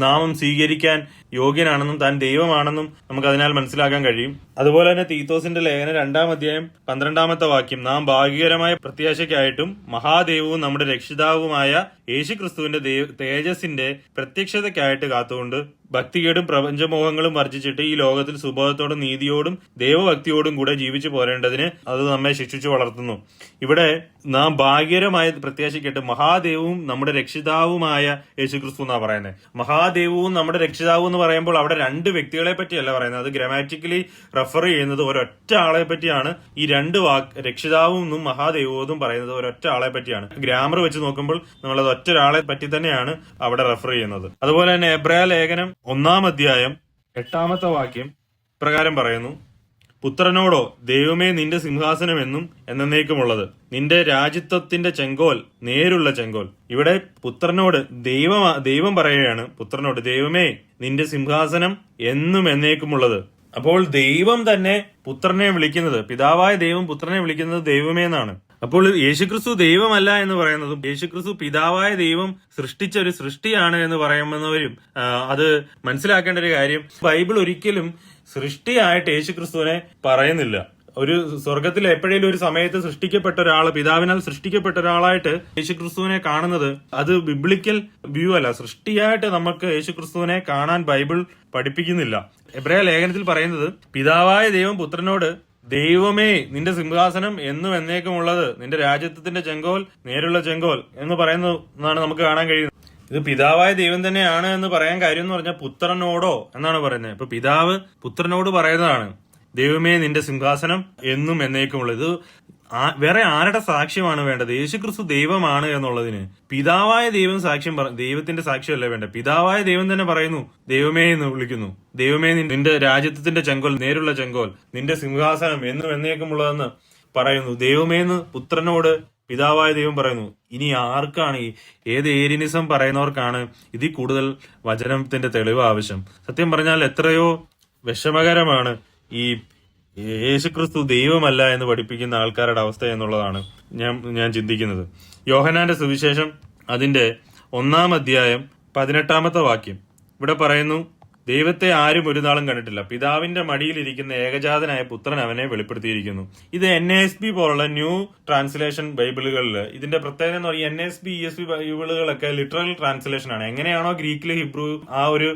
Speaker 1: നാമം സ്വീകരിക്കാൻ യോഗ്യനാണെന്നും താൻ ദൈവമാണെന്നും നമുക്ക് അതിനാൽ മനസ്സിലാക്കാൻ കഴിയും. അതുപോലെ തന്നെ തീത്തോസിന്റെ ലേഖനം 2-ാം അധ്യായം 12-ാമത്തെ വാക്യം, നാം ഭാഗ്യകരമായ പ്രത്യാശയ്ക്കായിട്ടും മഹാദൈവവും നമ്മുടെ രക്ഷിതാവുമായ യേശുക്രിസ്തുവിന്റെ തേജസ്സിന്റെ പ്രത്യക്ഷതയ്ക്കായിട്ട് കാത്തുകൊണ്ട് ഭക്തികേടും പ്രപഞ്ചമോഹങ്ങളും വർജിച്ചിട്ട് ഈ ലോകത്തിൽ സുബോധത്തോടും നീതിയോടും ദൈവഭക്തിയോടും കൂടെ ജീവിച്ചു പോരേണ്ടതിന് അത് നമ്മെ ശിക്ഷിച്ചു വളർത്തുന്നു. ഇവിടെ നാം ഭാഗ്യകരമായ പ്രത്യാശയ്ക്കായിട്ട് മഹാദൈവവും നമ്മുടെ രക്ഷിതാവുമായ യേശുക്രിസ്തു എന്നാ പറയുന്നത്. മഹാദൈവവും നമ്മുടെ രക്ഷിതാവും എന്ന് പറയുമ്പോൾ അവിടെ 2 വ്യക്തികളെ പറ്റിയല്ല പറയുന്നത്. അത് ഗ്രാമാറ്റിക്കലി റെഫർ ചെയ്യുന്നത് ഒരൊറ്റ ആളെ പറ്റിയാണ്. ഈ 2 രക്ഷിതാവും എന്നും മഹാദൈവവും എന്നും പറയുന്നത് ഒരൊറ്റ ആളെ പറ്റിയാണ്. ഗ്രാമർ വെച്ച് നോക്കുമ്പോൾ നമ്മളത് ഒറ്റ ഒരാളെ പറ്റി തന്നെയാണ് അവിടെ റെഫർ ചെയ്യുന്നത്. അതുപോലെ തന്നെ എബ്രായ ലേഖനം 1-ാം അധ്യായം 8-ാമത്തെ വാക്യം പ്രകാരം പറയുന്നു, പുത്രനോടോ ദൈവമേ നിന്റെ സിംഹാസനം എന്നും എന്നേക്കുമുള്ളത്, നിന്റെ രാജ്യത്വത്തിന്റെ ചെങ്കോൽ നേരുള്ള ചെങ്കോൽ. ഇവിടെ പുത്രനോട് ദൈവം പറയുകയാണ്, പുത്രനോട് ദൈവമേ നിന്റെ സിംഹാസനം എന്നും എന്നേക്കുമുള്ളത്. അപ്പോൾ ദൈവം തന്നെ പുത്രനെ വിളിക്കുന്നത്, പിതാവായ ദൈവം പുത്രനെ വിളിക്കുന്നത് ദൈവമേ എന്നാണ്. അപ്പോൾ യേശുക്രിസ്തു ദൈവമല്ല എന്ന് പറയുന്നതും യേശുക്രിസ്തു പിതാവായ ദൈവം സൃഷ്ടിച്ച ഒരു സൃഷ്ടിയാണ് എന്ന് പറയുന്നവരും അത് മനസ്സിലാക്കേണ്ട ഒരു കാര്യം, ബൈബിൾ ഒരിക്കലും സൃഷ്ടിയായിട്ട് യേശുക്രിസ്തുവിനെ പറയുന്നില്ല. ഒരു സ്വർഗത്തിൽ എപ്പോഴേലും ഒരു സമയത്ത് സൃഷ്ടിക്കപ്പെട്ട ഒരാൾ, പിതാവിനാൽ സൃഷ്ടിക്കപ്പെട്ട ഒരാളായിട്ട് യേശുക്രിസ്തുവിനെ കാണുന്നത് അത് ബിബ്ലിക്കൽ വ്യൂ അല്ല. സൃഷ്ടിയായിട്ട് നമുക്ക് യേശുക്രിസ്തുവിനെ കാണാൻ ബൈബിൾ പഠിപ്പിക്കുന്നില്ല. എബ്രായ ലേഖനത്തിൽ പറയുന്നത്, പിതാവായ ദൈവം പുത്രനോട് ദൈവമേ നിന്റെ സിംഹാസനം എന്നും എന്നേക്കുമുള്ളത്, നിന്റെ രാജ്യത്വത്തിന്റെ ചെങ്കോൽ നേരുള്ള ചെങ്കോൽ എന്ന് പറയുന്നതാണ് നമുക്ക് കാണാൻ കഴിയുന്നത്. ഇത് പിതാവായ ദൈവം തന്നെയാണ് എന്ന് പറയാൻ കാര്യം എന്ന് പറഞ്ഞാൽ പുത്രനോടോ എന്നാണ് പറയുന്നത്. ഇപ്പൊ പിതാവ് പുത്രനോട് പറയുന്നതാണ്, ദൈവമേ നിന്റെ സിംഹാസനം എന്നും എന്നേക്കുമുള്ളത്. ഇത് വേറെ ആരുടെ സാക്ഷ്യമാണ് വേണ്ടത്? യേശുക്രിസ്തു ദൈവമാണ് എന്നുള്ളതിന് പിതാവായ ദൈവം ദൈവത്തിന്റെ സാക്ഷ്യമല്ലേ വേണ്ട? പിതാവായ ദൈവം തന്നെ പറയുന്നു, ദൈവമേ എന്ന് വിളിക്കുന്നു. ദൈവമേ, നിന്റെ രാജ്യത്തിന്റെ ചെങ്കോൽ, നേരുള്ള ചെങ്കോൽ, നിന്റെ സിംഹാസനം എന്നും എന്നേക്കുമുള്ളതെന്ന് പറയുന്നു. ദൈവമേ എന്ന് പുത്രനോട് പിതാവായ ദൈവം പറയുന്നു. ഇനി ആർക്കാണ് ഏത് ഏരിയനിസം പറയുന്നവർക്കാണ് ഇതിൽ കൂടുതൽ വചനത്തിന്റെ തെളിവ് ആവശ്യം? സത്യം പറഞ്ഞാൽ എത്രയോ വിഷമകരമാണ് ഈ യേശുക്രിസ്തു ദൈവമല്ല എന്ന് പഠിപ്പിക്കുന്ന ആൾക്കാരുടെ അവസ്ഥ എന്നുള്ളതാണ് ഞാൻ ചിന്തിക്കുന്നത്. യോഹന്നാന്റെ സുവിശേഷം അതിന്റെ 1-ാം അധ്യായം 18-ാമത്തെ വാക്യം ഇവിടെ പറയുന്നു, ദൈവത്തെ ആരും ഒരു നാളും കണ്ടിട്ടില്ല, പിതാവിന്റെ മടിയിലിരിക്കുന്ന ഏകജാതനായ പുത്രൻ അവനെ വെളിപ്പെടുത്തിയിരിക്കുന്നു. ഇത് NASB പോലുള്ള ന്യൂ ട്രാൻസ്ലേഷൻ ബൈബിളുകളിൽ ഇതിന്റെ പ്രത്യേകത എന്ന് പറയുന്നത് NASB ESV ബൈബിളുകളൊക്കെ ലിറ്ററൽ ട്രാൻസ്ലേഷൻ ആണ്. എങ്ങനെയാണോ ഗ്രീക്കിൽ ഹിബ്രു ആ ഒരു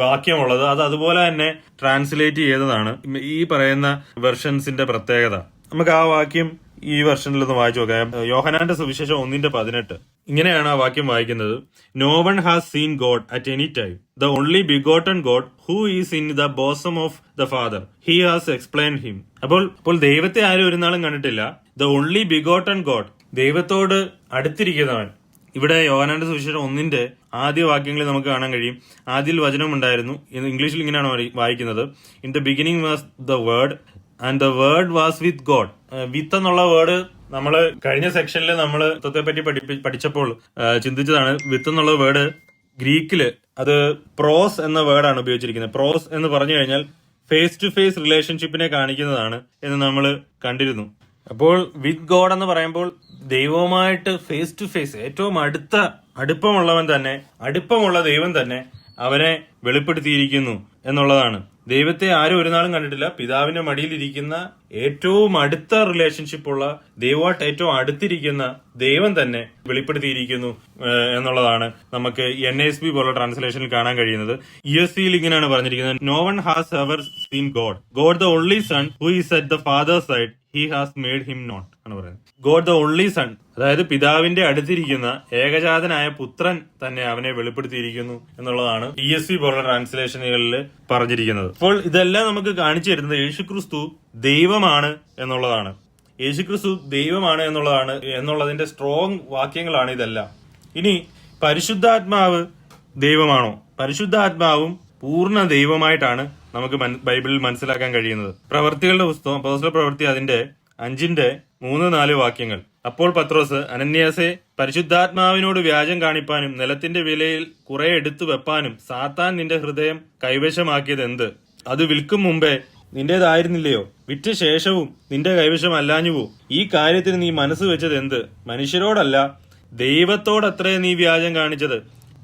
Speaker 1: വാക്യമുള്ളത് അത് അതുപോലെ തന്നെ ട്രാൻസ്ലേറ്റ് ചെയ്തതാണ് ഈ പറയുന്ന വെർഷൻസിന്റെ പ്രത്യേകത. നമുക്ക് ആ വാക്യം ഈ വെർഷനിൽ ഒന്ന് വായിച്ചു നോക്കാം. യോഹന്നാന്റെ സുവിശേഷം 1:18 ഇങ്ങനെയാണ് ആ വാക്യം വായിക്കുന്നത്. No one has seen god at any time, the only begotten god who is in the bosom of the father, he has explained him. അപ്പോൾ ദൈവത്തെ ആരും ഒരു നാളും കണ്ടിട്ടില്ല. ദ ഓൺലി ബിഗോട്ടൺ ഗോഡ്, ദൈവത്തോട് അടുത്തിരിക്കുന്നവൻ. ഇവിടെ യോഹന്നാന്റെ സുവിശേഷം 1-ന്റെ ആദ്യ വാക്യങ്ങളിൽ നമുക്ക് കാണാൻ കഴിയും, ആദ്യത്തിൽ വചനം ഉണ്ടായിരുന്നു. ഇംഗ്ലീഷിൽ ഇങ്ങനെയാണ് വായിക്കുന്നത്, in the beginning was the word and the word was with God. With എന്നുള്ള വേർഡ് നമ്മൾ കഴിഞ്ഞ സെക്ഷനിൽ നമ്മൾ തത്വത്തെ പറ്റി പഠിച്ചപ്പോൾ ചിന്തിച്ചതാണ്. വിത്ത് എന്നുള്ള വേർഡ് ഗ്രീക്കില് അത് പ്രോസ് എന്ന വേർഡാണ് ഉപയോഗിച്ചിരിക്കുന്നത്. പ്രോസ് എന്ന് പറഞ്ഞു കഴിഞ്ഞാൽ ഫേസ് ടു ഫേസ് റിലേഷൻഷിപ്പിനെ കാണിക്കുന്നതാണ് എന്ന് നമ്മൾ കണ്ടിരുന്നു. അപ്പോൾ വിത്ത് ഗോഡ് എന്ന് പറയുമ്പോൾ ദൈവവുമായിട്ട് ഫേസ് ടു ഫേസ് ഏറ്റവും അടുപ്പമുള്ള ദൈവം തന്നെ അവനെ വെളിപ്പെടുത്തിയിരിക്കുന്നു എന്നുള്ളതാണ്. ദൈവത്തെ ആരും ഒരു നാളും കണ്ടിട്ടില്ല, പിതാവിന്റെ മടിയിലിരിക്കുന്ന ഏറ്റവും അടുത്ത റിലേഷൻഷിപ്പ് ഉള്ള ദൈവമായിട്ട് ഏറ്റവും അടുത്തിരിക്കുന്ന ദൈവം തന്നെ വെളിപ്പെടുത്തിയിരിക്കുന്നു എന്നുള്ളതാണ് നമുക്ക് NASB പോലുള്ള ട്രാൻസ്ലേഷനിൽ കാണാൻ കഴിയുന്നത്. ESVയിൽ ഇങ്ങനെയാണ് പറഞ്ഞിരിക്കുന്നത്, no one has ever seen god the only son who is at the father side, he has made him not ആണ് പറയുന്നത്. ഗോഡ് ദ ഓൺലി സൺ, അതായത് പിതാവിന്റെ അടുത്തിരിക്കുന്ന ഏകജാതനായ പുത്രൻ തന്നെ അവനെ വെളിപ്പെടുത്തിയിരിക്കുന്നു എന്നുള്ളതാണ് ESV പോലുള്ള ട്രാൻസ്ലേഷനുകളിൽ പറഞ്ഞിരിക്കുന്നത്. അപ്പോൾ ഇതെല്ലാം നമുക്ക് കാണിച്ചു തരുന്നത് യേശുക്രിസ്തു ദൈവമാണ് എന്നുള്ളതാണ്. യേശുക്രിസ്തു ദൈവമാണ് എന്നുള്ളതിന്റെ സ്ട്രോങ് വാക്യങ്ങളാണ് ഇതെല്ലാം. ഇനി പരിശുദ്ധാത്മാവ് ദൈവമാണോ? പരിശുദ്ധാത്മാവും പൂർണ്ണ ദൈവമായിട്ടാണ് നമുക്ക് ബൈബിളിൽ മനസ്സിലാക്കാൻ കഴിയുന്നത്. പ്രവൃത്തികളുടെ പുസ്തകം അപ്പോസ്തല പ്രവൃത്തി അതിന്റെ 5-3-4 വാക്യങ്ങൾ. അപ്പോൾ പത്രോസ്, അനന്യാസെ, പരിശുദ്ധാത്മാവിനോട് വ്യാജം കാണിപ്പാനും നിലത്തിന്റെ വിലയിൽ കുറെ എടുത്തു വെപ്പാനും സാത്താൻ നിന്റെ ഹൃദയം കൈവശമാക്കിയത് എന്ത്? അത് വിൽക്കും മുമ്പേ നിന്റേതായിരുന്നില്ലയോ? വിറ്റ ശേഷവും നിന്റെ കൈവശമല്ലാഞ്ഞുവോ? ഈ കാര്യത്തിന് നീ മനസ്സ് വെച്ചത് എന്ത്? മനുഷ്യരോടല്ല, ദൈവത്തോടത്രേ നീ വ്യാജം കാണിച്ചത്.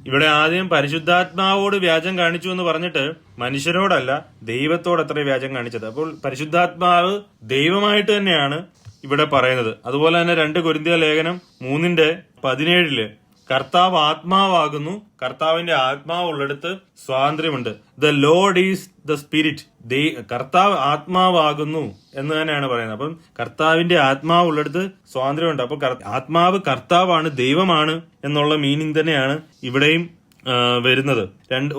Speaker 1: ഇവിടെ ആദ്യം പരിശുദ്ധാത്മാവോട് വ്യാജം കാണിച്ചു എന്ന് പറഞ്ഞിട്ട് മനുഷ്യരോടല്ല, ദൈവത്തോടത്രേ വ്യാജം കാണിച്ചത്. അപ്പോൾ പരിശുദ്ധാത്മാവ് ദൈവമായിട്ട് തന്നെയാണ് ഇവിടെ പറയുന്നത്. അതുപോലെ തന്നെ 2 കൊരിന്ത്യർ ലേഖനം 3:17 കർത്താവ് ആത്മാവാകുന്നു, കർത്താവിന്റെ ആത്മാവ് ഉള്ളിടത്ത് സ്വാതന്ത്ര്യമുണ്ട്. The Lord is the spirit, കർത്താവ് ആത്മാവാകുന്നു എന്ന് തന്നെയാണ് പറയുന്നത്. അപ്പം കർത്താവിന്റെ ആത്മാവ് ഉള്ളിടത്ത് സ്വാതന്ത്ര്യമുണ്ട്. അപ്പൊ ആത്മാവ് കർത്താവാണ്, ദൈവമാണ് എന്നുള്ള മീനിങ് തന്നെയാണ് ഇവിടെയും വരുന്നത്.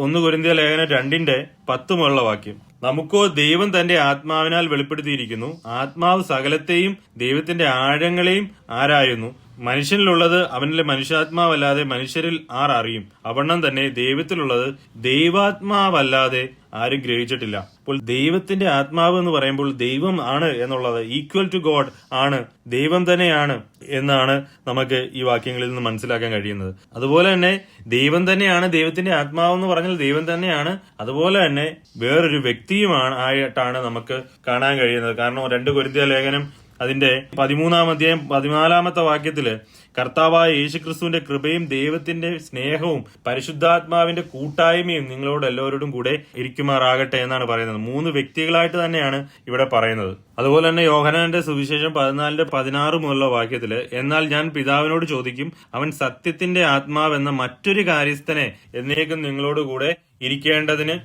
Speaker 1: 1 കൊരിന്ത്യർ ലേഖനം 2:10 മുതലുള്ള വാക്യം, നമുക്കോ ദൈവം തന്റെ ആത്മാവിനാൽ വെളിപ്പെടുത്തിയിരിക്കുന്നു, ആത്മാവ് സകലത്തെയും ദൈവത്തിന്റെ ആഴങ്ങളെയും ആരായുന്നു, മനുഷ്യനിലുള്ളത് അവനിലെ മനുഷ്യാത്മാവല്ലാതെ മനുഷ്യരിൽ ആർ അറിയും, അവണ്ണം തന്നെ ദൈവത്തിലുള്ളത് ദൈവാത്മാവല്ലാതെ ആരും ഗ്രഹിച്ചിട്ടില്ല. അപ്പോൾ ദൈവത്തിന്റെ ആത്മാവ് എന്ന് പറയുമ്പോൾ ദൈവം ആണ് എന്നുള്ളത്, ഈക്വൽ ടു ഗോഡ് ആണ്, ദൈവം തന്നെയാണ് എന്നാണ് നമുക്ക് ഈ വാക്യങ്ങളിൽ നിന്ന് മനസ്സിലാക്കാൻ കഴിയുന്നത്. അതുപോലെ തന്നെ ദൈവം തന്നെയാണ്, ദൈവത്തിന്റെ ആത്മാവ് എന്ന് പറഞ്ഞാൽ ദൈവം തന്നെയാണ്, അതുപോലെ തന്നെ വേറൊരു വ്യക്തിയുമാണ് ആയിട്ടാണ് നമുക്ക് കാണാൻ കഴിയുന്നത്. കാരണം 2 കൊരിന്ത്യർ ലേഖനം അതിന്റെ 13-ാം അധ്യായം 14-ാമത്തെ വാക്യത്തില് കർത്താവായ യേശുക്രിസ്തുവിന്റെ കൃപയും ദൈവത്തിന്റെ സ്നേഹവും പരിശുദ്ധാത്മാവിന്റെ കൂട്ടായ്മയും നിങ്ങളോട് എല്ലാവരോടും കൂടെ ഇരിക്കുമാറാകട്ടെ എന്നാണ് പറയുന്നത്. 3 വ്യക്തികളായിട്ട് തന്നെയാണ് ഇവിടെ പറയുന്നത്. അതുപോലെ തന്നെ യോഹന്നാന്റെ സുവിശേഷം 14:16 മുതലുള്ള വാക്യത്തില്, എന്നാൽ ഞാൻ പിതാവിനോട് ചോദിക്കും, അവൻ സത്യത്തിന്റെ ആത്മാവെന്ന മറ്റൊരു കാര്യസ്ഥനെ എന്നേക്കും നിങ്ങളോട് കൂടെ ഇരിക്കേണ്ടതിന്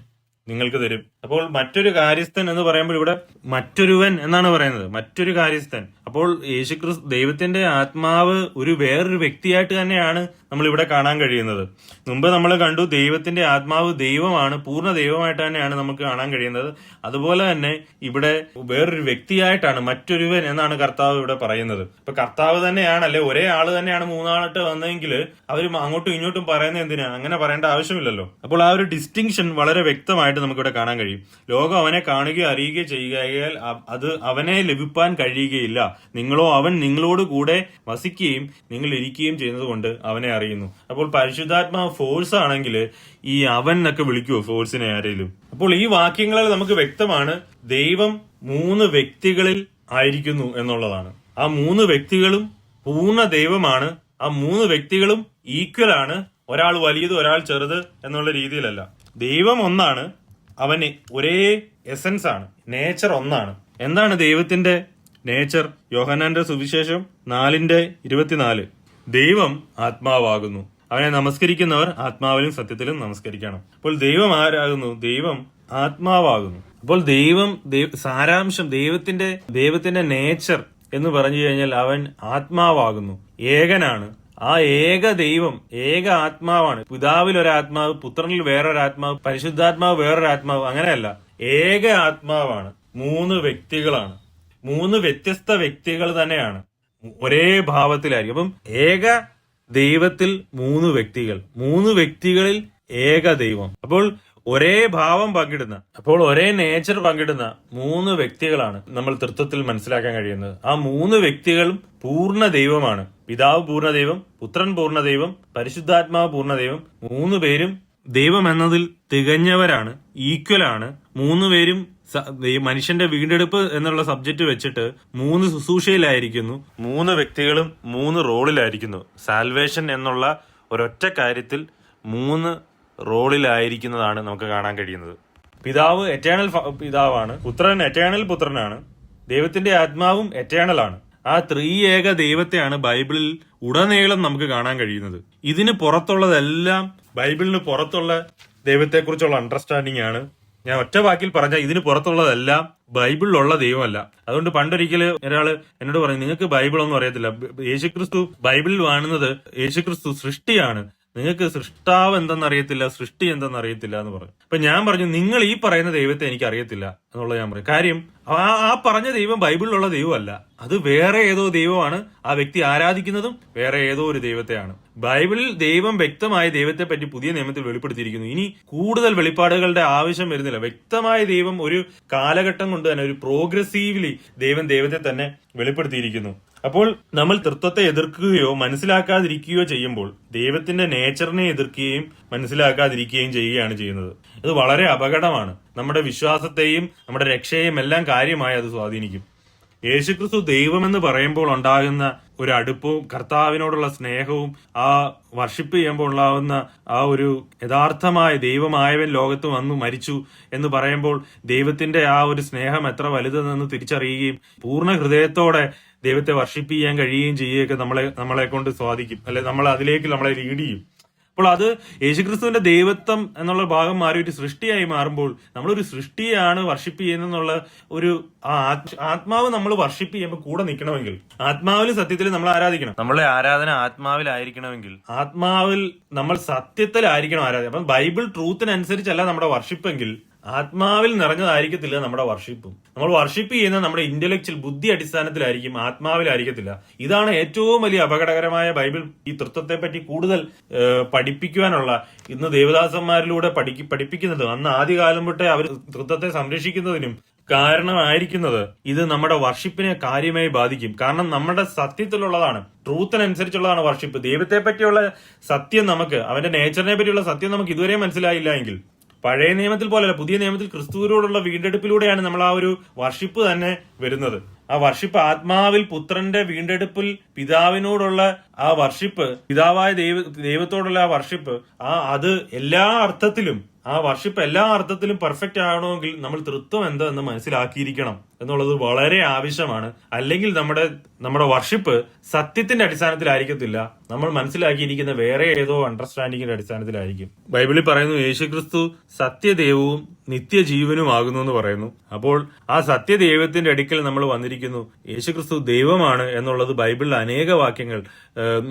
Speaker 1: നിങ്ങൾക്ക് തരും. അപ്പോൾ മറ്റൊരു കാര്യസ്ഥൻ എന്ന് പറയുമ്പോൾ ഇവിടെ മറ്റൊരുവൻ എന്നാണ് പറയുന്നത്, മറ്റൊരു കാര്യസ്ഥൻ. അപ്പോൾ യേശുക്രിസ്തു ദൈവത്തിന്റെ ആത്മാവ് ഒരു വേറൊരു വ്യക്തിയായിട്ട് തന്നെയാണ് നമ്മൾ ഇവിടെ കാണാൻ കഴിയുന്നത്. മുമ്പ് നമ്മൾ കണ്ടു ദൈവത്തിന്റെ ആത്മാവ് ദൈവമാണ്, പൂർണ്ണ ദൈവമായിട്ട് തന്നെയാണ് നമുക്ക് കാണാൻ കഴിയുന്നത്. അതുപോലെ തന്നെ ഇവിടെ വേറൊരു വ്യക്തിയായിട്ടാണ്, മറ്റൊരുവൻ എന്നാണ് കർത്താവ് ഇവിടെ പറയുന്നത്. ഇപ്പൊ കർത്താവ് തന്നെയാണ്, അല്ലെ ഒരേ ആള് തന്നെയാണ് മൂന്നാളായിട്ട് വന്നെങ്കിൽ അവർ അങ്ങോട്ടും ഇങ്ങോട്ടും പറയുന്നത് എന്തിനാ? അങ്ങനെ പറയേണ്ട ആവശ്യമില്ലല്ലോ. അപ്പോൾ ആ ഒരു ഡിസ്റ്റിങ്ഷൻ വളരെ വ്യക്തമായിട്ട് നമുക്കിവിടെ കാണാൻ കഴിയും. ലോകം അവനെ കാണുകയോ അറിയുകയോ ചെയ്യുകയാൽ അത് അവനെ ലഭിപ്പാൻ കഴിയുകയില്ല. നിങ്ങളോ അവൻ നിങ്ങളോട് കൂടെ വസിക്കുകയും നിങ്ങൾ ഇരിക്കുകയും ചെയ്യുന്നത് കൊണ്ട് അവനെ അറിയുന്നു. അപ്പോൾ പരിശുദ്ധാത്മാ ഫോഴ്സ് ആണെങ്കിൽ ഈ അവൻ എന്നൊക്കെ വിളിക്കുവോ ഫോഴ്സിനെ ആരെങ്കിലും? അപ്പോൾ ഈ വാക്യങ്ങളിൽ നമുക്ക് വ്യക്തമാണ് ദൈവം 3 വ്യക്തികളിൽ ആയിരിക്കുന്നു എന്നുള്ളതാണ്. ആ 3 വ്യക്തികളും പൂർണ്ണ ദൈവമാണ്. ആ 3 വ്യക്തികളും ഈക്വൽ ആണ്. ഒരാൾ വലുത് ഒരാൾ ചെറുത് എന്നുള്ള രീതിയിലല്ല. ദൈവം ഒന്നാണ്, അവന് ഒരേ എസൻസ് ആണ്, നേച്ചർ ഒന്നാണ്. എന്താണ് ദൈവത്തിന്റെ നേച്ചർ? യോഹന്നാന്റെ സുവിശേഷം 4:24 ദൈവം ആത്മാവാകുന്നു, അവനെ നമസ്കരിക്കുന്നവർ ആത്മാവിലും സത്യത്തിലും നമസ്കരിക്കണം. അപ്പോൾ ദൈവം ആരാകുന്നു? ദൈവം ആത്മാവാകുന്നു. അപ്പോൾ സാരാംശം ദൈവത്തിന്റെ നേച്ചർ എന്ന് പറഞ്ഞു കഴിഞ്ഞാൽ അവൻ ആത്മാവാകുന്നു, ഏകനാണ്. ആ ഏക ദൈവം ഏക ആത്മാവാണ്. പിതാവിൽ ഒരാത്മാവ്, പുത്രനിൽ വേറൊരാത്മാവ്, പരിശുദ്ധാത്മാവ് വേറൊരാത്മാവ്, അങ്ങനെയല്ല, ഏക ആത്മാവാണ്. 3 വ്യക്തികളാണ്, 3 വ്യത്യസ്ത വ്യക്തികൾ തന്നെയാണ്, ഒരേ ഭാവത്തിലായിരിക്കും. അപ്പം ഏക ദൈവത്തിൽ 3 വ്യക്തികൾ, 3 വ്യക്തികളിൽ ഏക ദൈവം. അപ്പോൾ ഒരേ ഭാവം പങ്കിടുന്ന, അപ്പോൾ ഒരേ നേച്ചർ പങ്കിടുന്ന 3 വ്യക്തികളാണ് നമ്മൾ തൃത്വത്തിൽ മനസ്സിലാക്കാൻ കഴിയുന്നത്. ആ 3 വ്യക്തികളും പൂർണ്ണ ദൈവമാണ്. പിതാവ് പൂർണ്ണ ദൈവം, പുത്രൻ പൂർണ്ണ ദൈവം, പരിശുദ്ധാത്മാവ് പൂർണ്ണ ദൈവം. 3 പേരും ദൈവം എന്നതിൽ തികഞ്ഞവരാണ്, ഈക്വൽ ആണ്. 3 പേരും മനുഷ്യന്റെ വീണ്ടെടുപ്പ് എന്നുള്ള സബ്ജക്ട് വെച്ചിട്ട് 3 ശുശ്രൂഷയിലായിരിക്കുന്നു. 3 വ്യക്തികളും 3 റോളിലായിരിക്കുന്നു. സാൽവേഷൻ എന്നുള്ള ഒരൊറ്റ കാര്യത്തിൽ 3 റോളിലായിരിക്കുന്നതാണ് നമുക്ക് കാണാൻ കഴിയുന്നത്. പിതാവ് എറ്റേണൽ പിതാവാണ്, പുത്രൻ എറ്റേണൽ പുത്രനാണ്, ദൈവത്തിന്റെ ആത്മാവും എറ്റേണൽ ആണ്. ആ ത്രിയേക ദൈവത്തെയാണ് ബൈബിളിൽ ഉടനീളം നമുക്ക് കാണാൻ കഴിയുന്നത്. ഇതിന് പുറത്തുള്ളതെല്ലാം, ബൈബിളിന് പുറത്തുള്ള ദൈവത്തെക്കുറിച്ചുള്ള അണ്ടർസ്റ്റാൻഡിംഗ് ആണ്. ഞാൻ ഒറ്റ വാക്കിൽ പറഞ്ഞാൽ ഇതിന് പുറത്തുള്ളതെല്ലാം ബൈബിളിലുള്ള ദൈവമല്ല. അതുകൊണ്ട് പണ്ടൊരിക്കല് ഒരാള് എന്നോട് പറഞ്ഞു, നിങ്ങൾക്ക് ബൈബിൾ ഒന്നും അറിയത്തില്ല, യേശുക്രിസ്തു ബൈബിളിൽ കാണുന്നത് യേശുക്രിസ്തു സൃഷ്ടിയാണ്, നിങ്ങൾക്ക് സൃഷ്ടാവ് എന്തെന്നറിയത്തില്ല, സൃഷ്ടി എന്തെന്നറിയത്തില്ല എന്ന് പറഞ്ഞു. അപ്പൊ ഞാൻ പറഞ്ഞു, നിങ്ങൾ ഈ പറയുന്ന ദൈവത്തെ എനിക്ക് അറിയത്തില്ല എന്നുള്ളത് ഞാൻ പറയും. കാര്യം ആ പറഞ്ഞ ദൈവം ബൈബിളിലുള്ള ദൈവമല്ല, അത് വേറെ ഏതോ ദൈവമാണ്. ആ വ്യക്തി ആരാധിക്കുന്നതും വേറെ ഏതോ ഒരു ദൈവത്തെയാണ്. ബൈബിളിൽ ദൈവം വ്യക്തമായ ദൈവത്തെ പറ്റി പുതിയ നിയമത്തിൽ വെളിപ്പെടുത്തിയിരിക്കുന്നു. ഇനി കൂടുതൽ വെളിപ്പാടുകളുടെ ആവശ്യം വരുന്നില്ല. വ്യക്തമായ ദൈവം ഒരു കാലഘട്ടം കൊണ്ട് തന്നെ, ഒരു പ്രോഗ്രസീവ്ലി ദൈവത്തെ തന്നെ വെളിപ്പെടുത്തിയിരിക്കുന്നു. അപ്പോൾ നമ്മൾ തൃത്വത്തെ എതിർക്കുകയോ മനസ്സിലാക്കാതിരിക്കുകയോ ചെയ്യുമ്പോൾ ദൈവത്തിന്റെ നേച്ചറിനെ എതിർക്കുകയും മനസ്സിലാക്കാതിരിക്കുകയും ചെയ്യുകയാണ് ചെയ്യുന്നത്. ഇത് വളരെ അപകടമാണ്. നമ്മുടെ വിശ്വാസത്തെയും നമ്മുടെ രക്ഷയെയും എല്ലാം കാര്യമായി അത് സ്വാധീനിക്കും. യേശുക്രിസ്തു ദൈവമെന്ന് പറയുമ്പോൾ ഉണ്ടാകുന്ന ഒരു അടുപ്പവും കർത്താവിനോടുള്ള സ്നേഹവും ആ വർഷിപ്പ് ചെയ്യുമ്പോൾ ഉണ്ടാകുന്ന ആ ഒരു യഥാർത്ഥമായ ദൈവമായവൻ ലോകത്ത് വന്നു മരിച്ചു എന്ന് പറയുമ്പോൾ ദൈവത്തിന്റെ ആ ഒരു സ്നേഹം എത്ര വലുതെന്ന് തിരിച്ചറിയുകയും പൂർണ്ണ ഹൃദയത്തോടെ ദൈവത്തെ വർഷിപ്പ് ചെയ്യാൻ കഴിയുകയും ചെയ്യുകയൊക്കെ നമ്മളെ കൊണ്ട് സാധിക്കും, അല്ലെ അതിലേക്ക് നമ്മളെ ലീഡ് ചെയ്യും. അപ്പോൾ അത് യേശുക്രിസ്തുവിന്റെ ദൈവത്വം എന്നുള്ള ഭാഗം മാറി ഒരു സൃഷ്ടിയായി മാറുമ്പോൾ നമ്മളൊരു സൃഷ്ടിയാണ് വർഷിപ്പ് ചെയ്യുന്നുള്ള ഒരു ആത്മാവ് നമ്മൾ വർഷിപ്പ് ചെയ്യുമ്പോൾ കൂടെ നിൽക്കണമെങ്കിൽ, ആത്മാവിൽ സത്യത്തിൽ നമ്മൾ ആരാധിക്കണം. നമ്മളെ ആരാധന ആത്മാവിലായിരിക്കണമെങ്കിൽ ആത്മാവിൽ നമ്മൾ സത്യത്തിലായിരിക്കണം ആരാധന. അപ്പം ബൈബിൾ ട്രൂത്തിനനുസരിച്ചല്ല നമ്മുടെ വർഷിപ്പെങ്കിൽ ആത്മാവിൽ നിറഞ്ഞതായിരിക്കത്തില്ല നമ്മുടെ വർഷിപ്പും. നമ്മൾ വർഷിപ്പ് ചെയ്യുന്നത് നമ്മുടെ ഇന്റലക്ച്വൽ ബുദ്ധി അടിസ്ഥാനത്തിലായിരിക്കും, ആത്മാവിലായിരിക്കത്തില്ല. ഇതാണ് ഏറ്റവും വലിയ അപകടകരമായ ബൈബിൾ ഈ തൃത്വത്തെ പറ്റി കൂടുതൽ പഠിപ്പിക്കുവാനുള്ള, ഇന്ന് ദേവദാസന്മാരിലൂടെ പഠിപ്പിക്കുന്നത്, അന്ന് ആദ്യകാലം തൊട്ടേ അവർ തൃത്വത്തെ സംരക്ഷിക്കുന്നതിനും കാരണമായിരിക്കുന്നത് ഇത് നമ്മുടെ വർഷിപ്പിനെ കാര്യമായി ബാധിക്കും. കാരണം നമ്മുടെ സത്യത്തിലുള്ളതാണ്, ട്രൂത്തിനനുസരിച്ചുള്ളതാണ് വർഷിപ്പ്. ദൈവത്തെ പറ്റിയുള്ള സത്യം നമുക്ക്, അവന്റെ നേച്ചറിനെ പറ്റിയുള്ള സത്യം നമുക്ക് ഇതുവരെ മനസ്സിലായില്ല എങ്കിൽ, പഴയ നിയമത്തിൽ പോലെയല്ല, പുതിയ നിയമത്തിൽ ക്രിസ്തുവിനോടുള്ള വീണ്ടെടുപ്പിലൂടെയാണ് നമ്മൾ ആ ഒരു വർഷിപ്പ് തന്നെ വരുന്നത്. ആ വർഷിപ്പ് ആത്മാവിൽ പുത്രന്റെ വീണ്ടെടുപ്പിൽ പിതാവിനോടുള്ള ആ വർഷിപ്പ്, പിതാവായ ദൈവത്തോടുള്ള ആ വർഷിപ്പ്, അത് എല്ലാ അർത്ഥത്തിലും, ആ വർഷിപ്പ് എല്ലാ അർത്ഥത്തിലും പെർഫെക്റ്റ് ആകണമെങ്കിൽ നമ്മൾ തൃത്വം എന്തെന്ന് മനസ്സിലാക്കിയിരിക്കണം എന്നുള്ളത് വളരെ ആവശ്യമാണ്. അല്ലെങ്കിൽ നമ്മുടെ വർഷിപ്പ് സത്യത്തിന്റെ അടിസ്ഥാനത്തിലായിരിക്കത്തില്ല, നമ്മൾ മനസ്സിലാക്കിയിരിക്കുന്ന വേറെ ഏതോ അണ്ടർസ്റ്റാൻഡിങ്ങിന്റെ അടിസ്ഥാനത്തിലായിരിക്കും. ബൈബിളിൽ പറയുന്നു യേശുക്രിസ്തു സത്യദൈവവും നിത്യജീവനുമാകുന്നു എന്ന് പറയുന്നു. അപ്പോൾ ആ സത്യദൈവത്തിന്റെ അടുക്കൽ നമ്മൾ വന്നിരിക്കുന്നു. യേശുക്രിസ്തു ദൈവമാണ് എന്നുള്ളത് ബൈബിളിൽ അനേക വാക്യങ്ങൾ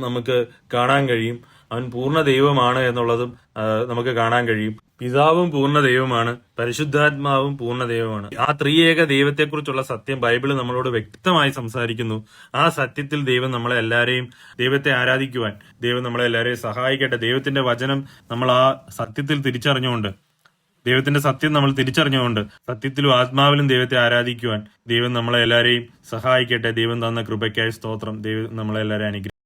Speaker 1: നമുക്ക് കാണാൻ കഴിയും. അവൻ പൂർണ്ണ ദൈവമാണ് എന്നുള്ളതും നമുക്ക് കാണാൻ കഴിയും. പിതാവും പൂർണ്ണ ദൈവമാണ്, പരിശുദ്ധാത്മാവും പൂർണ്ണ ദൈവമാണ്. ആ ത്രിയേക ദൈവത്തെക്കുറിച്ചുള്ള സത്യം ബൈബിള് നമ്മളോട് വ്യക്തമായി സംസാരിക്കുന്നു. ആ സത്യത്തിൽ ദൈവം നമ്മളെ എല്ലാരെയും, ദൈവത്തെ ആരാധിക്കുവാൻ ദൈവം നമ്മളെ എല്ലാരെയും സഹായിക്കട്ടെ. ദൈവത്തിന്റെ വചനം നമ്മൾ ആ സത്യത്തിൽ തിരിച്ചറിഞ്ഞുകൊണ്ട്, ദൈവത്തിന്റെ സത്യം നമ്മൾ തിരിച്ചറിഞ്ഞുകൊണ്ട് സത്യത്തിലും ആത്മാവിലും ദൈവത്തെ ആരാധിക്കുവാൻ ദൈവം നമ്മളെ എല്ലാരെയും സഹായിക്കട്ടെ. ദൈവം തന്ന കൃപയ്ക്കായി സ്തോത്രം. ദൈവം നമ്മളെ എല്ലാവരെയും അനുഗ്രഹിക്കട്ടെ.